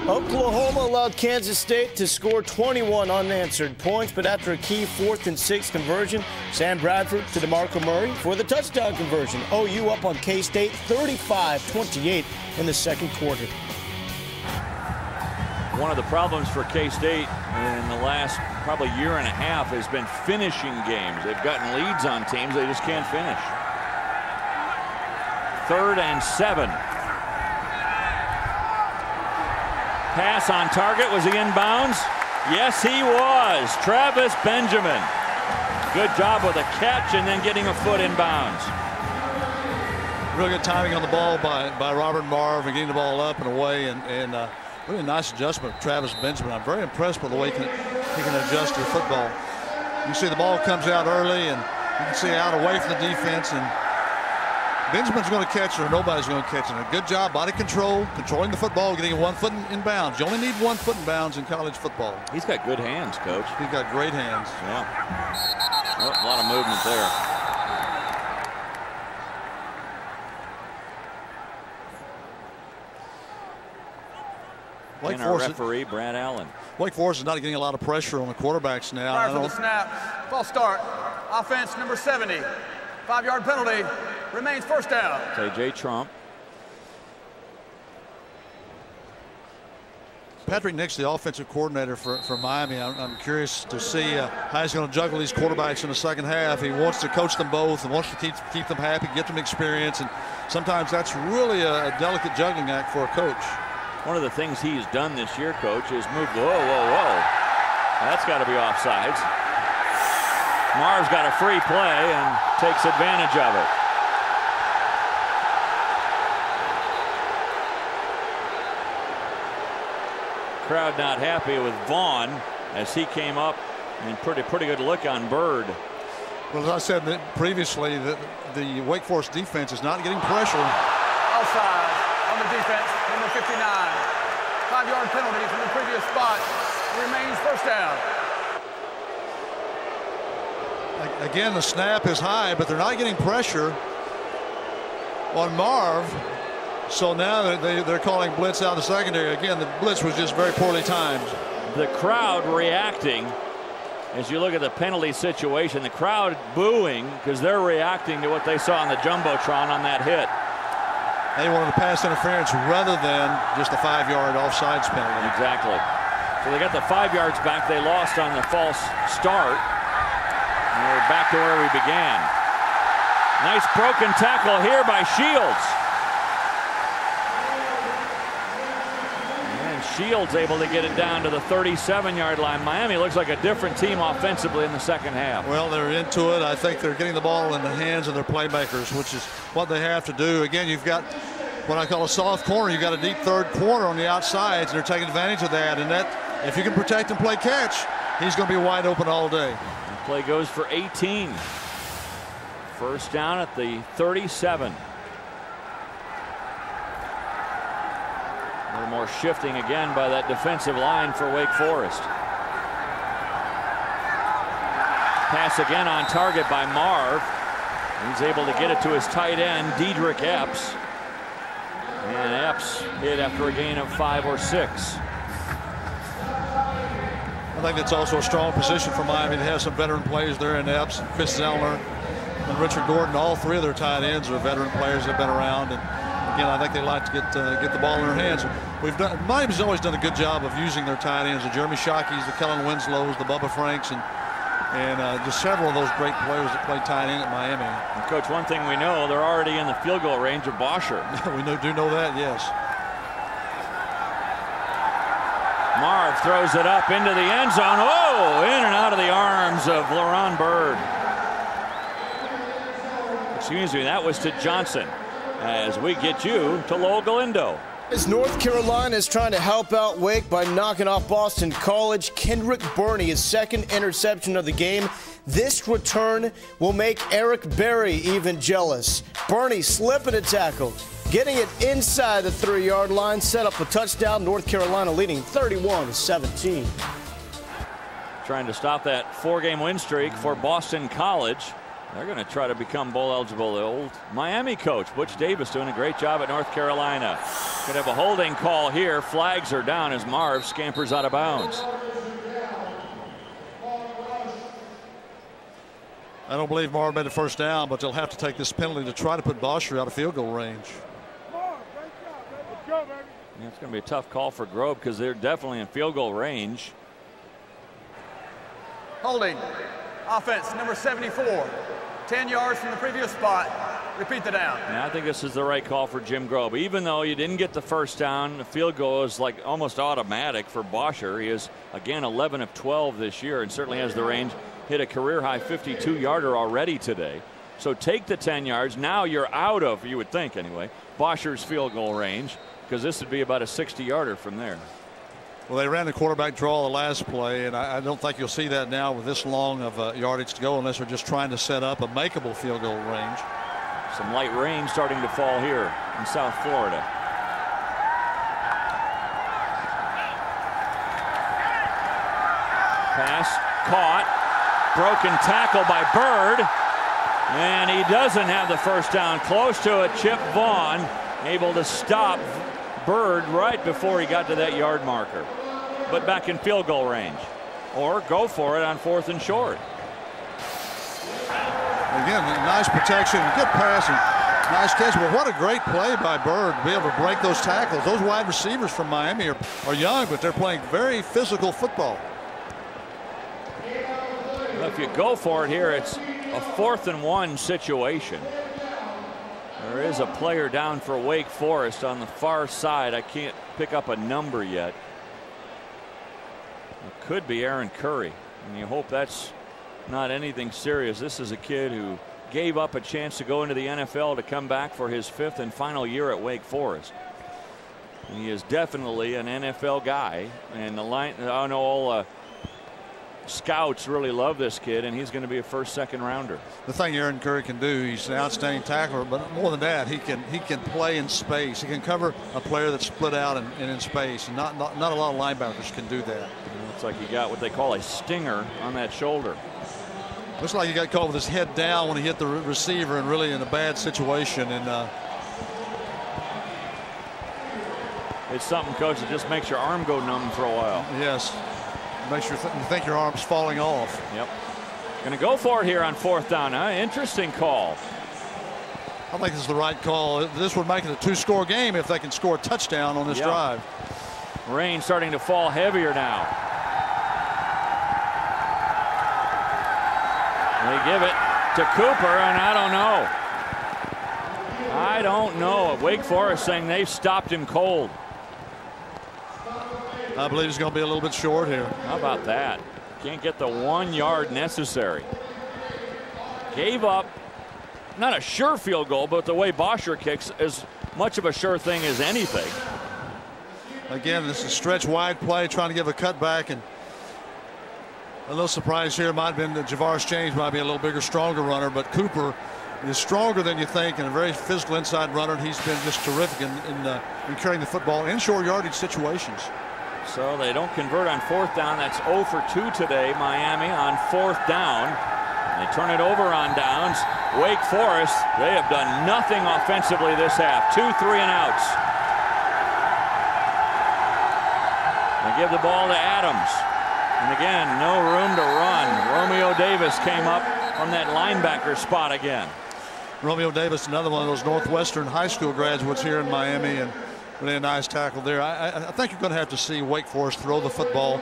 Oklahoma allowed Kansas State to score 21 unanswered points, but after a key 4th and 6 conversion, Sam Bradford to DeMarco Murray for the touchdown conversion. OU up on K-State 35-28 in the 2nd quarter. One of the problems for K-State in the last probably year and a half has been finishing games. They've gotten leads on teams, they just can't finish. 3rd and 7. Pass on target. Was he in bounds? Yes, he was. Travis Benjamin. Good job with a catch and then getting a foot in bounds. Real good timing on the ball by Robert Marve and getting the ball up and away, and really nice adjustment of Travis Benjamin. I'm very impressed with the way he can adjust to the football. You see the ball comes out early, and you can see out away from the defense, and Benjamin's going to catch it or nobody's going to catch it. A good job, body control, controlling the football, getting 1 foot in bounds. You only need 1 foot in bounds in college football. He's got good hands, Coach. He's got great hands. Yeah. Oh, a lot of movement there. Wake and our referee, Brad Allen. Wake Forest is not getting a lot of pressure on the quarterbacks now. Prior to the snap, false start. Offense number 70. 5-yard penalty. Remains first down. It's A.J. Trump. Patrick Nix, the offensive coordinator for Miami. I'm curious to see how he's going to juggle these quarterbacks in the 2nd half. He wants to coach them both and wants to keep them happy, get them experience. And sometimes that's really a delicate juggling act for a coach. One of the things he's done this year, Coach, is move. Whoa, whoa, whoa. That's got to be offsides. Marv's got a free play and takes advantage of it. Crowd not happy with Vaughn as he came up and pretty good look on Byrd. Well, as I said previously, the Wake Forest defense is not getting pressure. Outside on the defense, number 59. 5-yard penalty from the previous spot. Remains first down. again, the snap is high, but they're not getting pressure on Marv. So now they're calling blitz out of the secondary. Again, the blitz was just very poorly timed. The crowd reacting as you look at the penalty situation. The crowd booing because they're reacting to what they saw on the Jumbotron on that hit. They wanted a pass interference rather than just a 5-yard offsides penalty. Exactly. So they got the 5 yards back. They lost on the false start. And we're back to where we began. Nice broken tackle here by Shields. And Shields able to get it down to the 37-yard line. Miami looks like a different team offensively in the second half. Well, they're into it. I think they're getting the ball in the hands of their playmakers, which is what they have to do. Again, you've got what I call a soft corner. You've got a deep third corner on the outsides, and they're taking advantage of that. And that, if you can protect and play catch, he's going to be wide open all day. The play goes for 18. First down at the 37. A little more shifting again by that defensive line for Wake Forest. Pass again on target by Marv. He's able to get it to his tight end, Dedrick Epps. And Epps hit after a gain of 5 or 6. I think that's also a strong position for Miami to have some veteran players there in Epps, Chris Zellner, and Richard Gordon. All three of their tight ends are veteran players that have been around. And again, I think they like to get the ball in their hands. Miami's always done a good job of using their tight ends. The Jeremy Shockeys, the Kellen Winslows, the Bubba Franks, and just several of those great players that play tight end at Miami. And Coach, one thing we know, they're already in the field goal range of Bosher. We do know that, yes. Marv throws it up into the end zone. Oh, in and out of the arms of LaRon Byrd. Excuse me, that was to Johnson. As we get you to Lowell Galindo. As North Carolina is trying to help out Wake by knocking off Boston College, Kendrick Burney, his second interception of the game. This return will make Eric Berry even jealous. Burney slipping a tackle, getting it inside the 3-yard line, set up a touchdown. North Carolina leading 31-17. Trying to stop that 4-game win streak for Boston College. They're going to try to become bowl eligible. The old Miami coach, Butch Davis, doing a great job at North Carolina. Could have a holding call here. Flags are down as Marv scampers out of bounds. I don't believe Marv made a first down, but they'll have to take this penalty to try to put Bosher out of field goal range. Yeah, it's going to be a tough call for Grove because they're definitely in field goal range. Holding. Offense, number 74. 10 yards from the previous spot. Repeat the down. Yeah, I think this is the right call for Jim Grobe. Even though you didn't get the first down, the field goal is like almost automatic for Bosher. He is, again, 11 of 12 this year and certainly has the range. Hit a career-high 52-yarder already today. So take the 10 yards. Now you're out of, you would think anyway, Bosher's field goal range, because this would be about a 60-yarder from there. Well, they ran the quarterback draw the last play, and I don't think you'll see that now with this long of yardage to go unless they're just trying to set up a makeable field goal range. Some light rain starting to fall here in South Florida. Pass caught. Broken tackle by Byrd. And he doesn't have the first down. Close to it. Chip Vaughn able to stop Byrd right before he got to that yard marker. But back in field goal range. Or go for it on 4th and short. Again, nice protection, good passing, nice catch. But what a great play by Byrd to be able to break those tackles. Those wide receivers from Miami are young, but they're playing very physical football. Well, if you go for it here, it's a 4th and 1 situation. There is a player down for Wake Forest on the far side. I can't pick up a number yet. It could be Aaron Curry, and you hope that's not anything serious. This is a kid who gave up a chance to go into the NFL to come back for his 5th and final year at Wake Forest. And he is definitely an NFL guy, and the line, I know all scouts really love this kid, and he's going to be a 1st, 2nd rounder. The thing Aaron Curry can do, he's an outstanding tackler, but more than that, he can play in space. He can cover a player that's split out and in space, and not a lot of linebackers can do that. Looks like he got what they call a stinger on that shoulder. Looks like he got caught with his head down when he hit the receiver and really in a bad situation. And it's something, Coach, that just makes your arm go numb for a while. Yes. Makes you think your arm's falling off. Yep. Going to go for it here on 4th down. Interesting call. I think this is the right call. This would make it a 2-score game if they can score a touchdown on this drive. Rain starting to fall heavier now. They give it to Cooper, and I don't know. Wake Forest saying they've stopped him cold. I believe he's going to be a little bit short here. How about that? Can't get the 1 yard necessary. Gave up, not a sure field goal, but the way Bosher kicks is much of a sure thing as anything. Again, this is a stretch wide play, trying to give a cutback, and a little surprise here might have been that Javaris James might be a little bigger, stronger runner, but Cooper is stronger than you think and a very physical inside runner. He's been just terrific in carrying the football in short yardage situations. So they don't convert on 4th down. That's 0 for 2 today. Miami on 4th down. They turn it over on downs. Wake Forest, they have done nothing offensively this half. 2 3-and-outs. They give the ball to Adams. And again, no room to run. Romeo Davis came up from that linebacker spot again. Romeo Davis, another one of those Northwestern high school graduates here in Miami, and really a nice tackle there. I think you're going to have to see Wake Forest throw the football.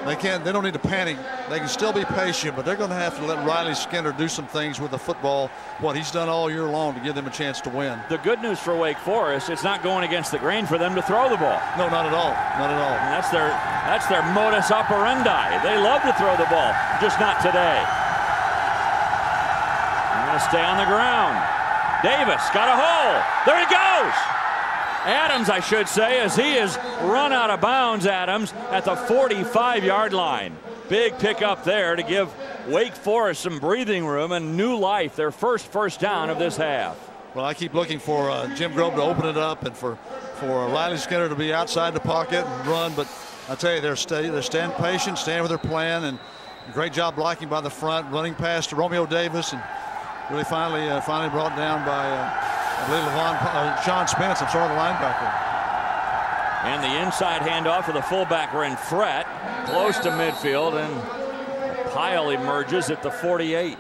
They don't need to panic. They can still be patient, but they're going to have to let Riley Skinner do some things with the football, what he's done all year long, to give them a chance to win. The good news for Wake Forest, it's not going against the grain for them to throw the ball. No, not at all. Not at all. And that's their modus operandi. They love to throw the ball, just not today. I'm going to stay on the ground. Davis got a hole. There he goes. Adams, I should say, as he is run out of bounds. Adams at the 45-yard line. Big pickup there to give Wake Forest some breathing room and new life. Their first down of this half. Well, I keep looking for Jim Grove to open it up and for Riley Skinner to be outside the pocket and run. But I tell you, they're staying patient, staying with their plan, and great job blocking by the front, running past Romeo Davis, and really finally brought down by I believe Sean Spence, the linebacker. And the inside handoff of the fullback Ren Fret, close to midfield, and Pyle emerges at the 48.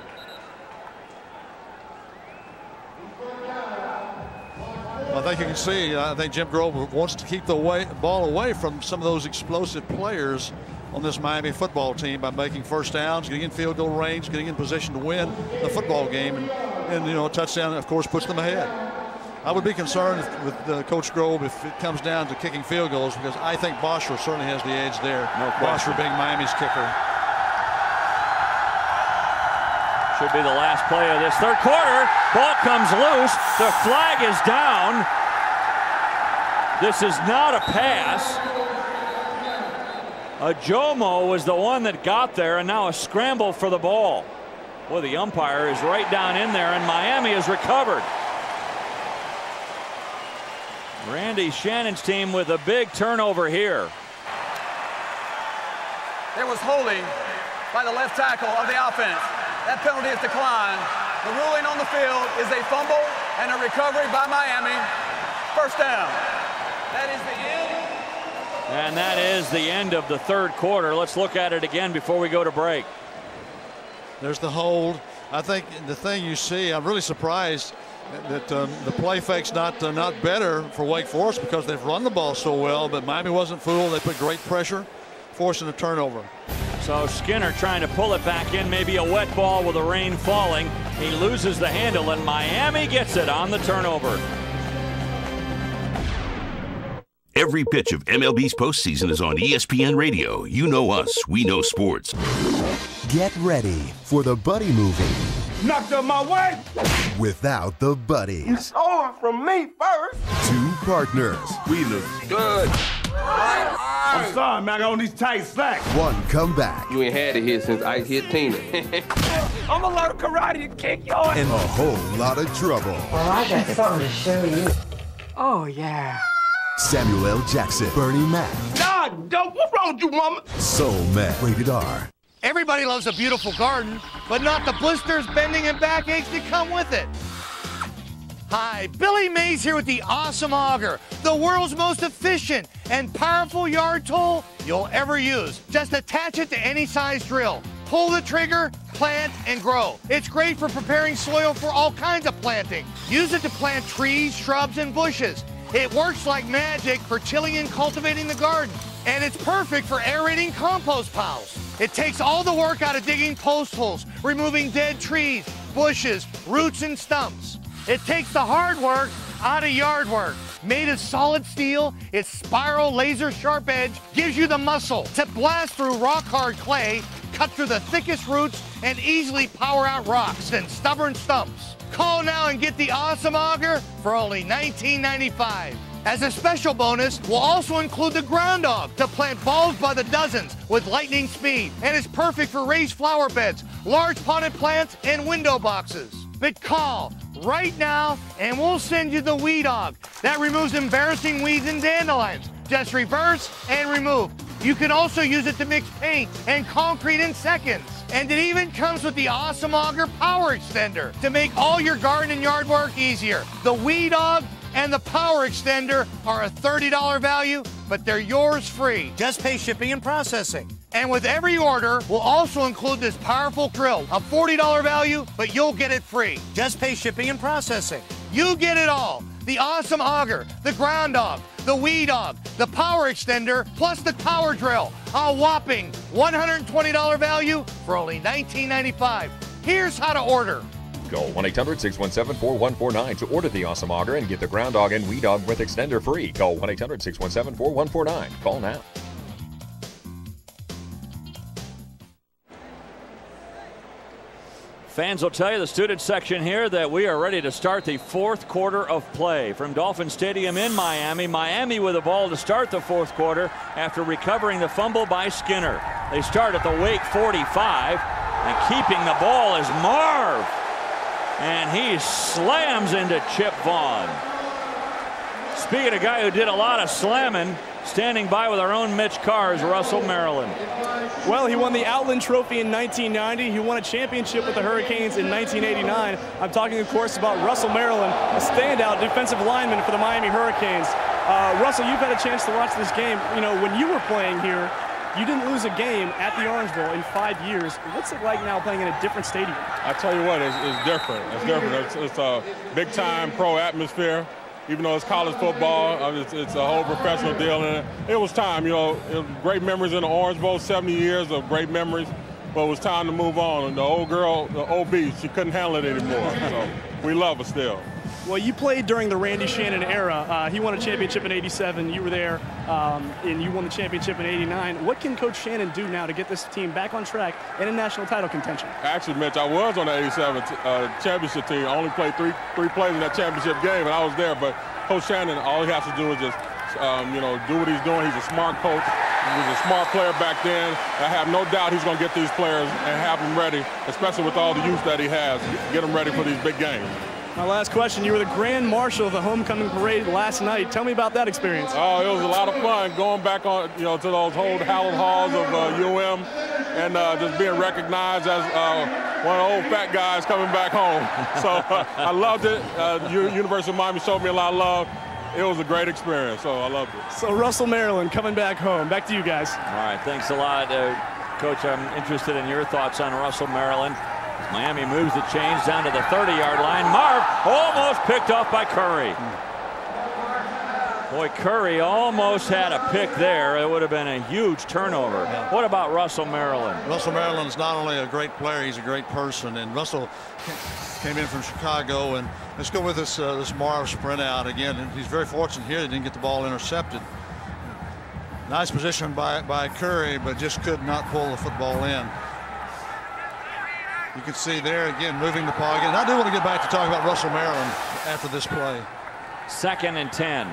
I think you can see, I think Jim Grove wants to keep the ball away from some of those explosive players on this Miami football team by making first downs, getting in field goal range, getting in position to win the football game, and a touchdown, of course, puts them ahead. I would be concerned with Coach Grove if it comes down to kicking field goals, because I think Bosher certainly has the edge there. No Bosher being Miami's kicker. Should be the last play of this third quarter. Ball comes loose. The flag is down. This is not a pass. Ajomo was the one that got there, and now a scramble for the ball. Well, the umpire is right down in there, and Miami has recovered. Randy Shannon's team with a big turnover here. There was holding by the left tackle of the offense. That penalty is declined. The ruling on the field is a fumble and a recovery by Miami. First down. That is the end. And that is the end of the third quarter. Let's look at it again before we go to break. There's the hold. I think the thing you see, I'm really surprised that the play fake's not better for Wake Forest, because they've run the ball so well, but Miami wasn't fooled. They put great pressure, forcing a turnover. So Skinner trying to pull it back in, maybe a wet ball with the rain falling. He loses the handle, and Miami gets it on the turnover. Every pitch of MLB's postseason is on ESPN Radio. You know us, we know sports. Get ready for the Buddy movie. Knocked up my wife without the buddies. You stole it from me first. Two partners. We look good. I'm sorry, man. I got on these tight slacks. One comeback. You ain't had it here since Ice hit Tina. I'm gonna learn karate and kick your ass. And a whole lot of trouble. Well, I got something to show you. Oh, yeah. Samuel L. Jackson, Bernie Mac. God, dope. What's wrong with you, mama? Soul Man. Rated R. Everybody loves a beautiful garden, but not the blisters, bending, and backaches that come with it. Hi, Billy Mays here with the Awesome Auger, the world's most efficient and powerful yard tool you'll ever use. Just attach it to any size drill. Pull the trigger, plant, and grow. It's great for preparing soil for all kinds of planting. Use it to plant trees, shrubs, and bushes. It works like magic for tilling and cultivating the garden. And it's perfect for aerating compost piles. It takes all the work out of digging post holes, removing dead trees, bushes, roots, and stumps. It takes the hard work out of yard work. Made of solid steel, its spiral laser sharp edge gives you the muscle to blast through rock hard clay, cut through the thickest roots, and easily power out rocks and stubborn stumps. Call now and get the Awesome Auger for only $19.95. As a special bonus, we'll also include the Ground Dog to plant bulbs by the dozens with lightning speed, and is perfect for raised flower beds, large potted plants, and window boxes. But call right now and we'll send you the Weed Dog that removes embarrassing weeds and dandelions. Just reverse and remove. You can also use it to mix paint and concrete in seconds. And it even comes with the Awesome Auger Power Extender to make all your garden and yard work easier. The Weed Dog and the Power Extender are a $30 value, but they're yours free. Just pay shipping and processing. And with every order, we'll also include this powerful drill, a $40 value, but you'll get it free. Just pay shipping and processing. You get it all. The Awesome Auger, the Ground Dog, the Weed Dog, the Power Extender, plus the Power Drill. A whopping $120 value for only $19.95. Here's how to order. Call 1-800-617-4149 to order the Awesome Auger and get the Ground Dog and Weed Dog with Extender free. Call 1-800-617-4149. Call now. Fans will tell you, the student section here, that we are ready to start the fourth quarter of play from Dolphin Stadium in Miami. Miami with the ball to start the fourth quarter after recovering the fumble by Skinner. They start at the Wake 45, and keeping the ball is Marv. And he slams into Chip Vaughn. Speaking of a guy who did a lot of slamming, standing by with our own Mitch Carr is Russell Maryland. Well, he won the Outland Trophy in 1990. He won a championship with the Hurricanes in 1989. I'm talking, of course, about Russell Maryland, a standout defensive lineman for the Miami Hurricanes. Russell, you've had a chance to watch this game. You know, when you were playing here, you didn't lose a game at the Orange Bowl in 5 years. What's it like now playing in a different stadium? I tell you what, it's different. It's different. It's a big-time pro atmosphere. Even though it's college football, it's a whole professional deal. And it was time, you know, it was great memories in the Orange Bowl, 70 years of great memories, but it was time to move on. And the old girl, the OB, she couldn't handle it anymore. So we love her still. Well, you played during the Randy Shannon era. He won a championship in '87. You were there, and you won the championship in '89. What can Coach Shannon do now to get this team back on track and in national title contention? Actually, Mitch, I was on the '87 championship team. I only played three plays in that championship game, and I was there. But Coach Shannon, all he has to do is just, you know, do what he's doing. He's a smart coach. He was a smart player back then. I have no doubt he's going to get these players and have them ready, especially with all the youth that he has, get them ready for these big games. My last question, you were the Grand Marshal of the homecoming parade last night. Tell me about that experience. Oh, it was a lot of fun going back on, you know, to those old hallowed halls of UM and just being recognized as one of the old fat guys coming back home. So I loved it. University of Miami showed me a lot of love. It was a great experience, so I loved it. So Russell Maryland coming back home. Back to you guys. All right, thanks a lot. Coach, I'm interested in your thoughts on Russell Maryland. Miami moves the chains down to the 30-yard line. Marv almost picked off by Curry. Boy, Curry almost had a pick there. It would have been a huge turnover. Yeah. What about Russell Maryland? Russell Maryland's not only a great player, he's a great person. And Russell came in from Chicago. And let's go with this Marv sprint out again. And he's very fortunate here that he didn't get the ball intercepted. Nice position by Curry, but just could not pull the football in. You can see there again moving the pocket. And I do want to get back to talking about Russell Maryland after this play. 2nd and 10.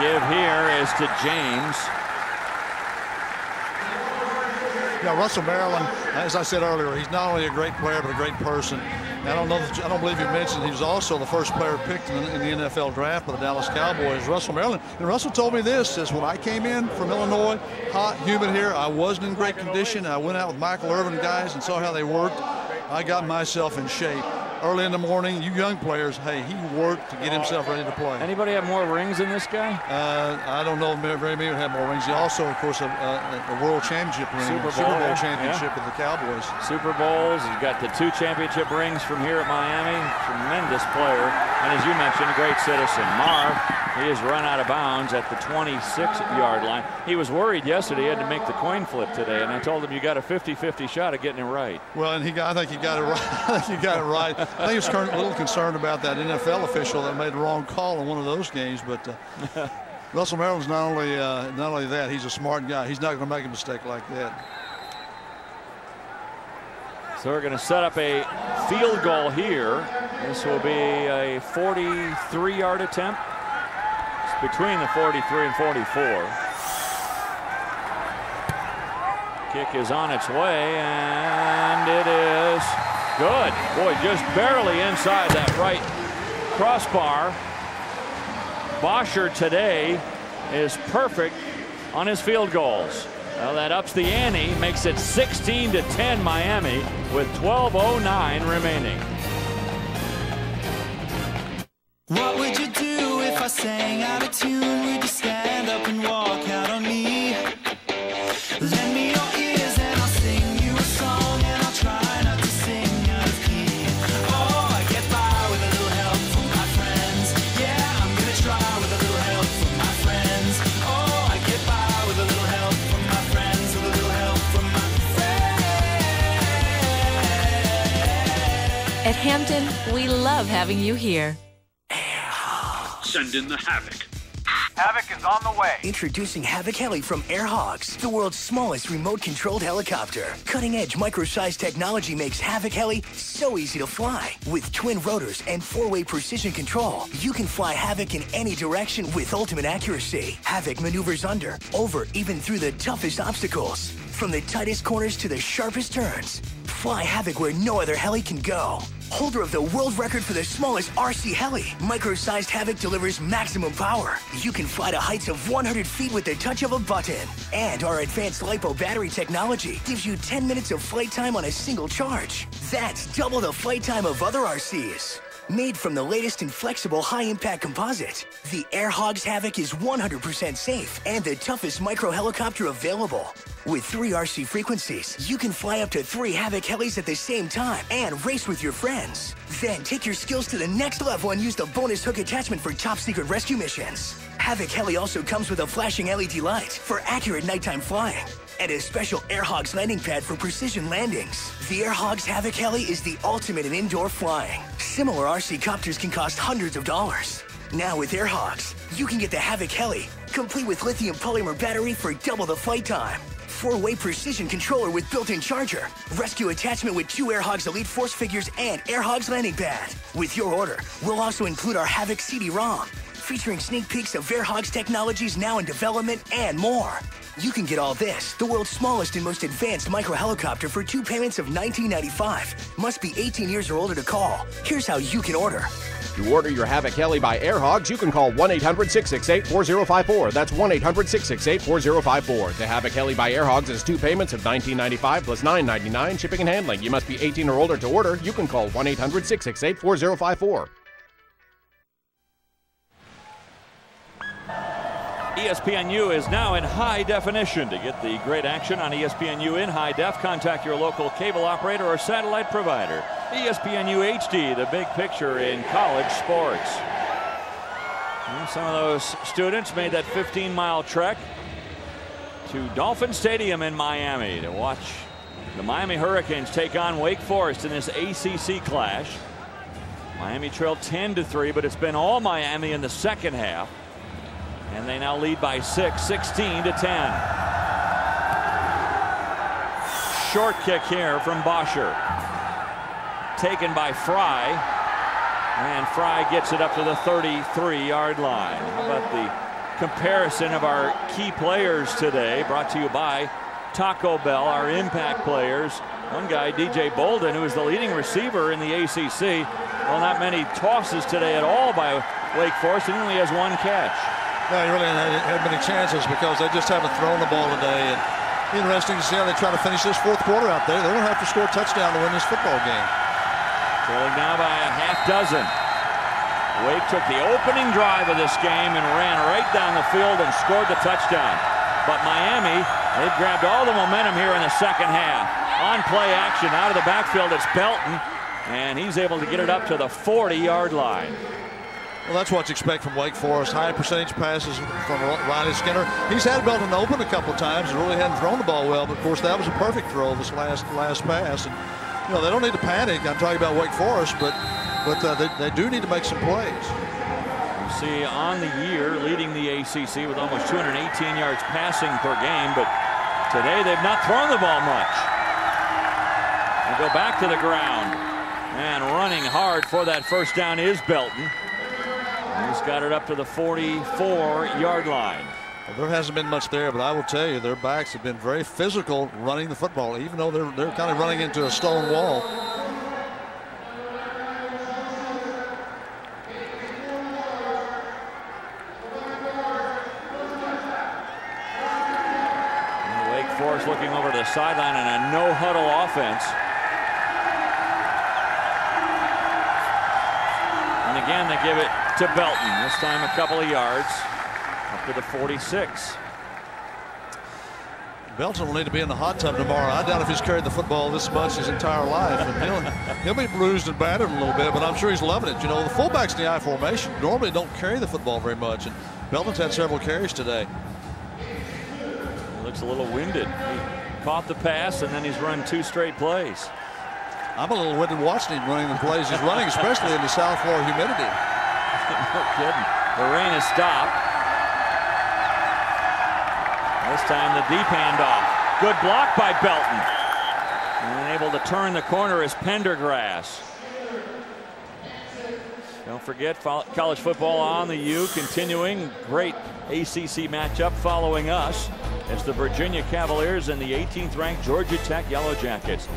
Give here is to James. Yeah, Russell Maryland, as I said earlier, he's not only a great player but a great person. I don't believe you mentioned he was also the first player picked in the NFL draft by the Dallas Cowboys, Russell Maryland. And Russell told me this, says, when I came in from Illinois, hot, humid here, I wasn't in great condition. I went out with Michael Irvin guys and saw how they worked. I got myself in shape. Early in the morning, you young players, hey, he worked to get himself ready to play. Anybody have more rings than this guy? I don't know if very many would have more rings. He also, of course, a world championship ring, Super Bowl championship with the Cowboys. Super Bowls. He's got the 2 championship rings from here at Miami. Tremendous player. And as you mentioned, a great citizen. Marv, he has run out of bounds at the 26-yard line. He was worried yesterday he had to make the coin flip today, and I told him you got a 50-50 shot of getting it right. Well, and I think he got it right. I think he got it right. I think he was a little concerned about that NFL official that made the wrong call in one of those games. But Russell Maryland's not only that, he's a smart guy. He's not going to make a mistake like that. So we're going to set up a field goal here. This will be a 43-yard attempt. It's between the 43 and 44. Kick is on its way, and it is good. Boy, just barely inside that right crossbar. Bosher today is perfect on his field goals. Well, that ups the ante, makes it 16-10 Miami with 12:09 remaining. What would you do if I sang out of tune? Would you stand up and walk out on me? Lend me your ears and I'll sing you a song, and I'll try not to sing out of key. Oh, I get by with a little help from my friends. Yeah, I'm gonna try with a little help from my friends. Oh, I get by with a little help from my friends, with a little help from my friends. At Hampton, we love having you here. Send in the Havoc. Havoc is on the way. Introducing Havoc Heli from Air Hogs, the world's smallest remote-controlled helicopter. Cutting-edge micro-sized technology makes Havoc Heli so easy to fly. With twin rotors and 4-way precision control, you can fly Havoc in any direction with ultimate accuracy. Havoc maneuvers under, over, even through the toughest obstacles. From the tightest corners to the sharpest turns. Fly Havoc where no other heli can go. Holder of the world record for the smallest RC heli, micro-sized Havoc delivers maximum power. You can fly to heights of 100 feet with the touch of a button. And our advanced LiPo battery technology gives you 10 minutes of flight time on a single charge. That's double the flight time of other RCs. Made from the latest and flexible high-impact composite, the Air Hogs Havoc is 100% safe and the toughest micro-helicopter available. With 3 RC frequencies, you can fly up to 3 Havoc helis at the same time and race with your friends. Then take your skills to the next level and use the bonus hook attachment for top-secret rescue missions. Havoc Heli also comes with a flashing LED light for accurate nighttime flying and a special Air Hogs landing pad for precision landings. The Air Hogs Havoc Heli is the ultimate in indoor flying. Similar RC copters can cost hundreds of dollars. Now with Air Hogs, you can get the Havoc Heli, complete with lithium polymer battery for double the flight time. 4-way precision controller with built-in charger. Rescue attachment with 2 Air Hogs Elite Force figures and Air Hogs landing pad. With your order, we'll also include our Havoc CD-ROM, featuring sneak peeks of Air Hogs technologies now in development and more. You can get all this, the world's smallest and most advanced micro-helicopter, for 2 payments of $19.95. Must be 18 years or older to call. Here's how you can order. To order your Havoc Heli by Air Hogs, you can call 1-800-668-4054. That's 1-800-668-4054. The Havoc Heli by Air Hogs is 2 payments of $19.95 plus $9.99 shipping and handling. You must be 18 or older to order. You can call 1-800-668-4054. ESPNU is now in high definition. To get the great action on ESPNU in high def, contact your local cable operator or satellite provider. ESPNU HD, the big picture in college sports. And some of those students made that 15-mile trek to Dolphin Stadium in Miami to watch the Miami Hurricanes take on Wake Forest in this ACC clash. Miami trailed 10-3, but it's been all Miami in the second half. And they now lead by 6, 16-10. Short kick here from Bosher. Taken by Fry. And Fry gets it up to the 33-yard line. How about the comparison of our key players today, brought to you by Taco Bell, our impact players. One guy, DJ Bolden, who is the leading receiver in the ACC. Well, not many tosses today at all by Wake Forest, and he only has 1 catch. No, he really hasn't had many chances because they just haven't thrown the ball today. And interesting to see how they try to finish this 4th quarter out there. They don't have to score a touchdown to win this football game. Trailing now by a half dozen. Wake took the opening drive of this game and ran right down the field and scored the touchdown. But Miami, they've grabbed all the momentum here in the second half. On play action out of the backfield, it's Belton, and he's able to get it up to the 40-yard line. Well, that's what you expect from Wake Forest. High percentage passes from Riley Skinner. He's had Belton open a couple of times and really hadn't thrown the ball well. But of course, that was a perfect throw, this last pass. And you know, they don't need to panic. I'm talking about Wake Forest, but they do need to make some plays. You see, on the year, leading the ACC with almost 218 yards passing per game. But today, they've not thrown the ball much. They go back to the ground, and running hard for that first down is Belton. He's got it up to the 44-yard line. Well, there hasn't been much there, but I will tell you, their backs have been very physical running the football, even though they're kind of running into a stone wall. And Wake Forest looking over to the sideline in a no-huddle offense. And again, they give it to Belton, this time a couple of yards, up to the 46. Belton will need to be in the hot tub tomorrow. I doubt if he's carried the football this much his entire life. And he'll be bruised and battered a little bit, but I'm sure he's loving it. You know, the fullbacks in the I formation normally don't carry the football very much, and Belton's had several carries today. He looks a little winded. He caught the pass, and then he's run 2 straight plays. I'm a little winded watching him running the plays he's running, especially in the South Florida humidity. No kidding. The rain has stopped. This time the deep handoff. Good block by Belton. And able to turn the corner is Pendergrass. Don't forget, college football on the U continuing. Great ACC matchup following us. It's the Virginia Cavaliers and the 18th ranked Georgia Tech Yellow Jackets.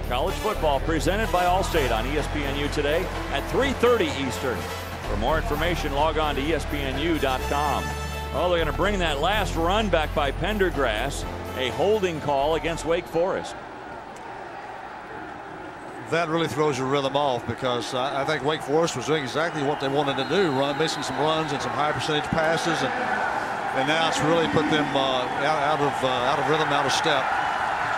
College football presented by Allstate on ESPNU today at 3:30 Eastern. For more information, log on to ESPNU.com. Oh, they're going to bring that last run back by Pendergrass, a holding call against Wake Forest. That really throws your rhythm off because I think Wake Forest was doing exactly what they wanted to do, missing some runs and some high percentage passes, and now it's really put them out of rhythm, out of step.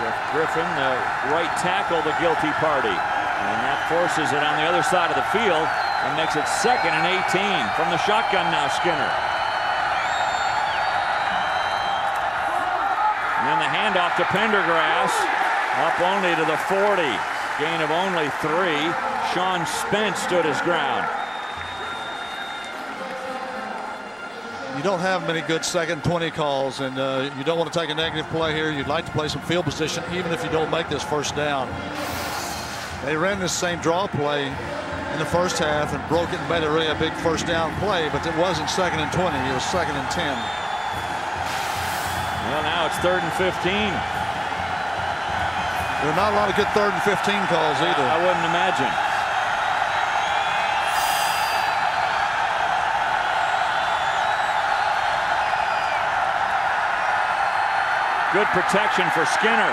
Jeff Griffin, the right tackle, the guilty party, and that forces it on the other side of the field and makes it 2nd and 18 from the shotgun now. Skinner. And then the handoff to Pendergrass, up only to the 40. Gain of only 3. Sean Spence stood his ground. You don't have many good 2nd 20 calls, and you don't want to take a negative play here. You'd like to play some field position even if you don't make this first down. They ran this same draw play in the first half and broke it and made it really a big first down play, but it wasn't 2nd and 20. It was 2nd and 10. Well, now it's 3rd and 15. There are not a lot of good 3rd and 15 calls either. I wouldn't imagine. Good protection for Skinner.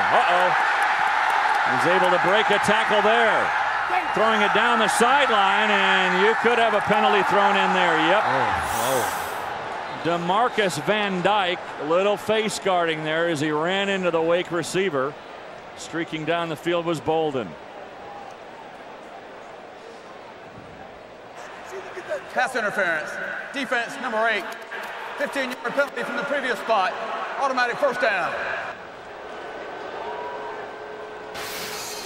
He's able to break a tackle there. Throwing it down the sideline, and you could have a penalty thrown in there. Yep. DeMarcus Van Dyke, a little face guarding there as he ran into the Wake receiver. Streaking down the field was Bolden. Pass interference. Defense number 8. 15-yard penalty from the previous spot. Automatic first down.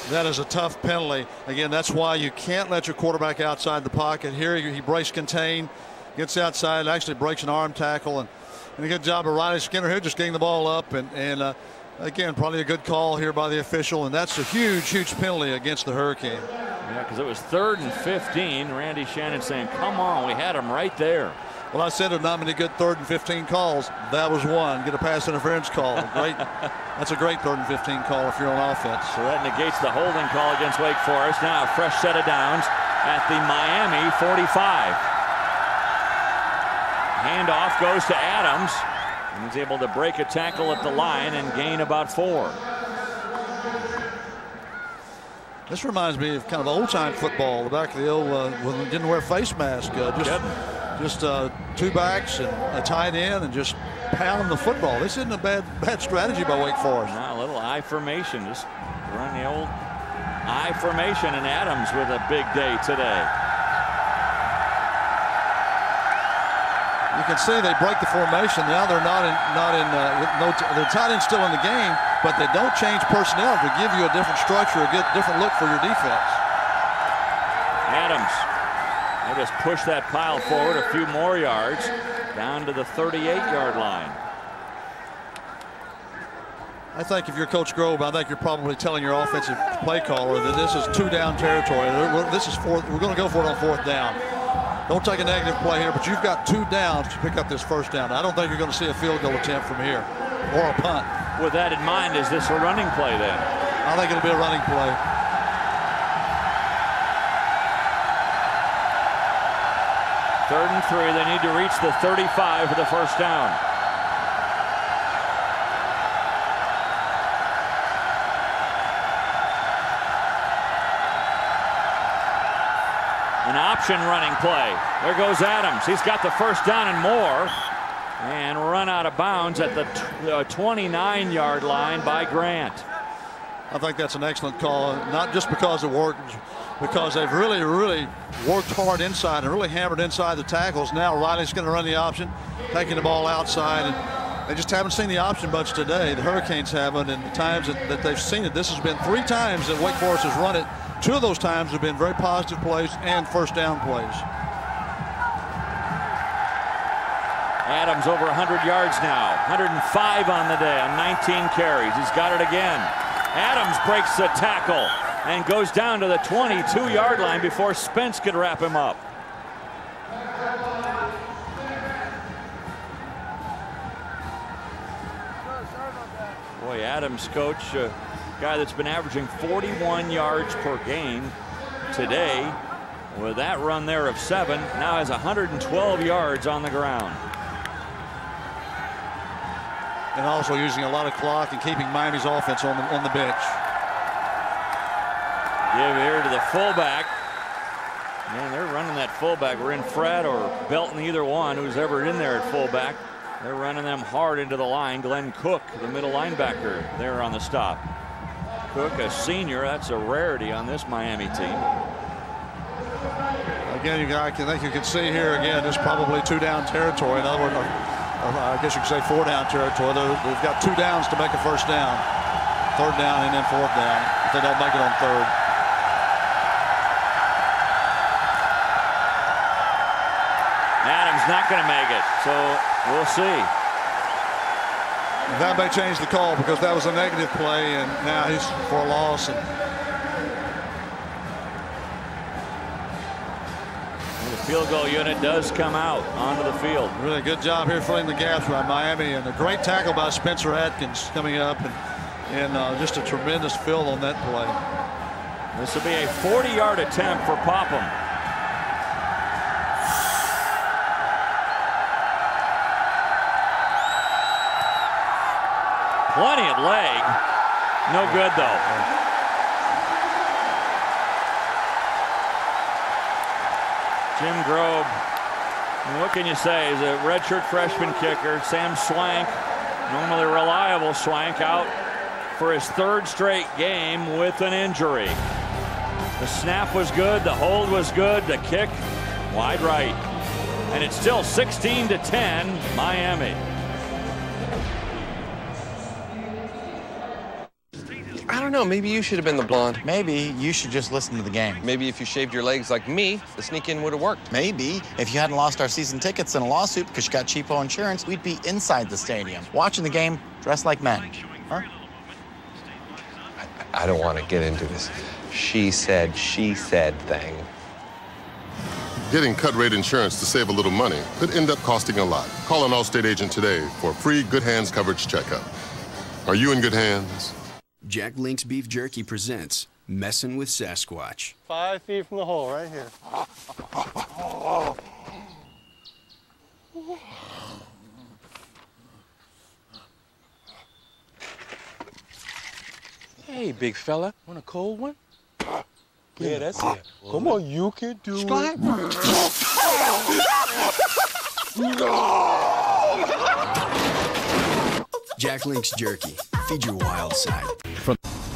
That is a tough penalty. Again, that's why you can't let your quarterback outside the pocket. Here he breaks contain, gets outside, actually breaks an arm tackle, and a good job of Riley Skinner here just getting the ball up, and again, probably a good call here by the official, and that's a huge penalty against the Hurricane. Yeah, because it was 3rd and 15. Randy Shannon saying, come on, we had him right there. Well, I said there's not many good 3rd and 15 calls. That was one. Get a pass interference call. That's a great 3rd and 15 call if you're on offense. So that negates the holding call against Wake Forest. Now a fresh set of downs at the Miami 45. Handoff goes to Adams. And he's able to break a tackle at the line and gain about 4. This reminds me of kind of old-time football. The back of the old when we didn't wear face mask. Just 2 backs and a tight end and just pound the football. This isn't a bad strategy by Wake Forest. Now a little I formation. Just run the old I formation, and Adams with a big day today. You can see they break the formation. Now they're the tight end's still in the game, but they don't change personnel to give you a different structure, a different look for your defense. Adams, they just push that pile forward a few more yards down to the 38-yard line. I think if you're Coach Grove, I think you're probably telling your offensive play caller that this is 2-down territory. This is fourth. We're going to go for it on 4th down. Don't take a negative play here, but you've got 2 downs to pick up this 1st down. I don't think you're going to see a field goal attempt from here or a punt. With that in mind, is this a running play then? I think it'll be a running play. Third and 3. They need to reach the 35 for the 1st down. An option running play. There goes Adams. He's got the 1st down and more. And run out of bounds at the 29-yard line by Grant. I think that's an excellent call, not just because it worked, because they've really worked hard inside and really hammered inside the tackles. Now Riley's going to run the option, taking the ball outside, and they just haven't seen the option much today. The Hurricanes haven't, and the times that they've seen it, this has been 3 times that Wake Forest has run it. 2 of those times have been very positive plays and 1st down plays. Adams over 100 yards now, 105 on the day on 19 carries. He's got it again. Adams breaks the tackle and goes down to the 22-yard line before Spence could wrap him up. Boy, Adams, coach, a guy that's been averaging 41 yards per game today. With that run there of 7, now has 112 yards on the ground. And also using a lot of clock and keeping Miami's offense on the bench. Give here to the fullback. Man, they're running that fullback. We're in Fred or Belton, either one, who's ever in there at fullback. They're running them hard into the line. Glenn Cook, the middle linebacker, there on the stop. Cook, a senior, that's a rarity on this Miami team. Again, I think you can see here again, this is probably 2-down territory. In other words, I guess you could say 4-down territory. They've got 2 downs to make a 1st down. 3rd down and then 4th down if they don't make it on 3rd. Adams not going to make it, so we'll see. That may change the call because that was a negative play, and now he's for a loss. And the field goal unit does come out onto the field. Really good job here filling the gaps by Miami, and a great tackle by Spencer Atkins coming up, and just a tremendous fill on that play. This will be a 40-yard attempt for Popham. Plenty of leg. No good, though. Jim Grove, what can you say? He's a redshirt freshman kicker. Sam Swank, normally reliable Swank, out for his 3rd straight game with an injury. The snap was good. The hold was good. The kick, wide right. And it's still 16-10, Miami. I don't know, maybe you should have been the blonde. Maybe you should just listen to the game. Maybe if you shaved your legs like me, the sneak-in would have worked. Maybe if you hadn't lost our season tickets in a lawsuit because you got cheapo insurance, we'd be inside the stadium, watching the game, dressed like men. Huh? I don't want to get into this she said thing. getting cut-rate insurance to save a little money could end up costing a lot. Call an Allstate agent today for a free Good Hands coverage checkup. Are you in good hands? Jack Link's Beef Jerky presents Messin' with Sasquatch. 5 feet from the hole, right here. Hey, big fella, want a cold one? Yeah, that's it. Come on, you can do it. Jack Link's Jerky. Feed your wild side.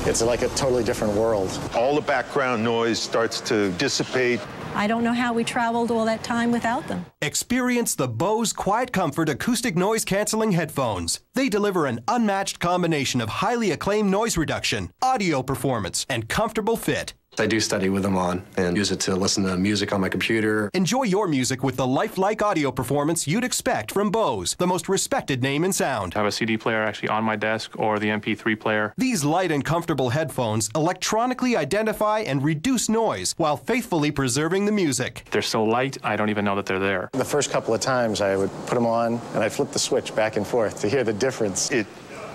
It's like a totally different world. All the background noise starts to dissipate. I don't know how we traveled all that time without them. Experience the Bose Quiet Comfort acoustic noise canceling headphones. They deliver an unmatched combination of highly acclaimed noise reduction, audio performance, and comfortable fit. I do study with them on and use it to listen to music on my computer. Enjoy your music with the lifelike audio performance you'd expect from Bose, the most respected name in sound. I have a CD player actually on my desk or the MP3 player. These light and comfortable headphones electronically identify and reduce noise while faithfully preserving the music. They're so light, I don't even know that they're there. The first couple of times I would put them on and I'd flip the switch back and forth to hear the difference. It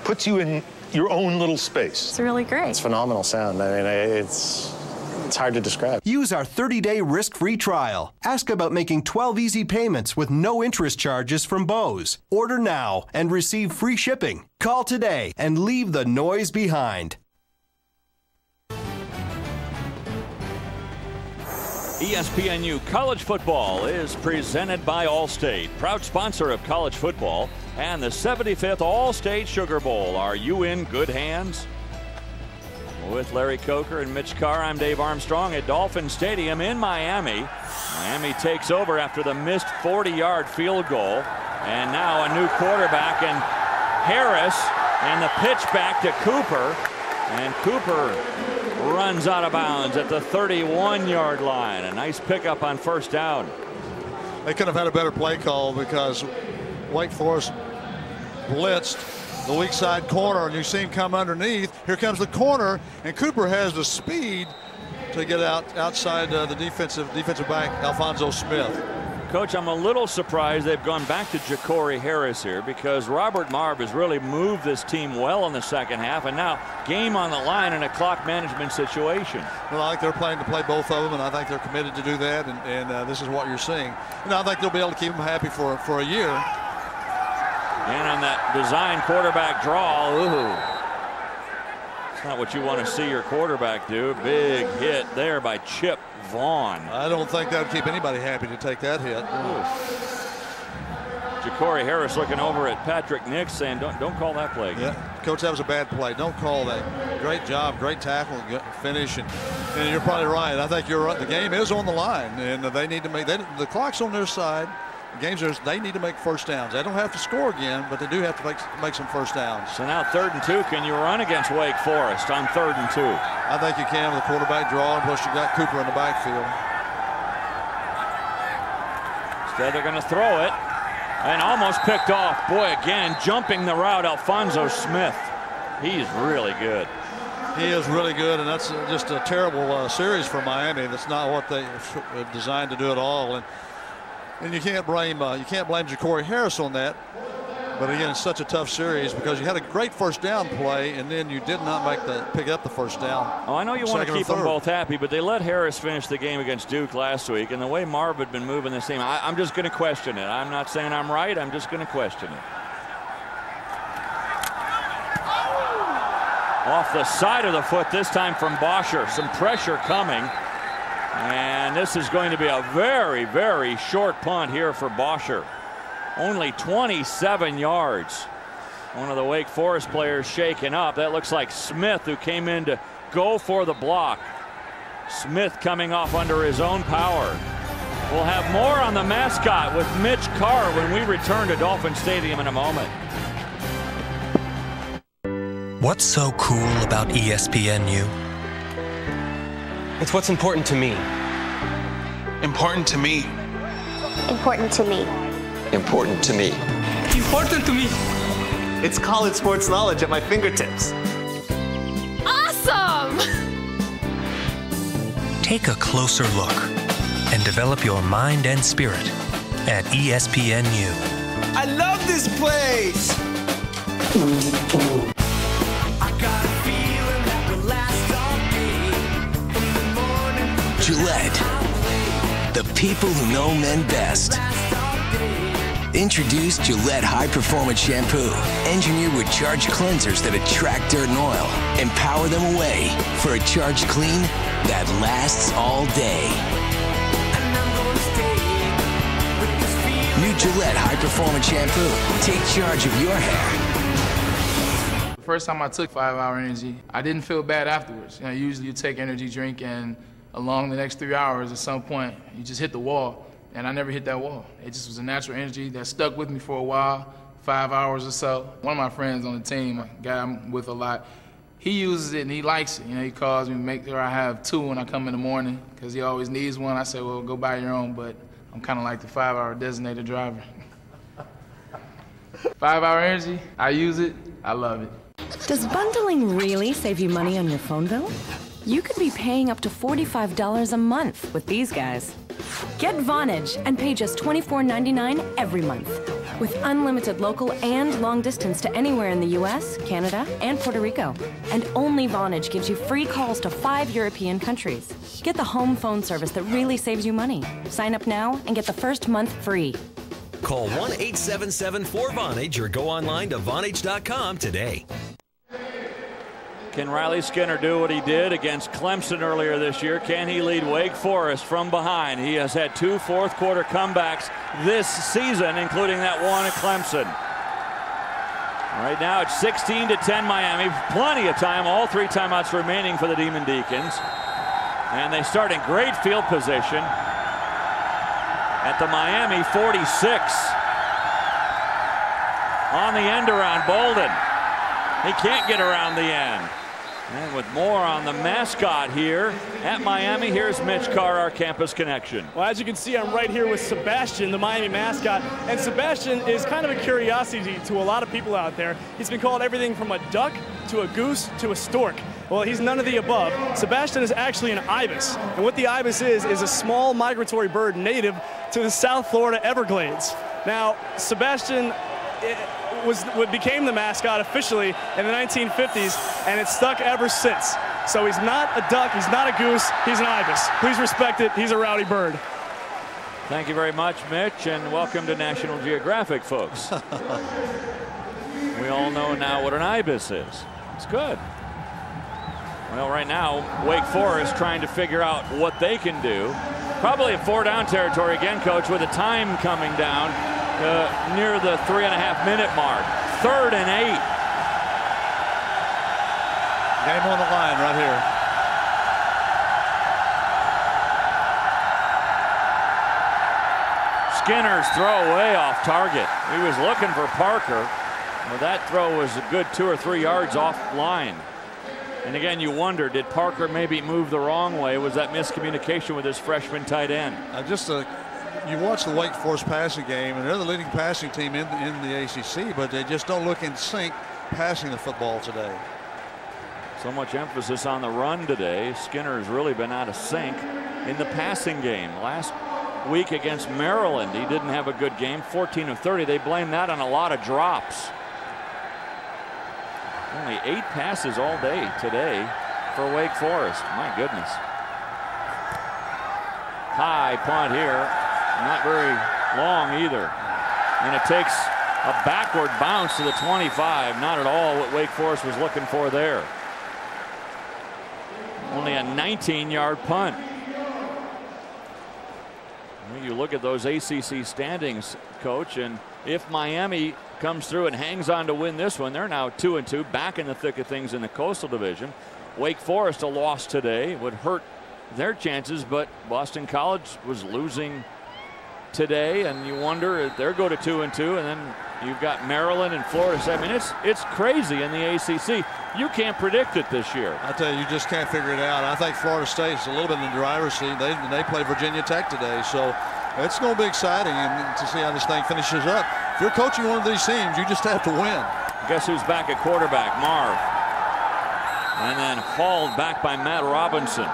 puts you in your own little space. It's really great. It's phenomenal sound. I mean, it's hard to describe. Use our 30-day risk-free trial. Ask about making 12 easy payments with no interest charges from Bose. Order now and receive free shipping. Call today and leave the noise behind. ESPNU College Football is presented by Allstate, proud sponsor of college football, and the 75th Allstate Sugar Bowl. Are you in good hands? With Larry Coker and Mitch Carr, I'm Dave Armstrong at Dolphin Stadium in Miami. Miami takes over after the missed 40-yard field goal. And now a new quarterback, and Harris, and the pitch back to Cooper. And Cooper runs out of bounds at the 31-yard line. A nice pickup on first down. They could have had a better play call because Wake Forest blitzed the weak side corner, and you see him come underneath. Here comes the corner, and Cooper has the speed to get outside the defensive back, Alfonso Smith. Coach, I'm a little surprised they've gone back to Ja'Cory Harris here, because Robert Marve has really moved this team well in the second half, and now game on the line in a clock management situation. Well, I think they're planning to play both of them, and I think they're committed to do that, and this is what you're seeing. And I think they'll be able to keep them happy for a year. And on that design quarterback draw, it's not what you want to see your quarterback do. Big hit there by Chip Vaughn. I don't think that would keep anybody happy to take that hit. Ja'Cory Harris looking over at Patrick Nix saying, don't call that play again. Yeah, Coach, that was a bad play. Don't call that. Great job, great tackle, good finish, and you're probably right. I think you're right. The game is on the line, and they need to make the clock's on their side. They need to make first downs. They don't have to score again, but they do have to make some first downs. So now 3rd and 2. Can you run against Wake Forest on 3rd and 2? I think you can with the quarterback draw, and plus you got Cooper in the backfield. Instead, they're going to throw it, and almost picked off. Boy, again, jumping the route, Alfonso Smith. He's really good. He is really good, and that's just a terrible series for Miami. That's not what they designed to do at all. And you can't blame Ja'Cory Harris on that. But again, it's such a tough series because you had a great first down play, and then you did not pick up the first down. Oh, I know you want to keep them both happy, but they let Harris finish the game against Duke last week, and the way Marv had been moving this team, I'm just going to question it. I'm not saying I'm right. I'm just going to question it. Off the side of the foot this time from Bosher. Some pressure coming. And this is going to be a very, very short punt here for Bosher. Only 27 yards. One of the Wake Forest players shaken up. That looks like Smith, who came in to go for the block. Smith coming off under his own power. We'll have more on the mascot with Mitch Carr when we return to Dolphin Stadium in a moment. What's so cool about ESPNU? It's what's important to me. Important to me. Important to me. Important to me. Important to me. It's college sports knowledge at my fingertips. Awesome! Take a closer look and and develop your mind and spirit at ESPNU. I love this place! Gillette, the people who know men best. Introduce Gillette High Performance Shampoo, engineered with charged cleansers that attract dirt and oil and power them away for a charged clean that lasts all day. New Gillette High Performance Shampoo. Take charge of your hair. The first time I took 5 Hour Energy, I didn't feel bad afterwards. You know, usually you take energy drink and along the next 3 hours at some point, you just hit the wall. And I never hit that wall. It just was a natural energy that stuck with me for a while, 5 hours or so. One of my friends on the team, a guy I'm with a lot, he uses it and he likes it. You know, he calls me, make sure I have 2 when I come in the morning, because he always needs one. I say, well, go buy your own, but I'm kind of like the 5 Hour designated driver. 5 Hour Energy, I use it, I love it. Does bundling really save you money on your phone bill? You could be paying up to $45 a month with these guys. Get Vonage and pay just $24.99 every month. With unlimited local and long distance to anywhere in the US, Canada, and Puerto Rico. And only Vonage gives you free calls to 5 European countries. Get the home phone service that really saves you money. Sign up now and get the first month free. Call 1-877-4VONAGE or go online to Vonage.com today. Can Riley Skinner do what he did against Clemson earlier this year? Can he lead Wake Forest from behind? He has had 2 fourth-quarter comebacks this season, including that one at Clemson. Right now it's 16-10 Miami. Plenty of time, all 3 timeouts remaining for the Demon Deacons. And they start in great field position at the Miami 46. On the end around Bolden. He can't get around the end. And with more on the mascot here at Miami, here's Mitch Carr, our campus connection. Well, as you can see, I'm right here with Sebastian, the Miami mascot. And Sebastian is kind of a curiosity to a lot of people out there. He's been called everything from a duck to a goose to a stork. Well, he's none of the above. Sebastian is actually an ibis. And what the ibis is a small migratory bird native to the South Florida Everglades. Now, Sebastian became the mascot officially in the 1950s, and it's stuck ever since. So he's not a duck, he's not a goose, he's an ibis. Please respect it, he's a rowdy bird. Thank you very much, Mitch, and welcome to National Geographic, folks. We all know now what an ibis is. It's good. Well, right now, Wake Forest trying to figure out what they can do. Probably a 4-down territory again, Coach, with the time coming down. Near the 3.5-minute mark. 3rd and 8. Game on the line right here. Skinner's throw way off target. He was looking for Parker. Well, that throw was a good 2 or 3 yards off line. And again, you wonder, did Parker maybe move the wrong way? Was that miscommunication with his freshman tight end? You watch the Wake Forest passing game, and they're the leading passing team in the ACC, but they just don't look in sync passing the football today. So much emphasis on the run today. Skinner has really been out of sync in the passing game. Last week against Maryland, he didn't have a good game, 14 of 30. They blame that on a lot of drops. Only 8 passes all day today for Wake Forest. My goodness. High punt here. Not very long either. And it takes a backward bounce to the 25. Not at all what Wake Forest was looking for there. Only a 19-yard punt. You look at those ACC standings, Coach, and if Miami comes through and hangs on to win this one, they're now 2-2, back in the thick of things in the Coastal Division. Wake Forest, a loss today would hurt their chances, but Boston College was losing today, and you wonder if they're go to 2-2, and then you've got Maryland and Florida. I mean, it's crazy in the ACC. You can't predict it this year. I tell you just can't figure it out. I think Florida State's a little bit in the driver's seat. They play Virginia Tech today, so it's going to be exciting and to see how this thing finishes up. If you're coaching one of these teams, you just have to win. Guess who's back at quarterback? Marv. And then hauled back by Matt Robinson.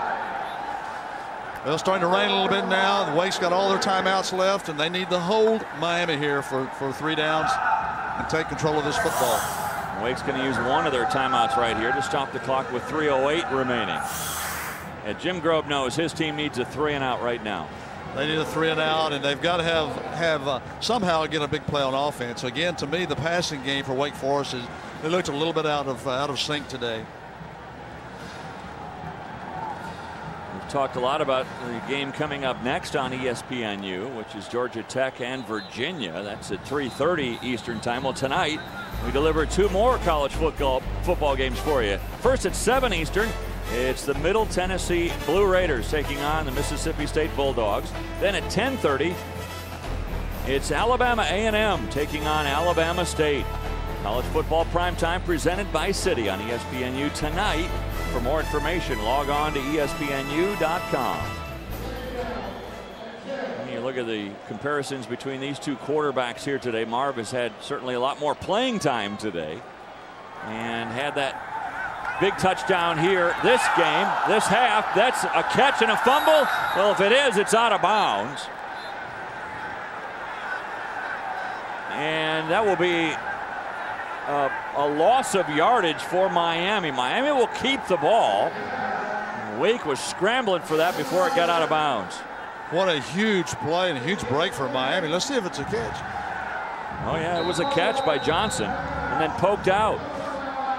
Well, it's starting to rain a little bit now. Wake's got all their timeouts left, and they need to hold Miami here for 3 downs and take control of this football. Wake's going to use one of their timeouts right here to stop the clock with 3:08 remaining. And Jim Grove knows his team needs a 3-and-out right now. They need a 3-and-out, and they've got to have somehow get a big play on offense. Again, to me, the passing game for Wake Forest it looked a little bit out of sync today. We've talked a lot about the game coming up next on ESPNU, which is Georgia Tech and Virginia. That's at 3:30 Eastern time. Well, tonight we deliver 2 more college football games for you. First at 7 Eastern. It's the Middle Tennessee Blue Raiders taking on the Mississippi State Bulldogs. Then at 10:30, it's Alabama A&M taking on Alabama State. College football primetime presented by Citi on ESPNU tonight. For more information, log on to ESPNU.com. When you look at the comparisons between these 2 quarterbacks here today, Marv has had certainly a lot more playing time today and had that big touchdown here this game, this half. That's a catch and a fumble. Well, if it is, it's out of bounds. And that will be a loss of yardage for Miami. Miami will keep the ball. Wake was scrambling for that before it got out of bounds. What a huge play and a huge break for Miami. Let's see if it's a catch. Oh, yeah, it was a catch by Johnson and then poked out.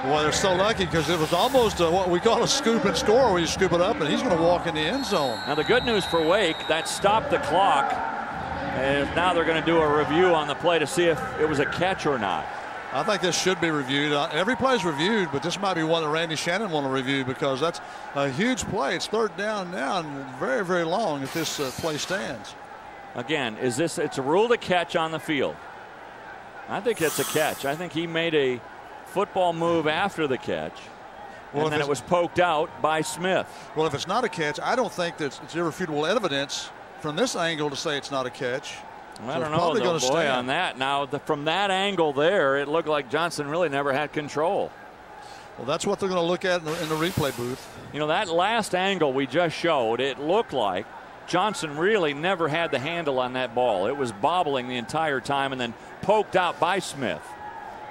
Well, they're so lucky because it was almost what we call a scoop and score, where you scoop it up and he's going to walk in the end zone. Now the good news for Wake, that stopped the clock, and now they're going to do a review on the play to see if it was a catch or not. I think this should be reviewed. Every play is reviewed, but this might be one that Randy Shannon want to review because that's a huge play. It's 3rd down now and very, very long if this play stands. Again, it's a rule to catch on the field. I think it's a catch. I think he made a football move after the catch, and then it was poked out by Smith. Well, if it's not a catch, I don't think that it's irrefutable evidence from this angle to say it's not a catch. I don't know, though, boy, on that. Now, from that angle there, it looked like Johnson really never had control. Well, that's what they're going to look at in the replay booth. You know, that last angle we just showed, it looked like Johnson really never had the handle on that ball. It was bobbling the entire time and then poked out by Smith.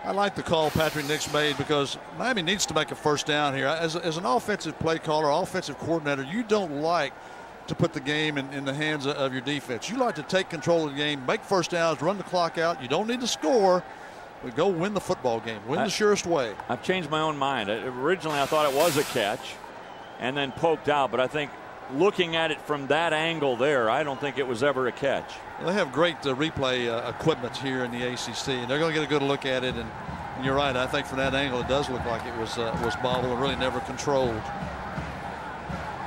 I like the call Patrick Nix made because Miami needs to make a 1st down here. As an offensive play caller, offensive coordinator, you don't like to put the game in the hands of your defense. You like to take control of the game, make 1st downs, run the clock out. You don't need to score, but go win the football game. Win the surest way. I've changed my own mind. Originally, I thought it was a catch and then poked out, but I think looking at it from that angle there, I don't think it was ever a catch. Well, they have great replay equipment here in the ACC, and they're going to get a good look at it. And you're right. I think from that angle, it does look like it was bobbled and really never controlled.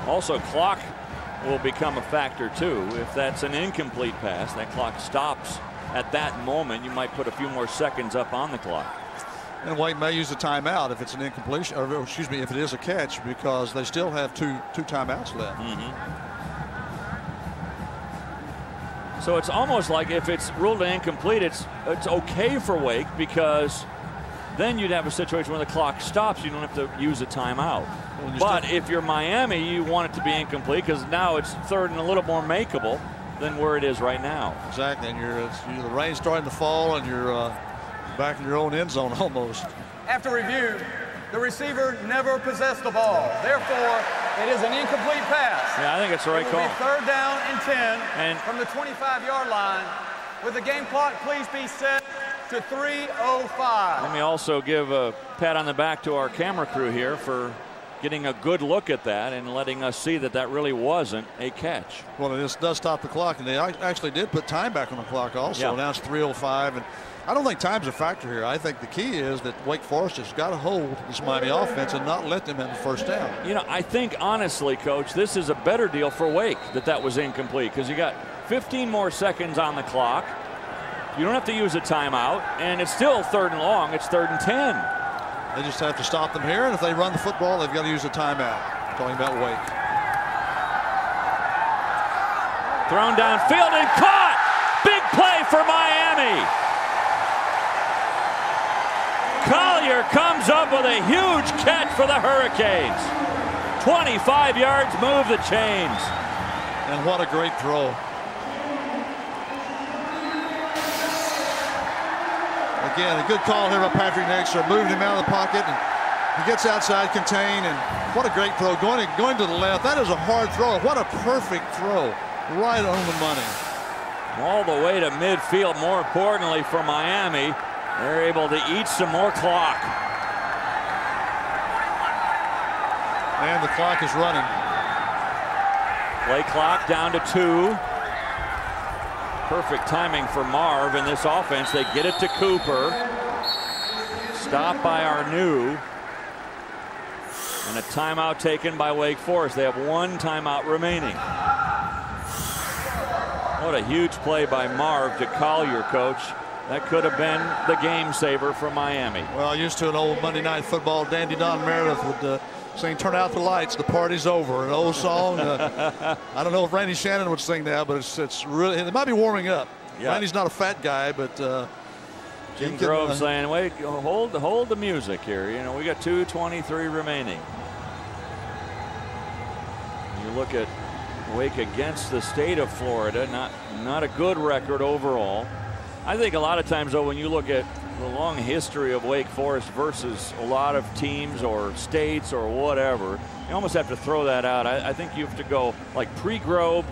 Also, clock will become a factor too. If that's an incomplete pass, that clock stops at that moment. You might put a few more seconds up on the clock. And Wake may use a timeout if it's an incompletion, or excuse me, if it is a catch, because they still have two timeouts left. So it's almost like if it's ruled incomplete, it's okay for Wake, because then you'd have a situation where the clock stops. You don't have to use a timeout. Well, but if you're Miami, you want it to be incomplete because now it's 3rd and a little more makeable than where it is right now. Exactly, and the rain's starting to fall, and you're back in your own end zone almost. After review, the receiver never possessed the ball. Therefore, it is an incomplete pass. Yeah, I think it's the right call. It will be 3rd down and 10 from the 25-yard line. With the game clock, please be set to 3:05. Let me also give a pat on the back to our camera crew here for getting a good look at that and letting us see that that really wasn't a catch. Well, this does stop the clock, and they actually did put time back on the clock also. Yeah. Now it's 3:05, and I don't think time's a factor here. I think the key is that Wake Forest has got to hold this Miami offense and not let them have the 1st down. You know, I think honestly, Coach, this is a better deal for Wake that was incomplete, because you got 15 more seconds on the clock. You don't have to use a timeout, and it's still 3rd and long. It's 3rd and 10. They just have to stop them here, and if they run the football, they've got to use a timeout. Talking about Wake. Thrown downfield and caught. Big play for Miami. Collier comes up with a huge catch for the Hurricanes. 25 yards, move the chains. And what a great throw. Again, a good call here by Patrick Nixon. Moved him out of the pocket, and he gets outside, contain, and what a great throw. Going to the left. That is a hard throw. What a perfect throw. Right on the money. All the way to midfield. More importantly for Miami, they're able to eat some more clock. And the clock is running. Play clock down to 2. Perfect timing for Marv in this offense. They get it to Cooper. Stopped by Arnu. And a timeout taken by Wake Forest. They have 1 timeout remaining. What a huge play by Marv to Collier, coach. That could have been the game saver for Miami. Well, used to an old Monday Night Football, Dandy Don Meredith would sing "Turn Out the Lights, the Party's Over," an old song. I don't know if Randy Shannon would sing that, but it's really, it might be warming up. Yeah. Randy's not a fat guy, but Jim Grove saying, "Wait, hold the music here. You know, we got 2:23 remaining." You look at Wake against the state of Florida, not a good record overall. I think a lot of times, though, when you look at the long history of Wake Forest versus a lot of teams or states or whatever, you almost have to throw that out. I think you have to go like pre-Grove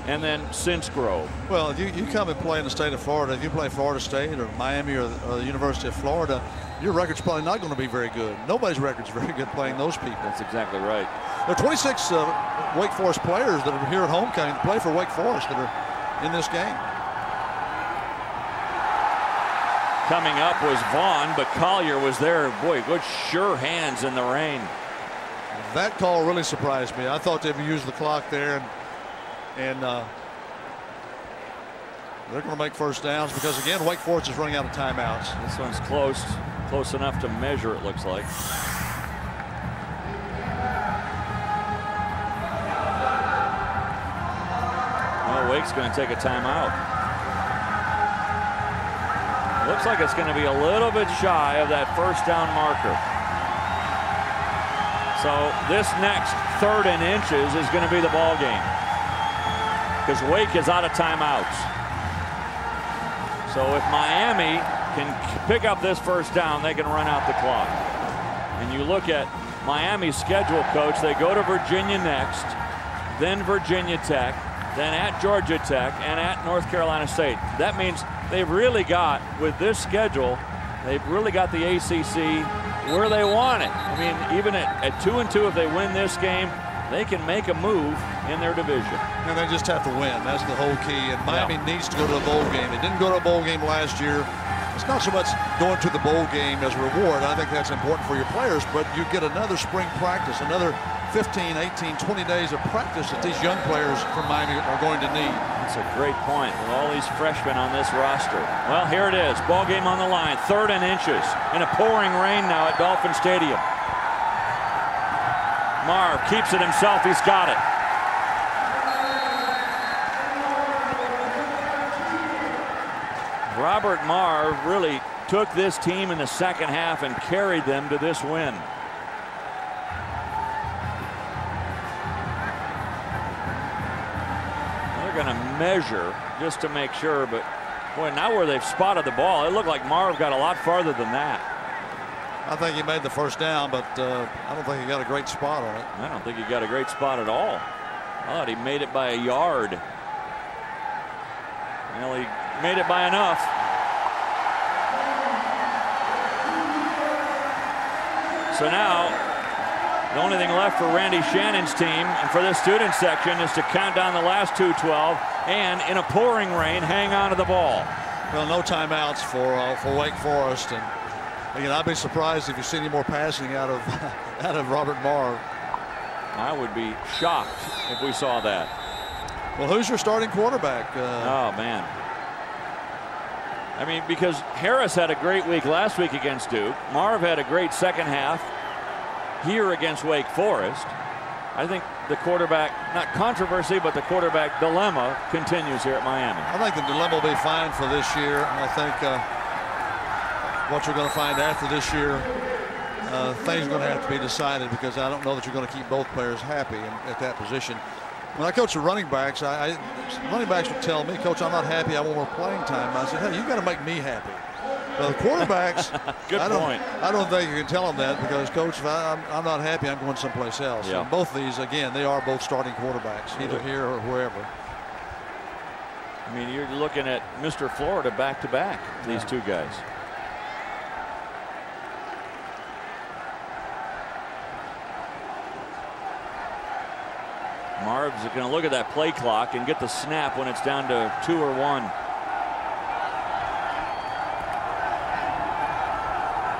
and then since Grove. Well, if you come and play in the state of Florida, if you play Florida State or Miami or the University of Florida, your record's probably not going to be very good. Nobody's record's very good playing those people. That's exactly right. There are 26 Wake Forest players that are here at homecoming to play for Wake Forest that are in this game. Coming up was Vaughn, but Collier was there. Boy, good sure hands in the rain. That call really surprised me. I thought they'd use the clock there, and they're going to make first downs because, again, Wake Forest is running out of timeouts. This one's close enough to measure, it looks like. Well, Wake's going to take a timeout. Looks like it's going to be a little bit shy of that first down marker. So this next 3rd and inches is going to be the ball game because Wake is out of timeouts. So if Miami can pick up this first down, they can run out the clock. And you look at Miami's schedule, coach, they go to Virginia next, then Virginia Tech, then at Georgia Tech, and at North Carolina State. That means they've really got, with this schedule, they've really got the ACC where they want it. I mean, even at 2-2, if they win this game, they can make a move in their division. And they just have to win. That's the whole key. And Miami needs to go to a bowl game. They didn't go to a bowl game last year. It's not so much going to the bowl game as a reward. I think that's important for your players, but you get another spring practice, another 15, 18, 20 days of practice that these young players from Miami are going to need. That's a great point with all these freshmen on this roster. Well, here it is. Ball game on the line. 3rd and inches in a pouring rain now at Dolphin Stadium. Marv keeps it himself. He's got it. Robert Marv really took this team in the second half and carried them to this win. They're going to measure just to make sure, but boy, now where they've spotted the ball, it looked like Marv got a lot farther than that. I think he made the first down, but I don't think he got a great spot on it. I don't think he got a great spot at all. I thought he made it by a yard. Well, he made it by enough. So now the only thing left for Randy Shannon's team and for this student section is to count down the last 2:12 and in a pouring rain hang on to the ball. Well, no timeouts for Wake Forest, and again, I'd be surprised if you see any more passing out of Robert Marv. I would be shocked if we saw that. Well, who's your starting quarterback? Oh, man. I mean, because Harris had a great week last week against Duke. Marv had a great second half here against Wake Forest. I think the quarterback, not controversy, but the quarterback dilemma continues here at Miami. I think the dilemma will be fine for this year. I think what you're going to find after this year, things are going to have to be decided because I don't know that you're going to keep both players happy at that position. When I coach the running backs, running backs would tell me, Coach, I'm not happy. I want more playing time. I said, hey, you got to make me happy. Well, the quarterbacks, Good point. I don't think you can tell them that because, Coach, if I'm not happy, I'm going someplace else. Yeah. And both of these, again, they are both starting quarterbacks, either here or wherever. I mean, you're looking at Mr. Florida back-to-back, these two guys. Marv's going to look at that play clock and get the snap when it's down to 2 or 1.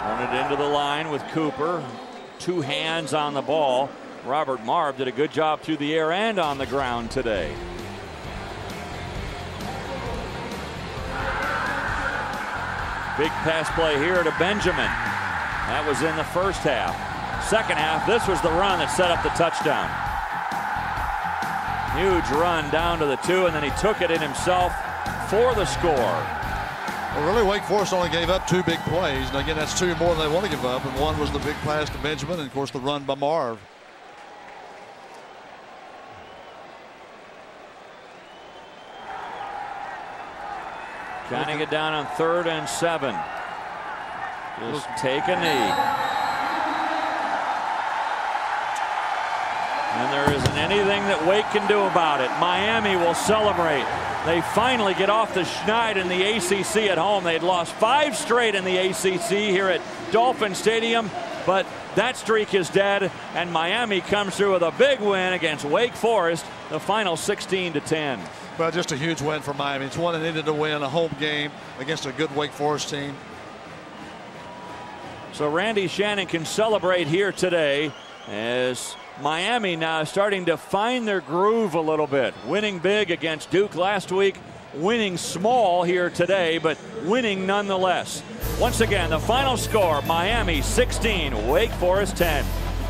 Run it into the line with Cooper. 2 hands on the ball. Robert Marv did a good job through the air and on the ground today. Big pass play here to Benjamin. That was in the first half. Second half, this was the run that set up the touchdown. Huge run down to the 2, and then he took it in himself for the score. Well, really, Wake Forest only gave up 2 big plays. And again, that's 2 more than they want to give up. And one was the big pass to Benjamin, and of course the run by Marv. Counting it down on 3rd and 7. Just take a knee. And there isn't anything that Wake can do about it. Miami will celebrate. They finally get off the schneid in the ACC at home. They'd lost 5 straight in the ACC here at Dolphin Stadium, but that streak is dead, and Miami comes through with a big win against Wake Forest, the final 16-10. Well, just a huge win for Miami. It's one they needed to win, a home game against a good Wake Forest team. So Randy Shannon can celebrate here today as Miami now starting to find their groove a little bit. Winning big against Duke last week, winning small here today, but winning nonetheless. Once again, the final score, Miami 16, Wake Forest 10.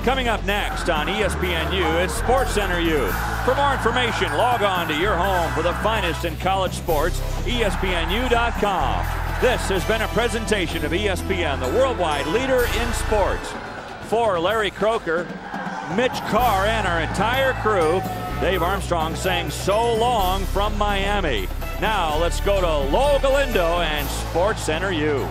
Coming up next on ESPNU, it's SportsCenter U. For more information, log on to your home for the finest in college sports, ESPNU.com. This has been a presentation of ESPN, the worldwide leader in sports. For Larry Croker, Mitch Carr, and our entire crew, Dave Armstrong saying so long from Miami. Now let's go to Lo Galindo and SportsCenter U.